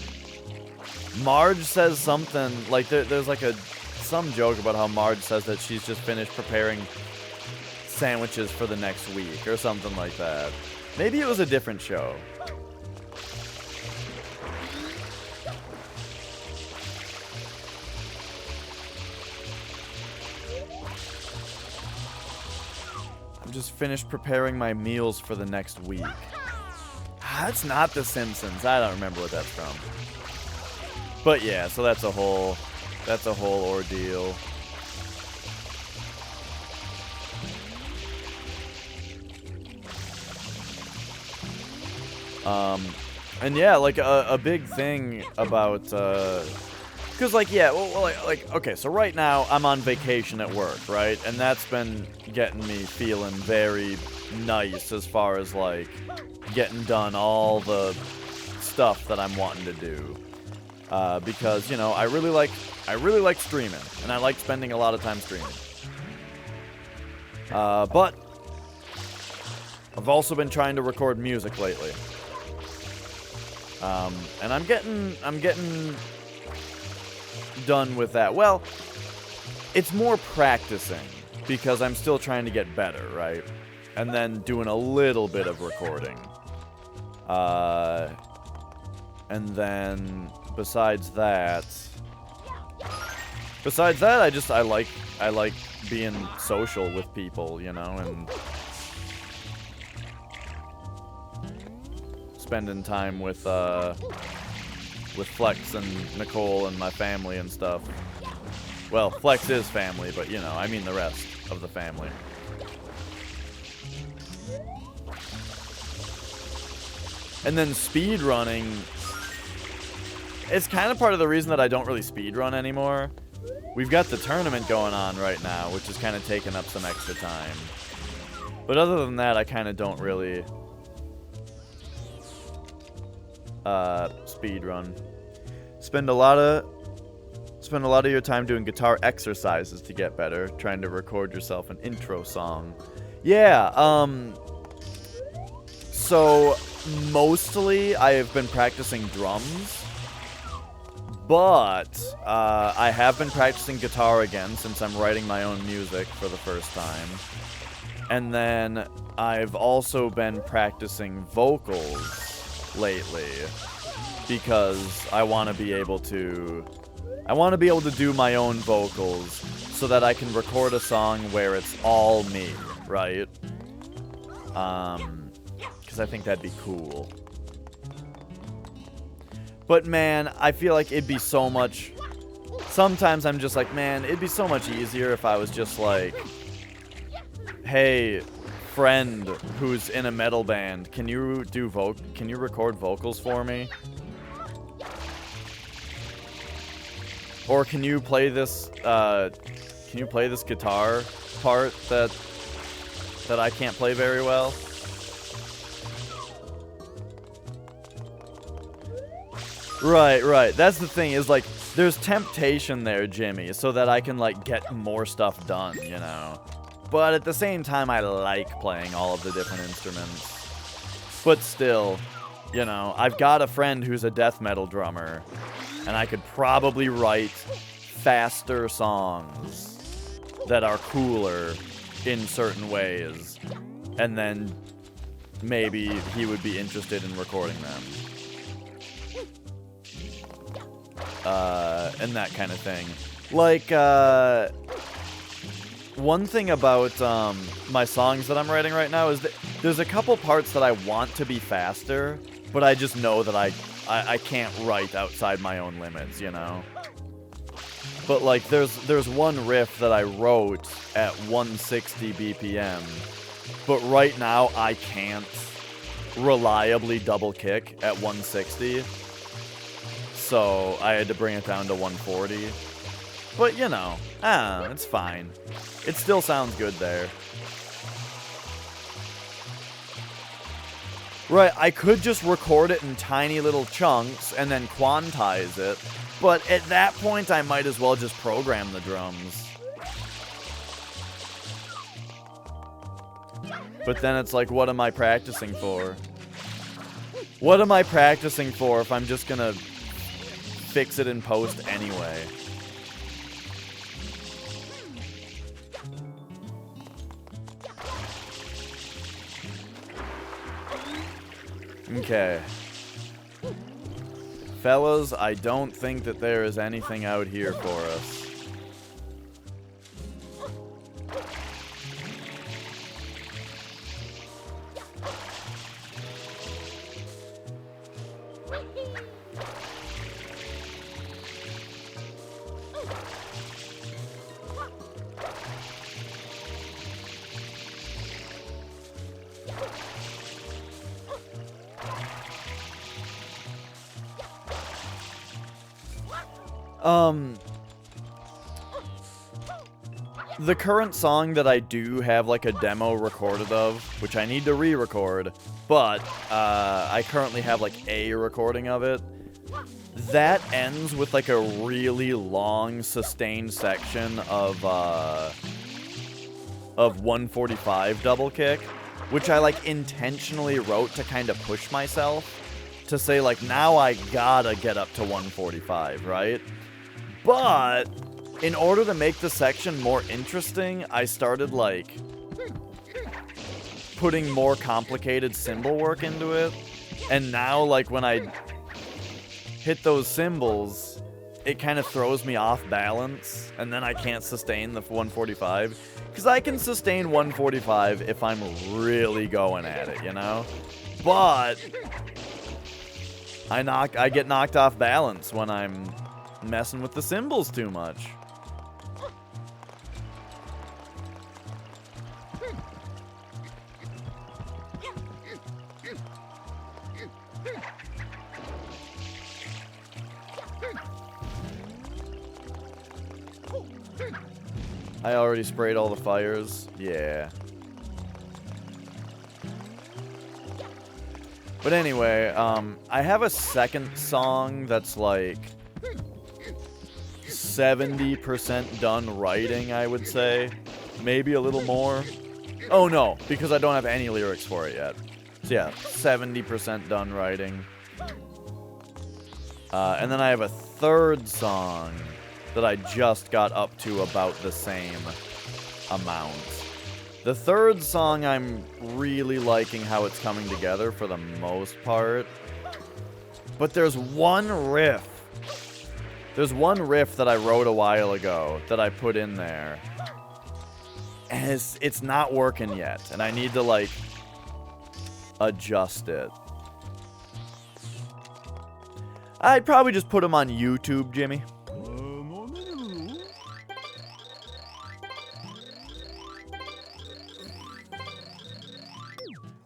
Marge says something like there's like some joke about how Marge says that she's just finished preparing sandwiches for the next week or something like that. Maybe it was a different show. I'm just finished preparing my meals for the next week. That's not The Simpsons. I don't remember what that's from. But yeah, so that's a whole ordeal. And yeah, like a big thing about, cause like, yeah, well, like, okay, so right now I'm on vacation at work, right? And that's been getting me feeling very nice as far as like getting done all the stuff that I'm wanting to do. Because, you know, I really like streaming, and I like spending a lot of time streaming. But I've also been trying to record music lately. And I'm getting done with that. Well, it's more practicing because I'm still trying to get better, right? And then doing a little bit of recording. And then besides that, I like being social with people, you know, and spending time with Flex and Nicole and my family and stuff. Well, Flex is family, but, you know, I mean the rest of the family. And then speedrunning, it's kind of part of the reason that I don't really speedrun anymore. We've got the tournament going on right now, which is kind of taking up some extra time. But other than that, I kind of don't really speedrun. Spend a lot of your time doing guitar exercises to get better, trying to record yourself an intro song. Yeah, so mostly I have been practicing drums, But I have been practicing guitar again since I'm writing my own music for the first time. And then I've also been practicing vocals lately because I want to be able to do my own vocals so that I can record a song where it's all me, right? Because I think that'd be cool. But man, I feel like it'd be so much... Sometimes I'm just like, man, it'd be so much easier if I was just like, hey, friend who's in a metal band, can you record vocals for me? Or can you play this guitar part that I can't play very well? Right. That's the thing, is like, there's temptation there, Jimmy, so that I can, like, get more stuff done, you know? But at the same time, I like playing all of the different instruments. But still, you know, I've got a friend who's a death metal drummer, and I could probably write faster songs that are cooler in certain ways, and then maybe he would be interested in recording them. And that kind of thing. Like, one thing about my songs that I'm writing right now is that there's a couple parts that I want to be faster, but I just know that I can't write outside my own limits, you know? But like, there's one riff that I wrote at 160 BPM, but right now I can't reliably double kick at 160. So I had to bring it down to 140. But, you know, it's fine. It still sounds good there. Right, I could just record it in tiny little chunks and then quantize it. But at that point, I might as well just program the drums. But then it's like, what am I practicing for? What am I practicing for if I'm just gonna fix it in post anyway? Okay. Fellas, I don't think that there is anything out here for us. The current song that I do have like a demo recorded of, which I need to re-record, but I currently have like a recording of it, that ends with like a really long sustained section of 145 double kick, which I like intentionally wrote to kind of push myself to say like, now I gotta get up to 145, right? But in order to make the section more interesting, I started, like, putting more complicated cymbal work into it. And now, like, when I hit those cymbals, it kind of throws me off balance. And then I can't sustain the 145. Because I can sustain 145 if I'm really going at it, you know? But I get knocked off balance when I'm messing with the cymbals too much. I already sprayed all the fires. Yeah. But anyway, I have a second song that's like 70% done writing, I would say. Maybe a little more. Oh no, because I don't have any lyrics for it yet. So yeah, 70% done writing. And then I have a third song that I just got up to about the same amount. The third song, I'm really liking how it's coming together for the most part. But there's one riff. There's one riff that I wrote a while ago that I put in there. And it's not working yet. And I need to, like, adjust it. I'd probably just put them on YouTube, Jimmy.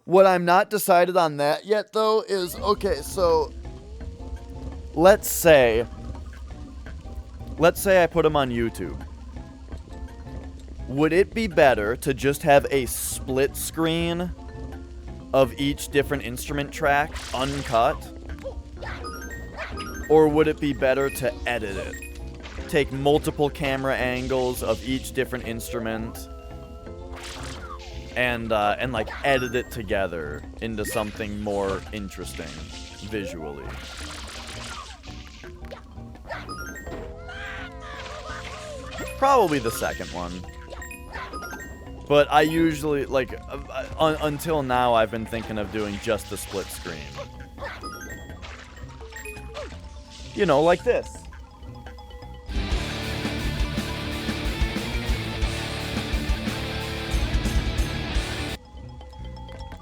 What I'm not decided on that yet, though, is, okay, so let's say I put them on YouTube. Would it be better to just have a split screen of each different instrument track uncut? Or would it be better to edit it? Take multiple camera angles of each different instrument and like edit it together into something more interesting visually. Probably the second one. But I usually, like, until now, I've been thinking of doing just the split screen. You know, like this.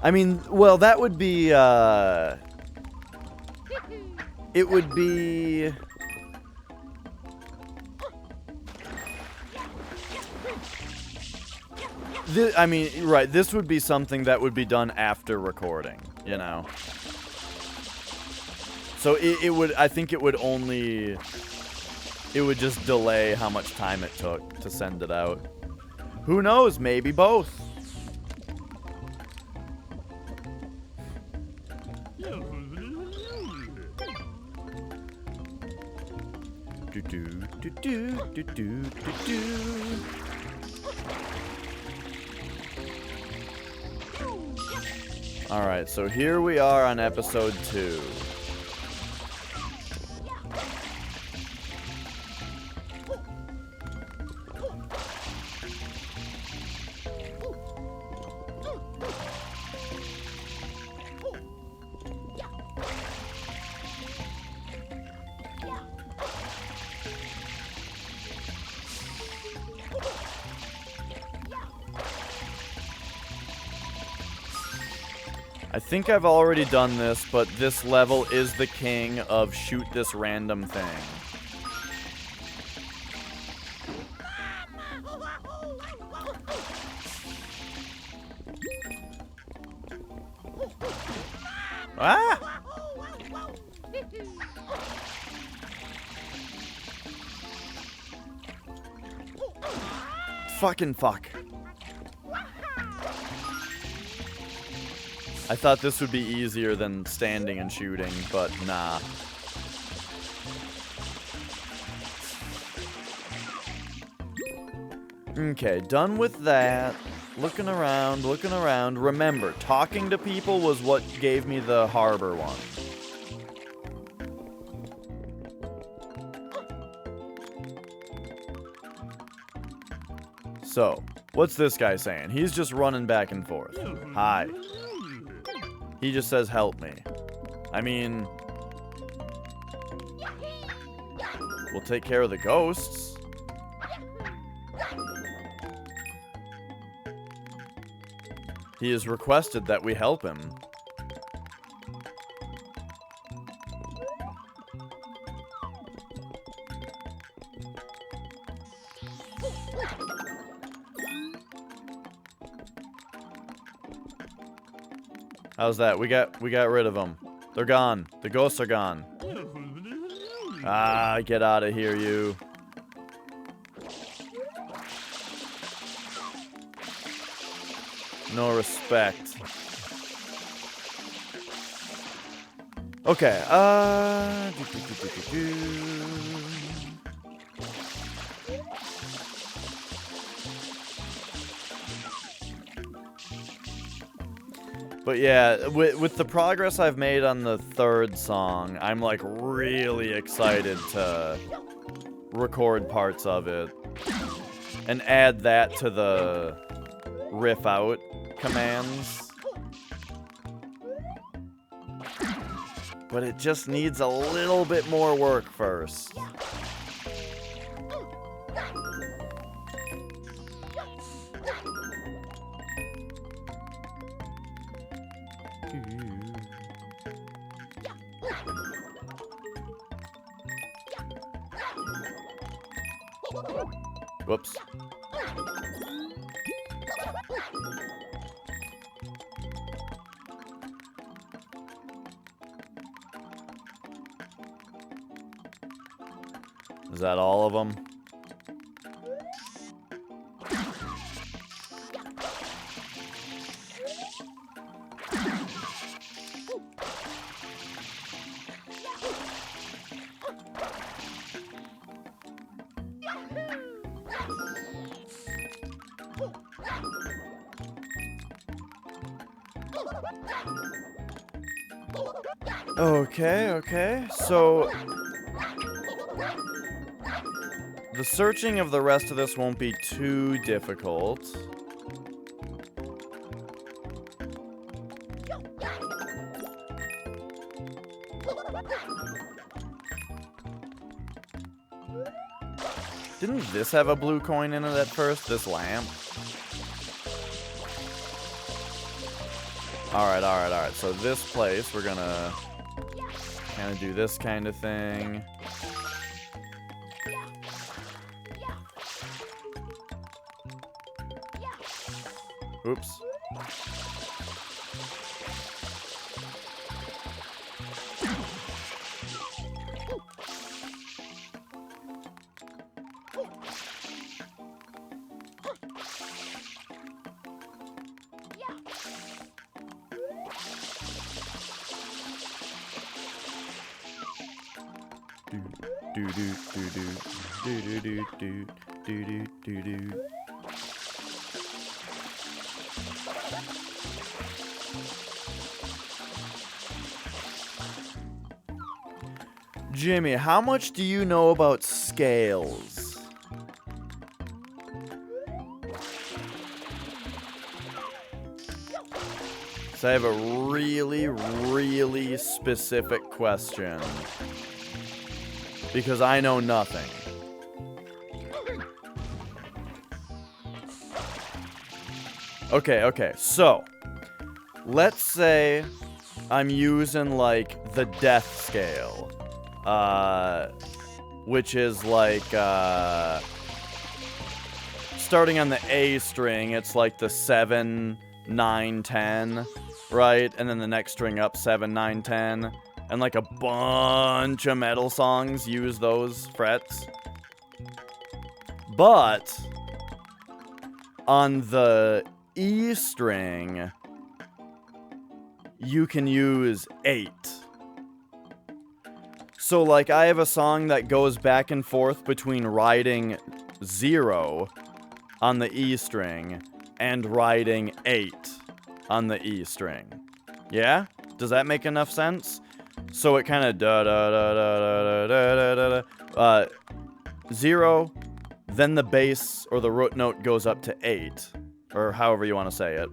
I mean, well, that would be, it would be... I mean, right, this would be something that would be done after recording, you know? So it would, I think it would only, it would just delay how much time it took to send it out. Who knows, maybe both. Alright, so here we are on episode 2. I think I've already done this, but this level is the king of shoot this random thing. Ah! Fucking fuck. I thought this would be easier than standing and shooting, but nah. Okay, done with that. Looking around, looking around. Remember, talking to people was what gave me the harbor one. So, what's this guy saying? He's just running back and forth. Hi. He just says, help me. I mean, we'll take care of the ghosts. He has requested that we help him. How's that? We got rid of them. They're gone. The ghosts are gone. Ah, get out of here, you. No respect. Okay, But yeah, with the progress I've made on the third song, I'm like really excited to record parts of it and add that to the riff out commands. But it just needs a little bit more work first. Whoops. Is that all of them? Okay. So the searching of the rest of this won't be too difficult. Didn't this have a blue coin in it at first, this lamp? Alright. So this place, we're gonna kind of do this kind of thing. Oops. Do. Jimmy, how much do you know about scales? So I have a really specific question. Because I know nothing. Okay. So, let's say I'm using, like, the death scale. Which is, like, starting on the A string, it's, like, the 7, 9, 10, right? And then the next string up, 7, 9, 10. And, like, a bunch of metal songs use those frets. But on the E string, you can use 8. So, like, I have a song that goes back and forth between riding 0 on the E string and riding 8 on the E string. Yeah? Does that make enough sense? So it kind of 0, then the bass or the root note goes up to 8, or however you want to say it.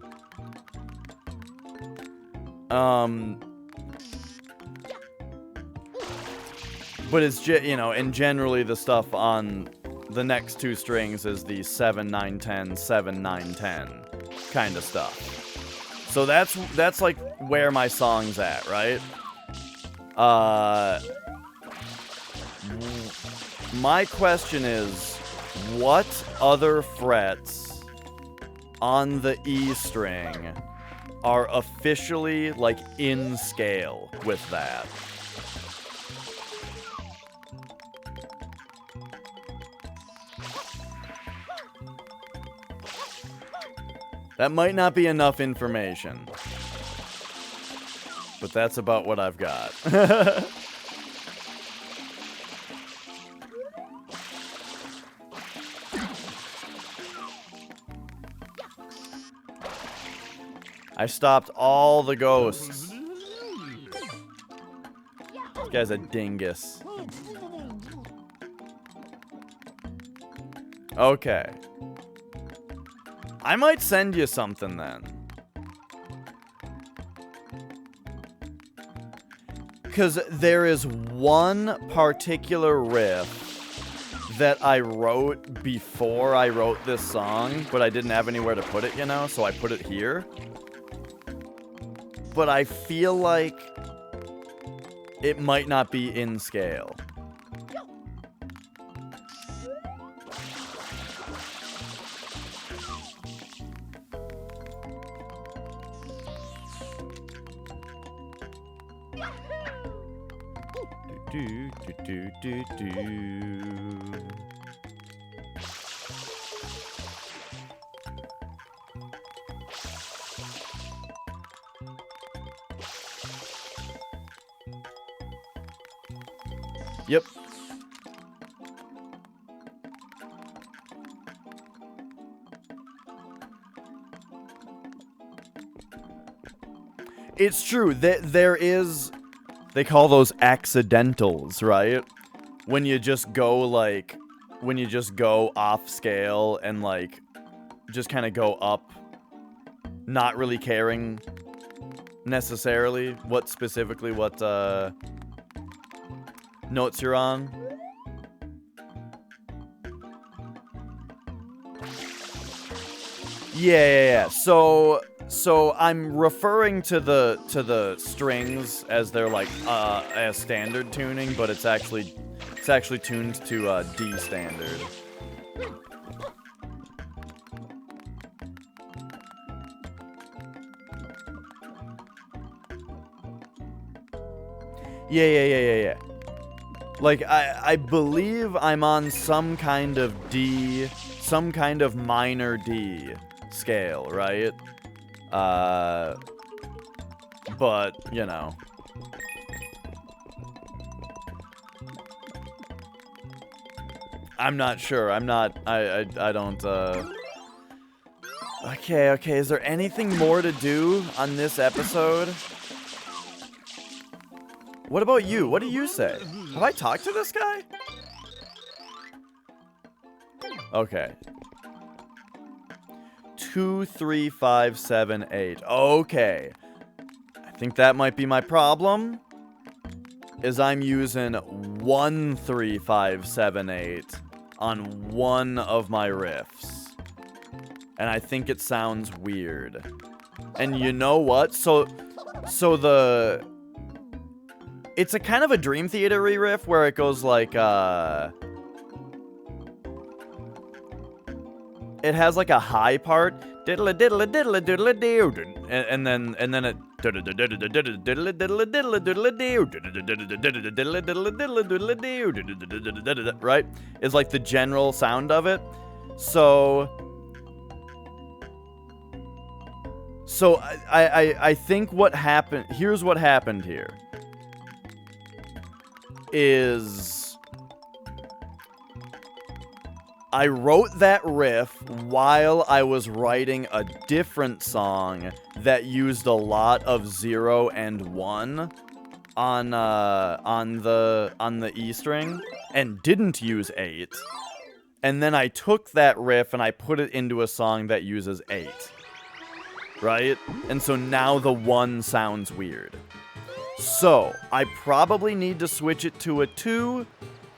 But it's, and generally the stuff on the next two strings is the 7, 9, 10, 7, 9, 10 kind of stuff. So that's like where my song's at, right? My question is, what other frets on the E string are officially, like, in scale with that? That might not be enough information. But that's about what I've got. I stopped all the ghosts. This guy's a dingus. Okay. I might send you something then. Because there is one particular riff that I wrote before I wrote this song, but I didn't have anywhere to put it, you know, so I put it here. But I feel like it might not be in scale. Do, do, do, do, do. Yep. It's true that there is, they call those accidentals, right? When you just go like, when you just go off scale and like, just kind of go up, not really caring necessarily what specifically what notes you're on. Yeah. So I'm referring to the strings as they're like as standard tuning, but it's actually tuned to D standard. Yeah. Like, I believe I'm on some kind of D, some kind of minor D scale, right? But, you know. I'm not sure. I don't, Okay, is there anything more to do on this episode? What about you? What do you say? Have I talked to this guy? Okay. 2, 3, 5, 7, 8. Okay. I think that might be my problem. Is I'm using 1, 3, 5, 7, 8 on one of my riffs. And I think it sounds weird. And you know what? So the... It's a kind of a Dream Theater-y riff where it goes like, it has like a high part, diddle diddle diddle diddle diddle, and then it right? Is like the general sound of it. So I think what happened, here's what happened here. Is I wrote that riff while I was writing a different song that used a lot of 0 and 1 on the E string and didn't use 8. And then I took that riff and I put it into a song that uses 8. Right? And so now the 1 sounds weird. So, I probably need to switch it to a 2,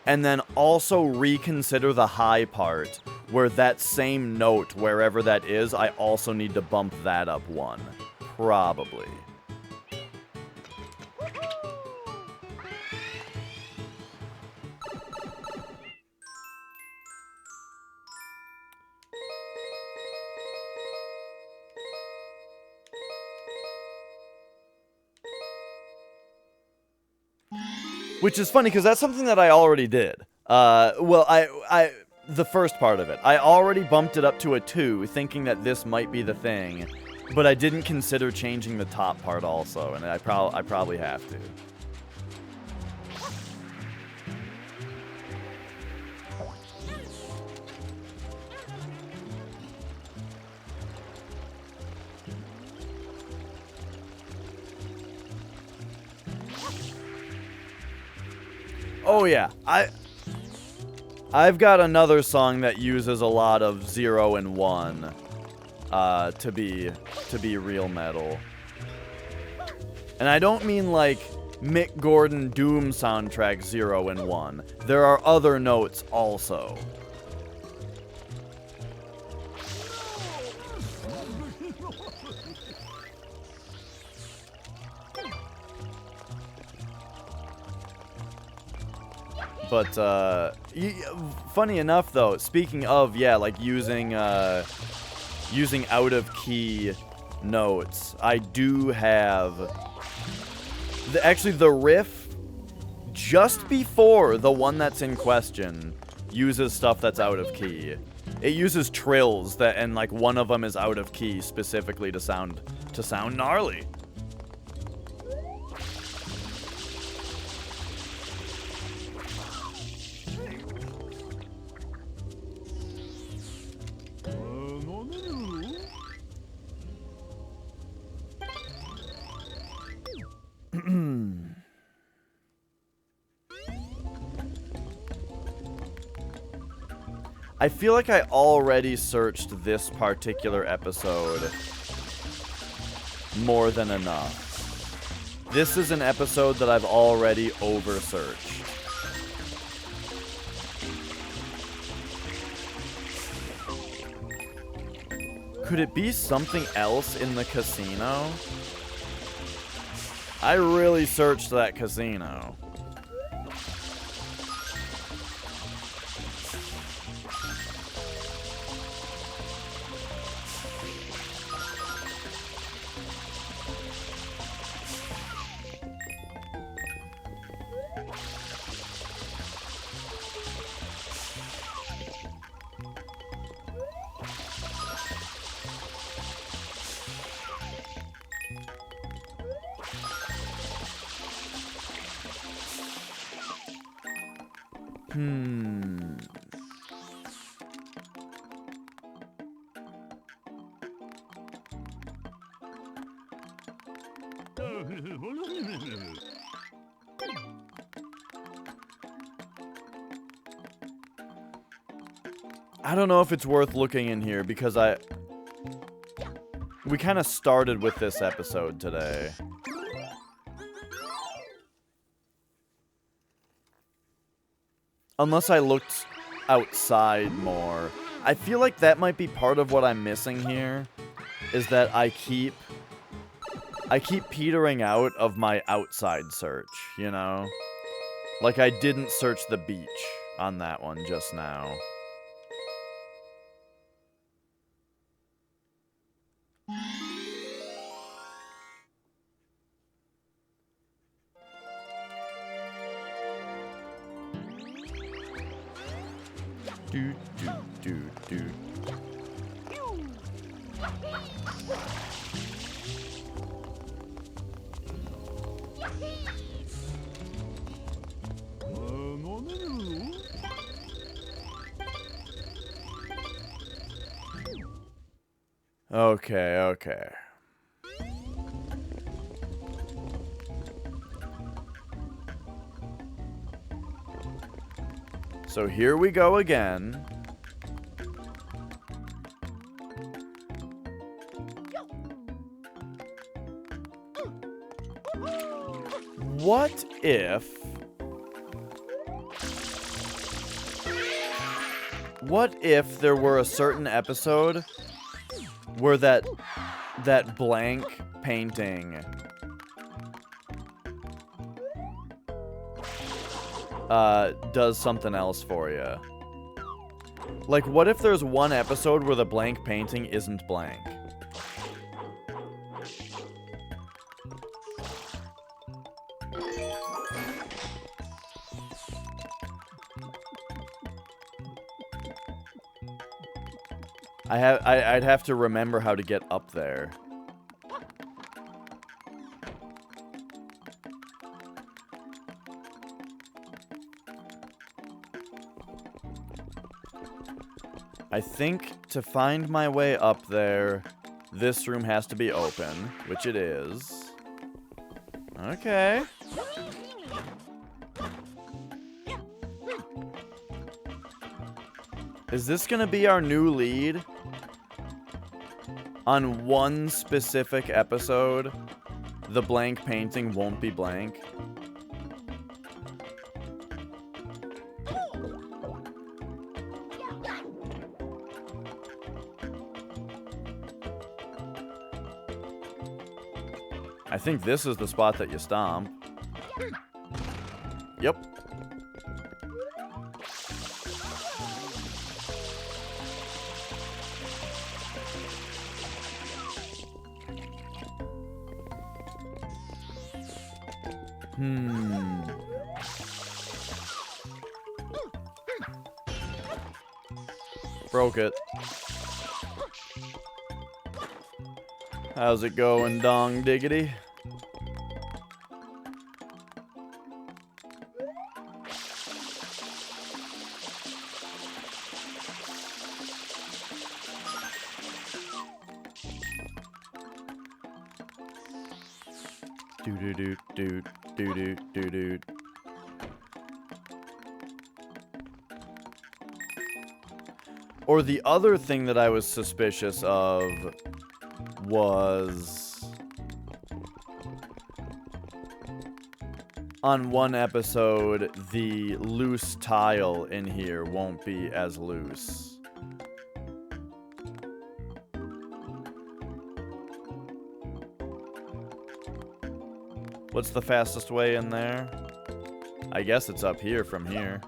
and then also reconsider the high part, where that same note, wherever that is, I also need to bump that up 1. Probably. Which is funny, because that's something that I already did. Well, the first part of it. I already bumped it up to a 2, thinking that this might be the thing, but I didn't consider changing the top part also, and I probably have to. Oh yeah, I've got another song that uses a lot of 0 and 1 to be real metal. And I don't mean like Mick Gordon Doom soundtrack 0 and 1. There are other notes also. But, funny enough, though, speaking of, yeah, like, using out-of-key notes, I do have... Actually, the riff, just before the one that's in question, uses stuff that's out of key. It uses trills, and, like, one of them is out of key specifically to sound gnarly. I feel like I already searched this particular episode more than enough. This is an episode that I've already over-searched. Could it be something else in the casino? I really searched that casino. I don't know if it's worth looking in here because we kind of started with this episode today. Unless I looked outside more. I feel like that might be part of what I'm missing here, is that I keep petering out of my outside search, you know? Like I didn't search the beach on that one just now. Do, do, do, do. Okay, okay. So here we go again. What if there were a certain episode where that blank painting does something else for you? Like, what if there's one episode where the blank painting isn't blank? I'd have to remember how to get up there. I think to find my way up there, this room has to be open, which it is. Okay. Is this gonna be our new lead? On one specific episode, the blank painting won't be blank. I think this is the spot that you stomp. Yep. Broke it. How's it going, dong diggity? Do. Or the other thing that I was suspicious of was on one episode, the loose tile in here won't be as loose. What's the fastest way in there? I guess it's up here from here.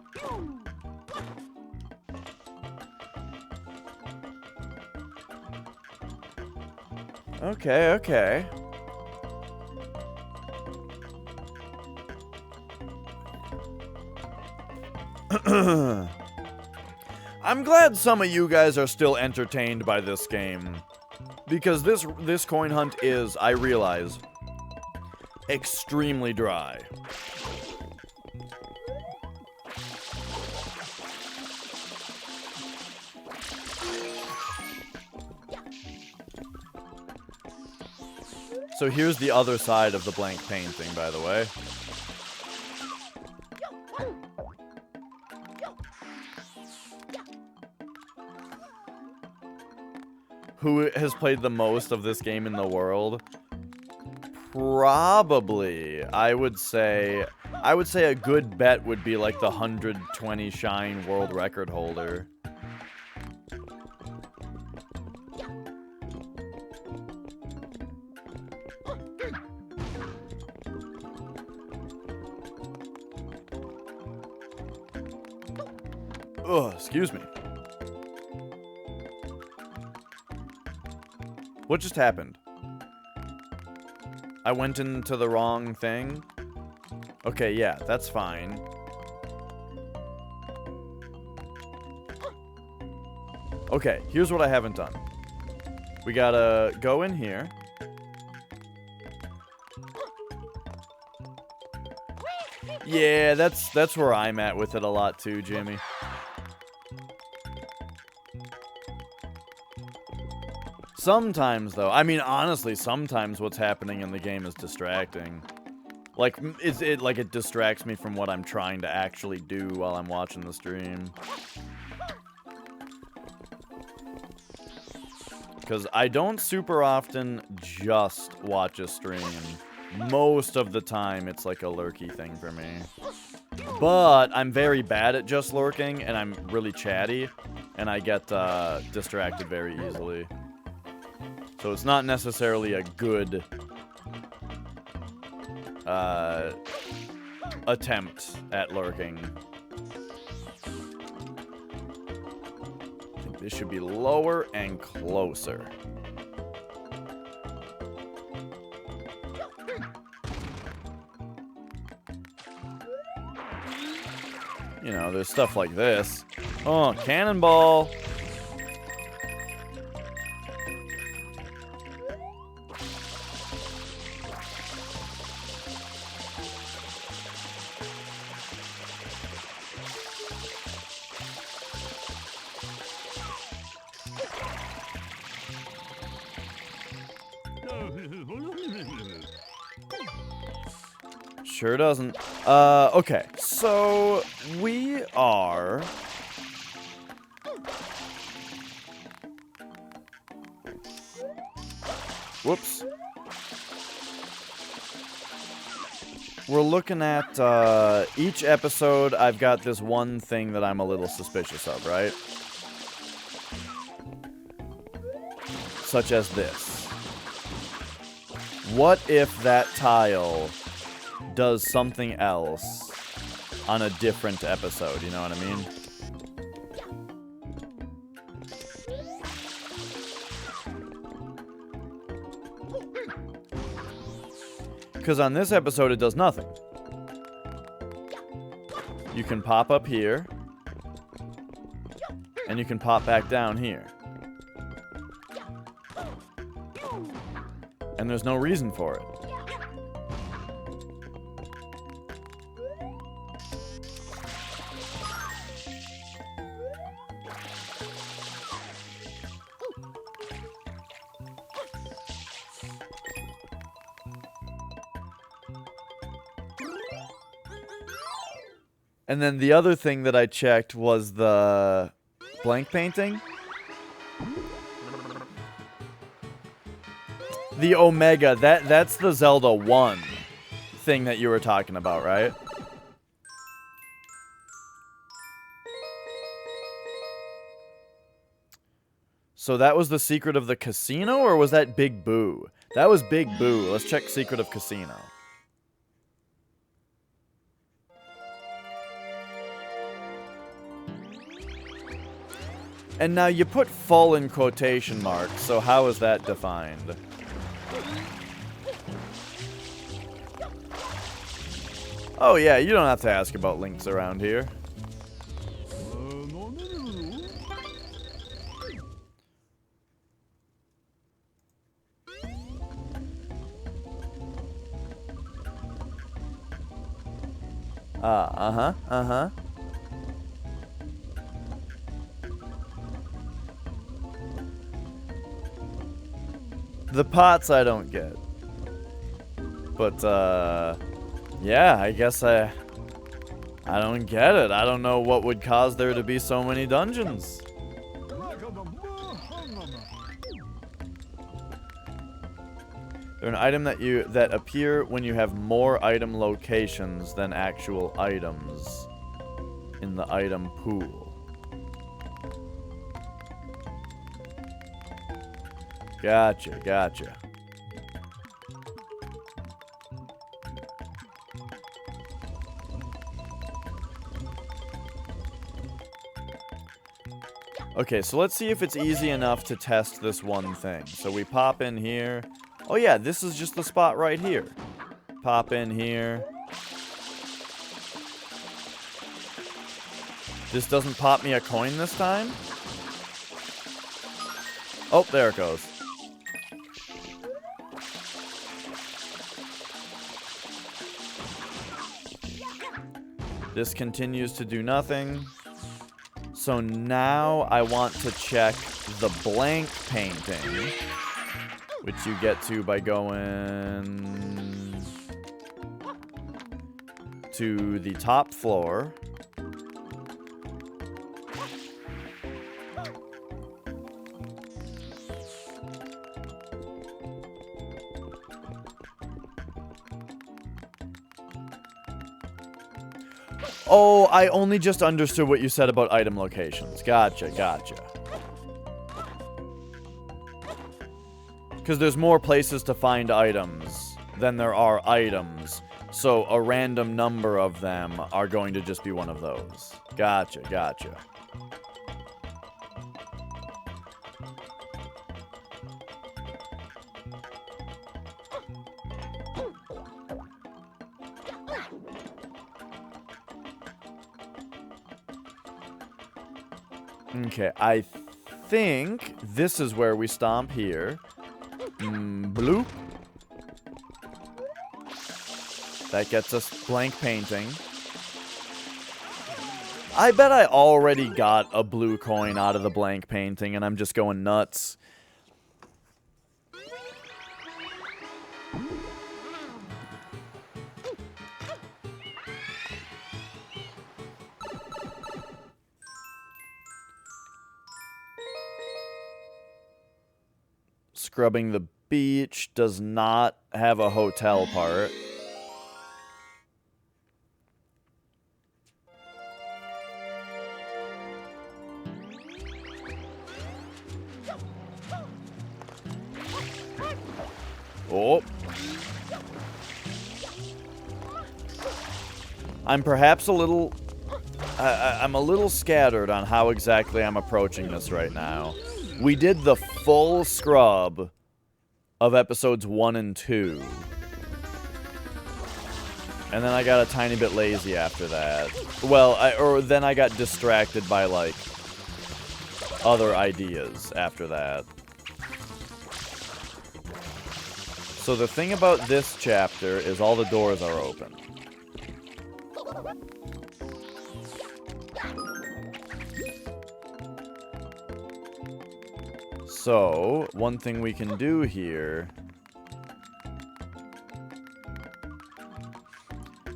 Okay. I'm glad some of you guys are still entertained by this game. Because this coin hunt is, I realize, extremely dry. So here's the other side of the blank painting, by the way. Who has played the most of this game in the world? Probably. I would say a good bet would be like the 120 shine world record holder. Ugh, excuse me. What just happened? I went into the wrong thing? Okay, yeah, that's fine. Okay, here's what I haven't done. We gotta go in here. Yeah, that's where I'm at with it a lot too, Jimmy. Sometimes, though, I mean, honestly, sometimes what's happening in the game is distracting. Like, it distracts me from what I'm trying to actually do while I'm watching the stream. Because I don't super often just watch a stream. Most of the time, it's like a lurky thing for me. But I'm very bad at just lurking, and I'm really chatty, and I get distracted very easily. So it's not necessarily a good attempt at lurking. I think this should be lower and closer. You know, there's stuff like this. Oh, cannonball! Sure doesn't. Okay, so we are Whoops. We're looking at each episode. I've got this one thing that I'm a little suspicious of, right? Such as this. What if that tile does something else on a different episode? You know what I mean? Because on this episode, it does nothing. You can pop up here. And you can pop back down here. And there's no reason for it. And then the other thing that I checked was the blank painting. The Omega, that's the Zelda 1 thing that you were talking about, right? So that was the secret of the casino, or was that Big Boo? That was Big Boo. Let's check secret of casino. And now you put full in quotation marks, so how is that defined? Oh yeah, you don't have to ask about links around here. Uh-huh. The pots I don't get. But, yeah, I guess I don't get it. I don't know what would cause there to be so many dungeons. They're an item that appear when you have more item locations than actual items in the item pool. Gotcha. Okay, so let's see if it's easy enough to test this one thing. So we pop in here. Oh yeah, this is just the spot right here. Pop in here. This doesn't pop me a coin this time? Oh, there it goes. This continues to do nothing. So now I want to check the blank painting, which you get to by going to the top floor. Oh, I only just understood what you said about item locations. Gotcha. Because there's more places to find items than there are items. So a random number of them are going to just be one of those. Gotcha. Okay, I think this is where we stomp here. Bloop. That gets us blank painting. I bet I already got a blue coin out of the blank painting and I'm just going nuts. Scrubbing the Beach does not have a hotel part. Oh. I'm perhaps a little... I'm a little scattered on how exactly I'm approaching this right now. We did the full scrub of episodes 1 and 2. And then I got a tiny bit lazy after that. Well, then I got distracted by, like, other ideas after that. So the thing about this chapter is all the doors are open. So, one thing we can do here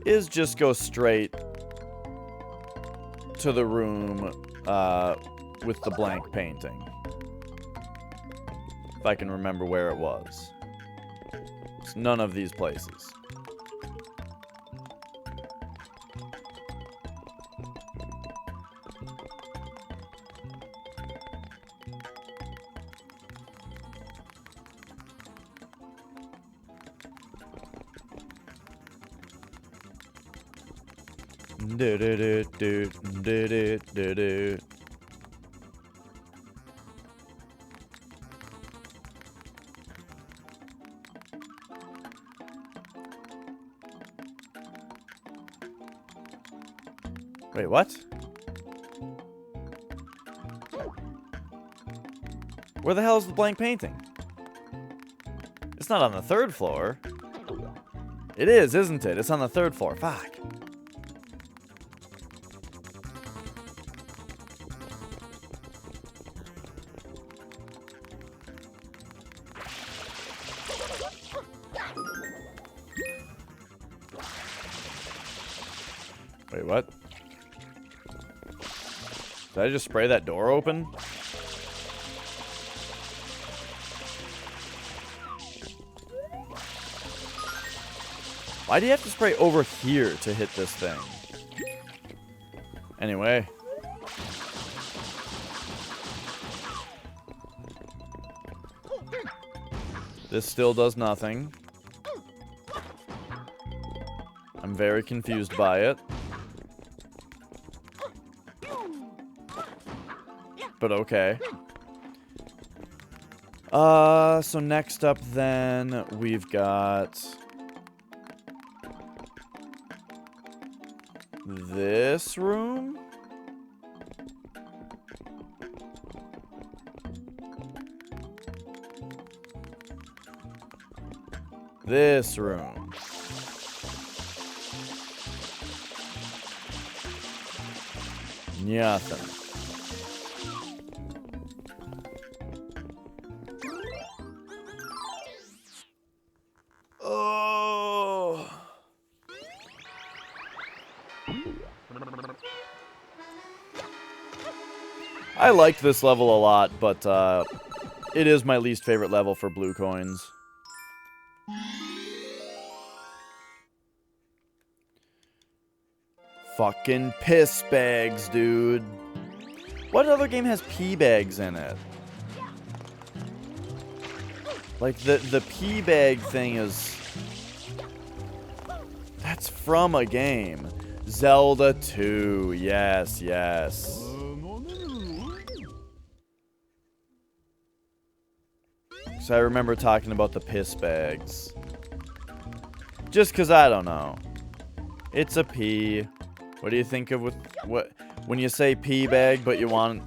is just go straight to the room with the blank painting. If I can remember where it was. It's none of these places. Do do do do do do do do. Wait, what? Where the hell is the blank painting? It's not on the 3rd floor. It is, isn't it? It's on the 3rd floor. Fuck. Wait, what? Did I just spray that door open? Why do you have to spray over here to hit this thing? Anyway. This still does nothing. I'm very confused by it. But okay. So next up then, we've got this room? This room. Nothing. Oh. I liked this level a lot, but it is my least favorite level for blue coins. Fucking piss bags, dude. What other game has pee bags in it? Like, the pee bag thing is... That's from a game. Zelda 2. Yes, yes. So I remember talking about the piss bags. Just because I don't know. It's a pee. What do you think of what when you say pee bag, but you want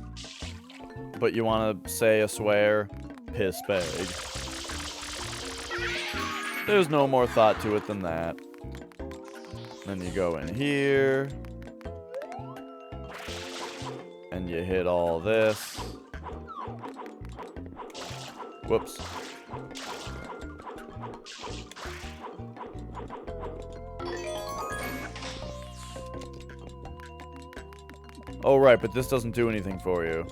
to say a swear? Piss bag. There's no more thought to it than that. Then you go in here. And you hit all this. Whoops. Oh, right, but this doesn't do anything for you.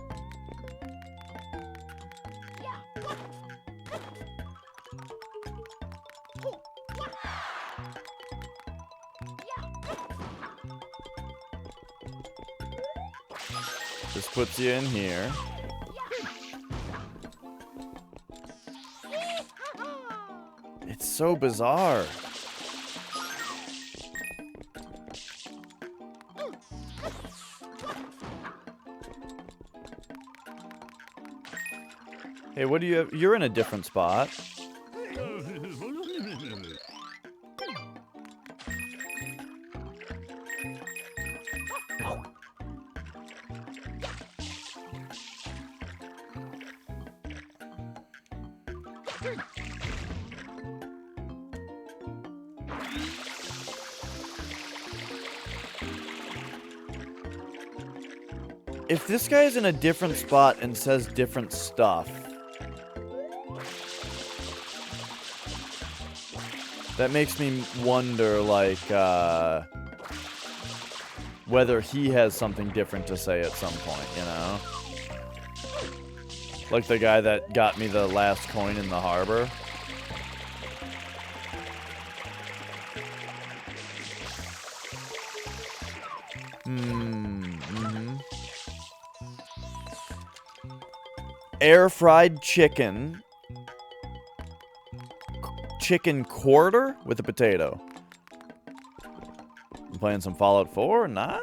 This puts you in here. It's so bizarre. Hey, what do you have? You're in a different spot. If this guy's in a different spot and says different stuff, that makes me wonder, like, whether he has something different to say at some point, you know? Like the guy that got me the last coin in the harbor. Air-fried chicken. Chicken quarter with a potato. I'm playing some Fallout 4? Nice.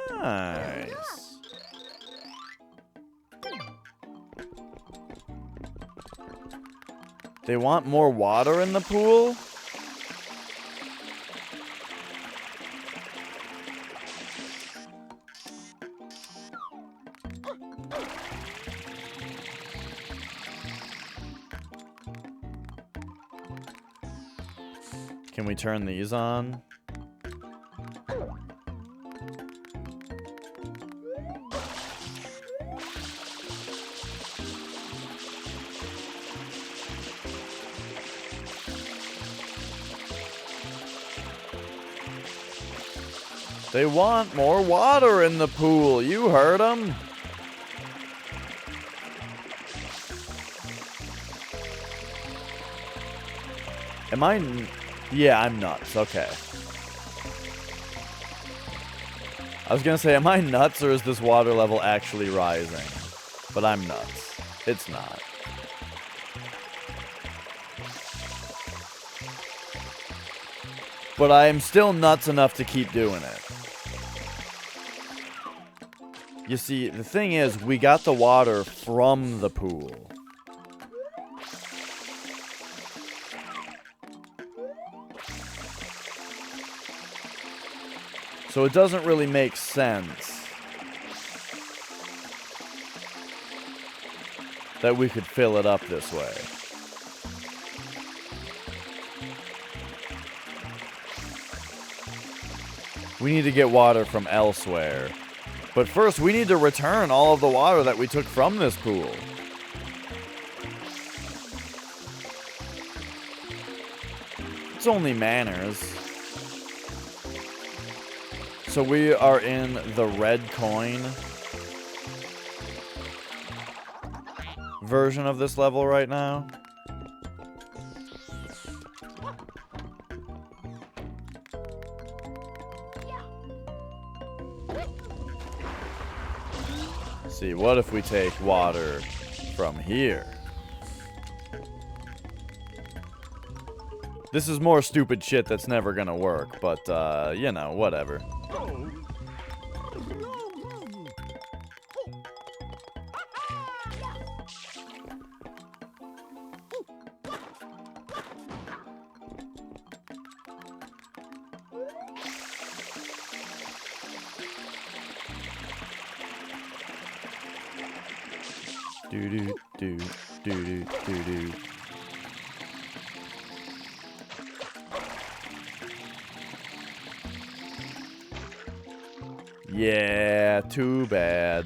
They want more water in the pool? Can we turn these on? They want more water in the pool. You heard them. Am I... Yeah, I'm nuts. Okay. I was gonna say, am I nuts or is this water level actually rising? But I'm nuts. It's not. But I am still nuts enough to keep doing it. You see, the thing is, we got the water from the pool. So it doesn't really make sense that we could fill it up this way. We need to get water from elsewhere. But first, we need to return all of the water that we took from this pool. It's only manners. So we are in the red coin version of this level right now. See, what if we take water from here? This is more stupid shit that's never gonna work, but, you know, whatever. Do. Yeah, too bad.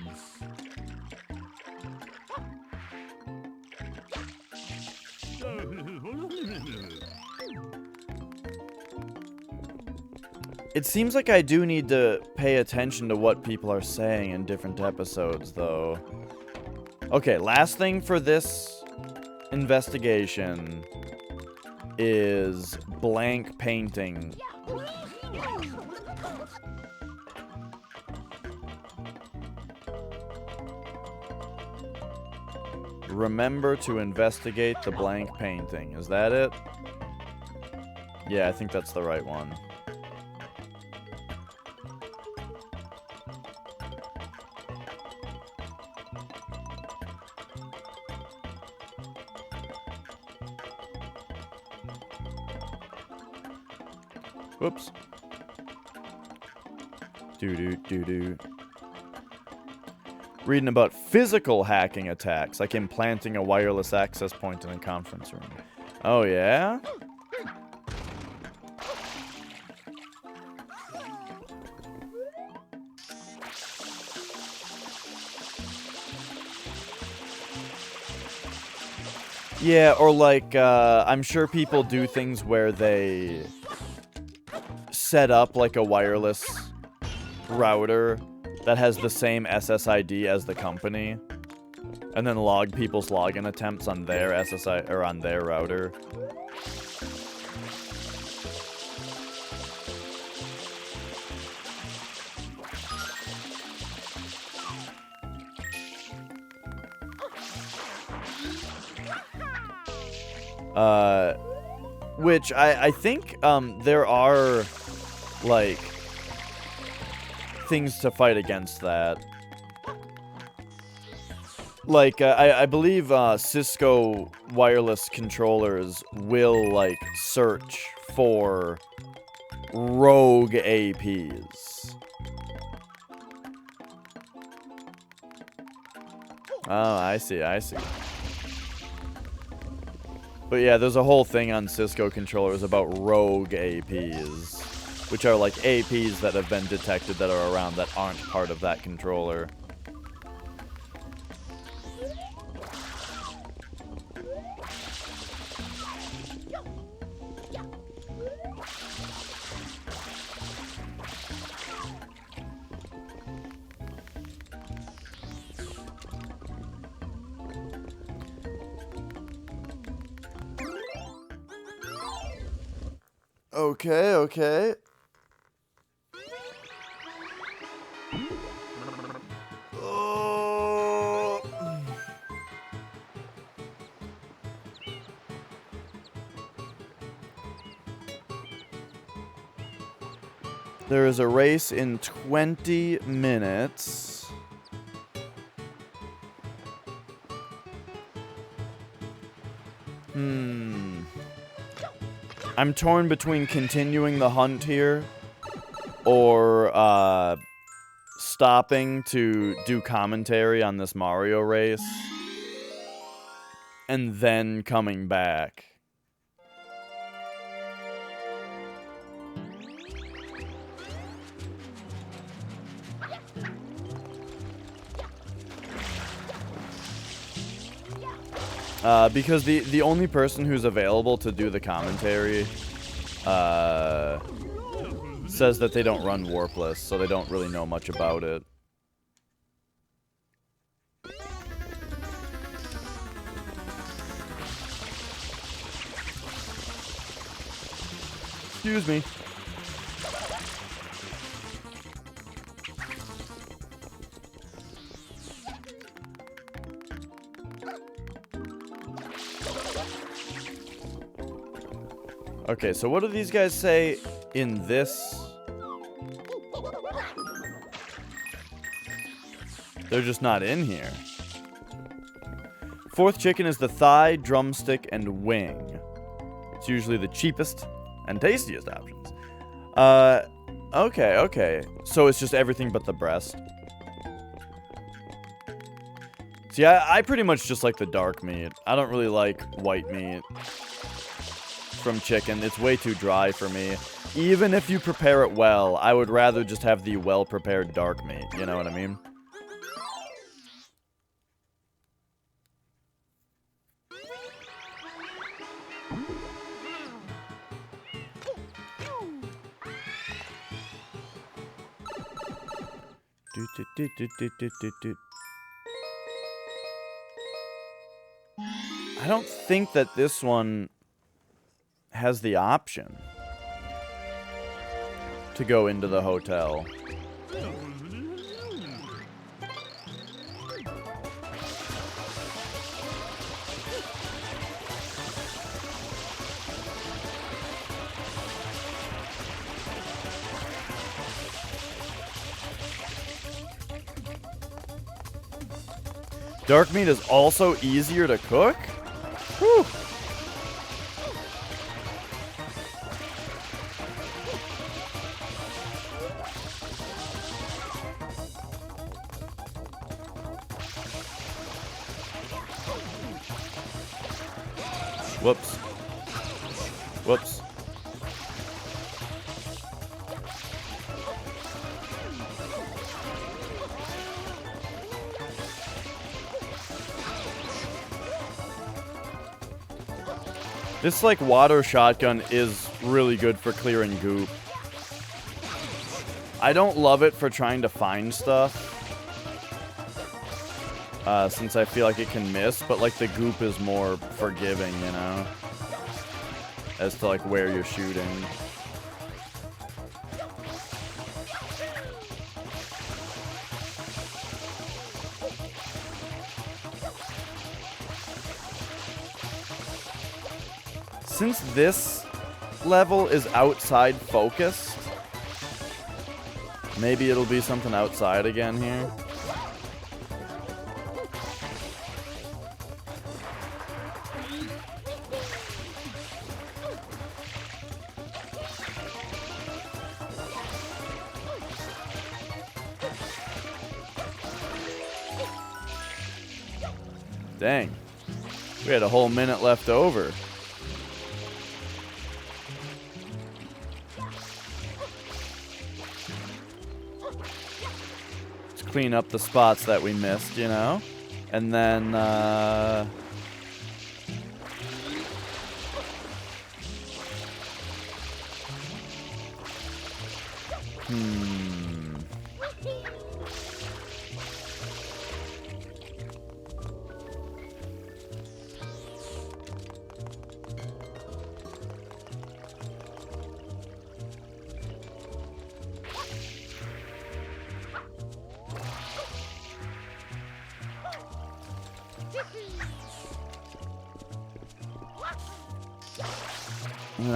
It seems like I do need to pay attention to what people are saying in different episodes, though. Okay, last thing for this investigation is blank painting. Remember to investigate the blank painting. Is that it? Yeah, I think that's the right one. Whoops. Doo-doo-doo-doo. Reading about physical hacking attacks, like implanting a wireless access point in a conference room. Oh, yeah? Yeah, or like, I'm sure people do things where they set up like a wireless router that has the same SSID as the company, and then log people's login attempts on their SSI or on their router. Which I think there are like things to fight against that. Like, I believe Cisco wireless controllers will, like, search for rogue APs. Oh, I see, I see. But yeah, there's a whole thing on Cisco controllers about rogue APs, which are like APs that have been detected that are around that aren't part of that controller. Okay, okay. Oh. There is a race in 20 minutes. I'm torn between continuing the hunt here or stopping to do commentary on this Mario race and then coming back. Because the only person who's available to do the commentary says that they don't run Warpless, so they don't really know much about it. Excuse me. Okay, so what do these guys say in this? They're just not in here. Fourth chicken is the thigh, drumstick, and wing. It's usually the cheapest and tastiest options. Okay, okay. So it's just everything but the breast. See, I pretty much just like the dark meat. I don't really like white meat from chicken. It's way too dry for me. Even if you prepare it well, I would rather just have the well-prepared dark meat. You know what I mean? I don't think that this one has the option to go into the hotel. Dark meat is also easier to cook? Whew. Whoops. Whoops. This, like, water shotgun is really good for clearing goop. I don't love it for trying to find stuff, since I feel like it can miss, but, like, the goop is more forgiving, you know? As to, like, where you're shooting. Since this level is outside focused, maybe it'll be something outside again here. Dang. We had a whole minute left over. Clean up the spots that we missed, you know? And then,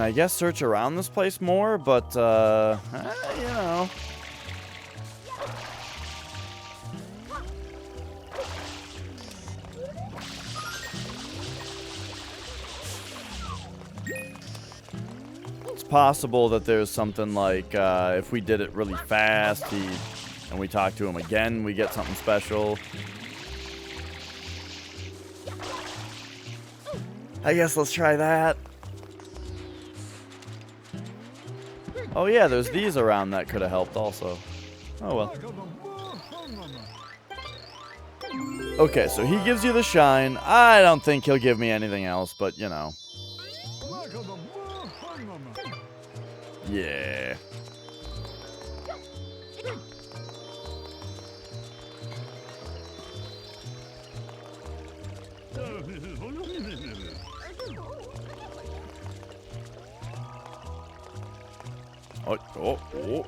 I guess search around this place more, but, you know. It's possible that there's something like, if we did it really fast, and we talk to him again, we get something special. I guess let's try that. Oh yeah, there's these around that could have helped also. Oh well. Okay, so he gives you the shine. I don't think he'll give me anything else, but you know. Yeah. Oh, oh, oh.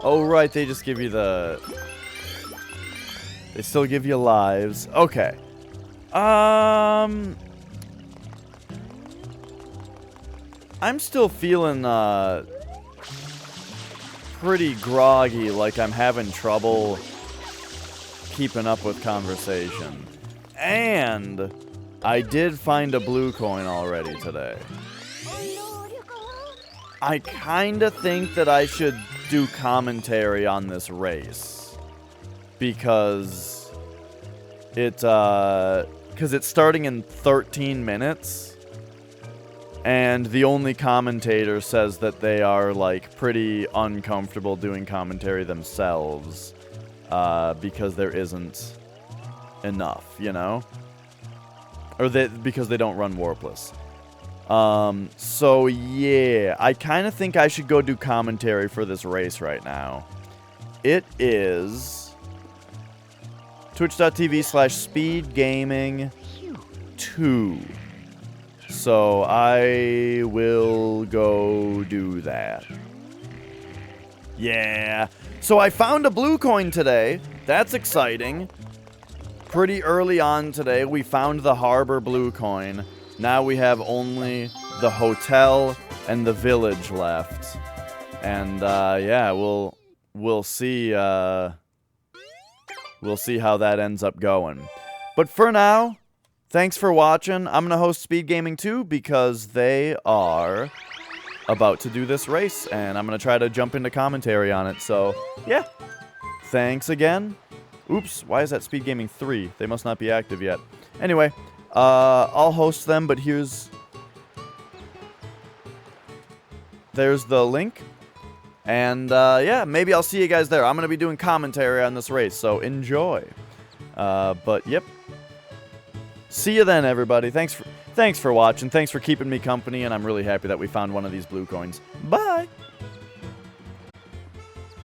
Oh, right, they just give you the... They still give you lives. Okay. I'm still feeling, pretty groggy, like I'm having trouble keeping up with conversation. And I did find a blue coin already today. I kinda think that I should do commentary on this race. Because it's starting in 13 minutes. And the only commentator says that they are, like, pretty uncomfortable doing commentary themselves. Because there isn't enough, you know? Or because they don't run warpless. So yeah, I kind of think I should go do commentary for this race right now. It is twitch.tv/speedgaming2. So I will go do that. Yeah. So I found a blue coin today. That's exciting. Pretty early on today, we found the harbor blue coin. Now we have only the hotel and the village left. And, yeah, we'll see, we'll see how that ends up going. But for now, thanks for watching. I'm going to host Speed Gaming 2 because they are about to do this race, and I'm going to try to jump into commentary on it. So, yeah. Thanks again. Oops, why is that Speed Gaming 3? They must not be active yet. Anyway, I'll host them, but there's the link. And, yeah, maybe I'll see you guys there. I'm going to be doing commentary on this race, so enjoy. But, yep. See you then, everybody. Thanks for watching. Thanks for keeping me company, and I'm really happy that we found one of these blue coins. Bye!